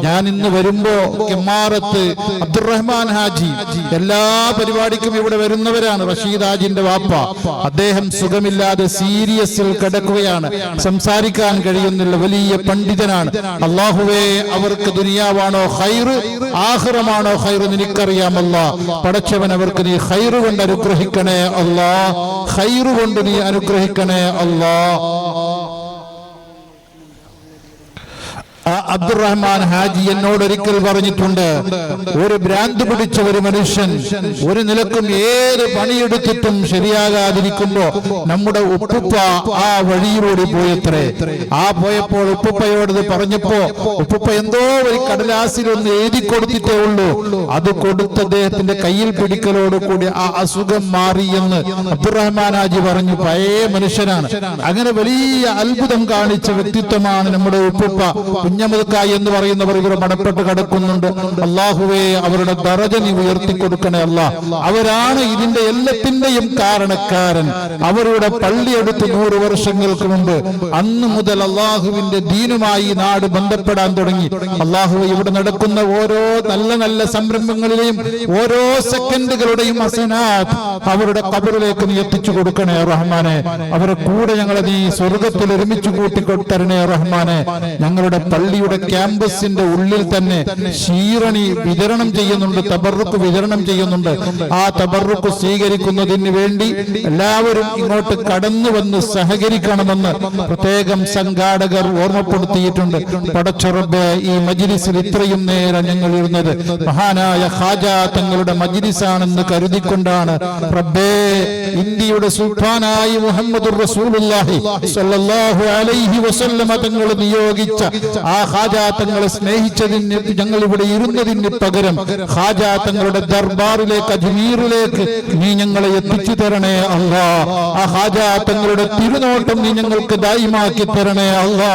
ഞാൻ ഇന്ന് വരുമ്പോ കെമ്മാറത്ത് അബ്ദുറഹ്മാൻ ഹാജി എല്ലാ പരിപാടിക്കും ഇവിടെ വരുന്നവരാണ്. റഷീദ് ഹാജിന്റെ വാപ്പ, അദ്ദേഹം സുഖമില്ലാതെ സീരിയസിൽ കിടക്കുകയാണ്, സംസാരിക്കാൻ കഴിയുന്നില്ല. വലിയ പണ്ഡിതനാണ്. അല്ലാഹുവേ, അവർക്ക് ദുനിയാവാണോ ഖൈറ്, ആഖിറമാണോ ഖൈറ് നിനക്കറിയാം അല്ലാ. പടച്ചവൻ അവർക്ക് നീ ഖൈറ് കൊണ്ട് അനുഗ്രഹിക്കണേ അല്ലാ, ഖൈറ് കൊണ്ട് നീ അനുഗ്രഹിക്കണേ അല്ലാ. അബ്ദുറഹ്മാൻ ഹാജി എന്നോട് ഒരിക്കൽ പറഞ്ഞിട്ടുണ്ട്, ഒരു ഭ്രാന്ത് പിടിച്ച ഒരു മനുഷ്യൻ ഒരു നിലക്കും ഏത് പണിയെടുത്തിട്ടും ശരിയാകാതിരിക്കുമ്പോ നമ്മുടെ ഉപ്പുപ്പ ആ വഴിയിലൂടെ പോയത്രേ. പോയപ്പോൾ ഉപ്പുപ്പയോട് പറഞ്ഞപ്പോ ഉപ്പുപ്പ എന്തോ ഒരു കടലാസിലൊന്ന് എഴുതി കൊടുത്തിട്ടേ ഉള്ളൂ. അത് കൊടുത്ത് അദ്ദേഹത്തിന്റെ കയ്യിൽ പിടിക്കലോട് കൂടി ആ അസുഖം മാറി എന്ന് അബ്ദുറഹ്മാൻ ഹാജി പറഞ്ഞു. പഴയ മനുഷ്യനാണ്. അങ്ങനെ വലിയ അത്ഭുതം കാണിച്ച വ്യക്തിത്വമാണ് നമ്മുടെ ഉപ്പുപ്പ. കുഞ്ഞമുതുക്കായി എന്ന് പറയുന്നവർ ഇവർ മടപ്പെട്ട് കിടക്കുന്നുണ്ട്. അല്ലാഹുവേ, അവരുടെ ദറജ നീ ഉയർത്തി കൊടുക്കണേ അല്ലാ. അവരാണ് ഇതിന്റെ എല്ലാത്തിന്റെയും കാരണക്കാരൻ. അവരുടെ പള്ളിയെടുത്ത് 100 വർഷങ്ങൾക്ക് മുമ്പ് അന്ന് മുതൽ അള്ളാഹുവിന്റെ ദീനുമായി നാട് ബന്ധപ്പെടാൻ തുടങ്ങി. അള്ളാഹുവേ, ഇവിടെ നടക്കുന്ന ഓരോ നല്ല സംരംഭങ്ങളിലെയും ഓരോ സെക്കൻഡുകളുടെയും ഹസനാത്ത് അവരുടെ ഖബറിലേക്ക് നീ എത്തിച്ചു കൊടുക്കണേ റഹ്മാനെ. അവരുടെ കൂടെ ഞങ്ങളെ നീ സ്വർഗത്തിൽ ഒരുമിച്ച് കൂട്ടിക്കൊടുത്തരണേ റഹ്മാനെ. ഞങ്ങളുടെ പള്ളിയുടെ ക്യാമ്പസിന്റെ ഉള്ളിൽ തന്നെ ശീറണി വിതരണം ചെയ്യുന്നുണ്ട്, തബറുക്ക് വിതരണം ചെയ്യുന്നുണ്ട്. ആ തബറുക്ക് സ്വീകരിക്കുന്നതിന് വേണ്ടി എല്ലാവരും ഇങ്ങോട്ട് കടന്നു വന്ന് സഹകരിക്കണമെന്ന് പ്രത്യേകം സംഘാടകർ ഓർമ്മപ്പെടുത്തിയിട്ടുണ്ട്. പടച്ചറബ്ബേ, ഈ മജ്ലിസിൽ ഇത്രയും നേരം ഞങ്ങൾ ഇരുന്നത് മഹാനായ ഖാജ തങ്ങളുടെ മജ്ലിസാണെന്ന് കരുതിക്കൊണ്ടാണ്. റബ്ബേ, ഇന്ത്യയുടെ സുൽത്താനായ മുഹമ്മദുർ റസൂലുള്ളാഹി സ്വല്ലല്ലാഹു അലൈഹി വസല്ലമ തങ്ങൾ നിയോഗിച്ച ആ ഖാജാ തങ്ങളെ സ്നേഹിച്ചതിന് ഞങ്ങൾ ഇവിടെ ഇരുന്നതിന് പകരം ഖാജാ തങ്ങളുടെ ദർബാറിലേക്ക് അജ്മീറിലേക്ക് നീ ഞങ്ങളെ എത്തിച്ചു തരണേ അല്ലാ. ആ ഖാജാ തങ്ങളുടെ തിരുനോട്ടം നീ ഞങ്ങൾക്ക് ദായിമാക്കി തരണേ അല്ലാ.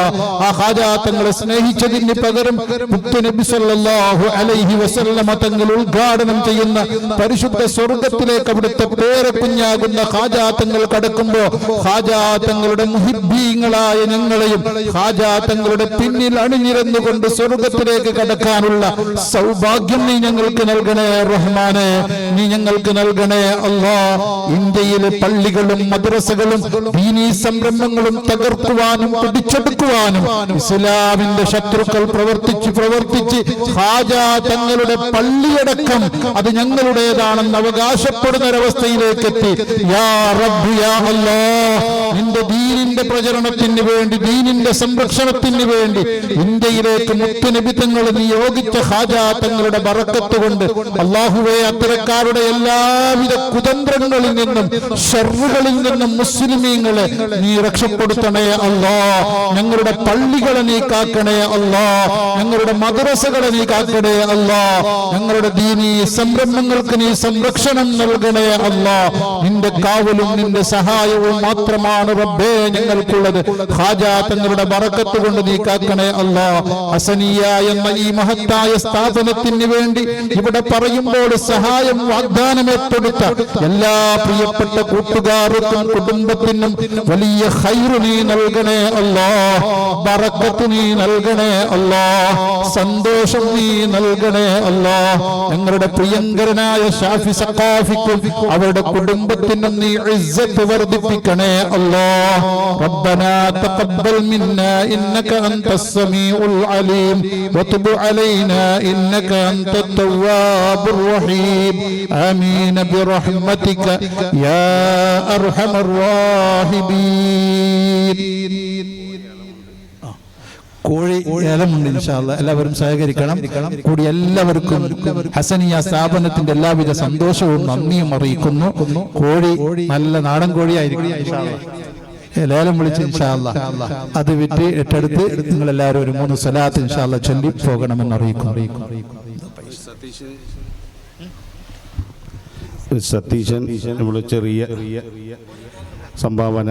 ആ ഖാജാ തങ്ങളെ സ്നേഹിച്ചതിന് പകരം മുത്തുനബി സല്ലല്ലാഹു അലൈഹി വസല്ലമ തങ്ങൾ ഉദ്ഘാടനം ചെയ്യുന്ന പരിശുദ്ധ സ്വർഗത്തിലേക്ക് അവിടുത്തെ പേരക്കുഞ്ഞാകുന്ന ഖാജാ തങ്ങൾ കടക്കുമ്പോ ഖാജാ തങ്ങളുടെ മുഹിബ്ബീങ്ങളായ ഞങ്ങളെയും ഖാജാ തങ്ങളുടെ പിന്നിൽ അണിനിരന്നുകൊണ്ട് സ്വർഗത്തിലേക്ക് കടക്കാനുള്ള സൗഭാഗ്യം നീ ഞങ്ങൾക്ക് നൽകണേ റഹ്മാനെ, നീ ഞങ്ങൾക്ക് നൽകണേ അല്ലാ. ഇന്ത്യയിലെ പള്ളികളും മദ്രസകളും ദീനീ സംരംഭങ്ങളും തകർക്കുവാനും പിടിച്ചെടുക്കുവാനും ഇസ്ലാമിന്റെ ശത്രുക്കൾ പ്രവർത്തിച്ച് ഖാജാ തങ്ങളുടെ പള്ളിയടക്കം അത് ഞങ്ങളുടേതാണെന്ന് അവകാശപ്പെടുന്ന ഒരവസ്ഥയിലേക്ക് എത്തി. യാ റബ്ബ് യാ അല്ലാഹ്, നിന്റെ ദീനിന്റെ പ്രചരണത്തിന് വേണ്ടി, ദീനിന്റെ സംരക്ഷണത്തിന് വേണ്ടി ഇന്ത്യയിലേക്ക് മുത്തുനബി തങ്ങൾ നിയോഗിച്ച ഖാജാ തങ്ങളുടെ ബറക്കത്ത് കൊണ്ട് അല്ലാഹുവേ അത്തരക്കാരുടെ എല്ലാവിധ കുതന്ത്രങ്ങളിൽ നിന്നും ശർറുകളിൽ നിന്നും മുസ്ലിമീങ്ങളെ നീ രക്ഷപ്പെടുത്തണേ അല്ലാ. ഞങ്ങളുടെ പള്ളികളെ നീ കാക്കണേ അല്ലാ. ഞങ്ങളുടെ മദ്രസകളെ നീ കാക്കണേ അല്ലാ. ഞങ്ങളുടെ ദീനീ സംരംഭങ്ങൾക്ക് നീ സംരക്ഷണം നൽകണേ അല്ലാ. നിന്റെ കാവലും നിന്റെ സഹായവും മാത്രമാണ് റബ്ബേ ഞങ്ങൾക്കുള്ളത്. ഖാജാ തങ്ങളുടെ ബറക്കത്ത് കൊണ്ട് നീ കാക്കണേ അല്ലാ. ഹസനിയ എന്ന ഈ മഹത്തായ സ്ഥാപനത്തിന് വേണ്ടി ഇവിടെ പറയുമ്പോൾ സഹായം വാഗ്ദാനം ഏറ്റെടുത്ത എല്ലാ പ്രിയപ്പെട്ട കൂട്ടുകാർക്കും കുടുംബത്തിനും വലിയ ഖൈർ നീ നൽകണേ അല്ലാ. ബറക്കത്ത് നീ നൽകണേ അല്ലാ. സന്തോഷം നീ നൽകണേ അല്ലാ. ഞങ്ങളുടെ പ്രിയങ്കരനായ ഷാഫി സഖാഫിക്കും അവരുടെ കുടുംബത്തിനും നീ ഇസ്സത്ത് വർദ്ധിപ്പിക്കണേ അല്ലാ. റബ്ബനാ തഖബ്ബൽ മിന്നാ ഇന്നക അൻതസ് സമീഉൽ അലീം വതുബ് അലൈനാ ഇന്നക അൻതത് തവ്വാബുർ റഹീം. ആമീൻ ബിറഹ്മതിക യാ അർഹമർ റഹീമീൻ. കോഴി ഏലമുണ്ട് ഇൻഷാ അല്ലാഹ്. എല്ലാവരും സഹകരിക്കണം. കൂടി എല്ലാവർക്കും ഹസനിയ സ്ഥാപനത്തിന്റെ എല്ലാവിധ സന്തോഷവും നന്ദിയും അറിയിക്കുന്നു. കോഴി നല്ല നാടൻ കോഴിയായിരിക്കും ഇൻഷാ അല്ലാഹ്. ലേലം വിളിച്ച് ഇൻഷാ അല്ലാഹ് അത് വിറ്റ് ഏറ്റെടുത്ത് നിങ്ങൾ എല്ലാവരും ഒരു 3 സ്വലാത്ത് ഇൻഷാ അല്ലാഹ് ചൊല്ലി പോകണമെന്ന് അറിയിക്കുന്നു. സതീശൻ ഇവിടെ ചെറിയ സംഭാവന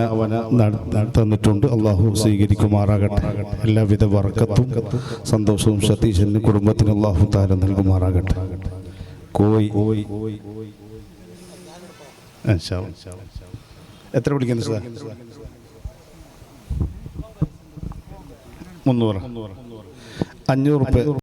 തന്നിട്ടുണ്ട്. അള്ളാഹു സ്വീകരിക്കുമാറാകട്ടെ. എല്ലാവിധ ബർക്കത്തും സന്തോഷവും സതീശന് കുടുംബത്തിന് അള്ളാഹു താല നൽകുമാറാകട്ടെ. കോയി എത്ര വിളിക്കുന്നു സാർ? 300 500 രൂപ.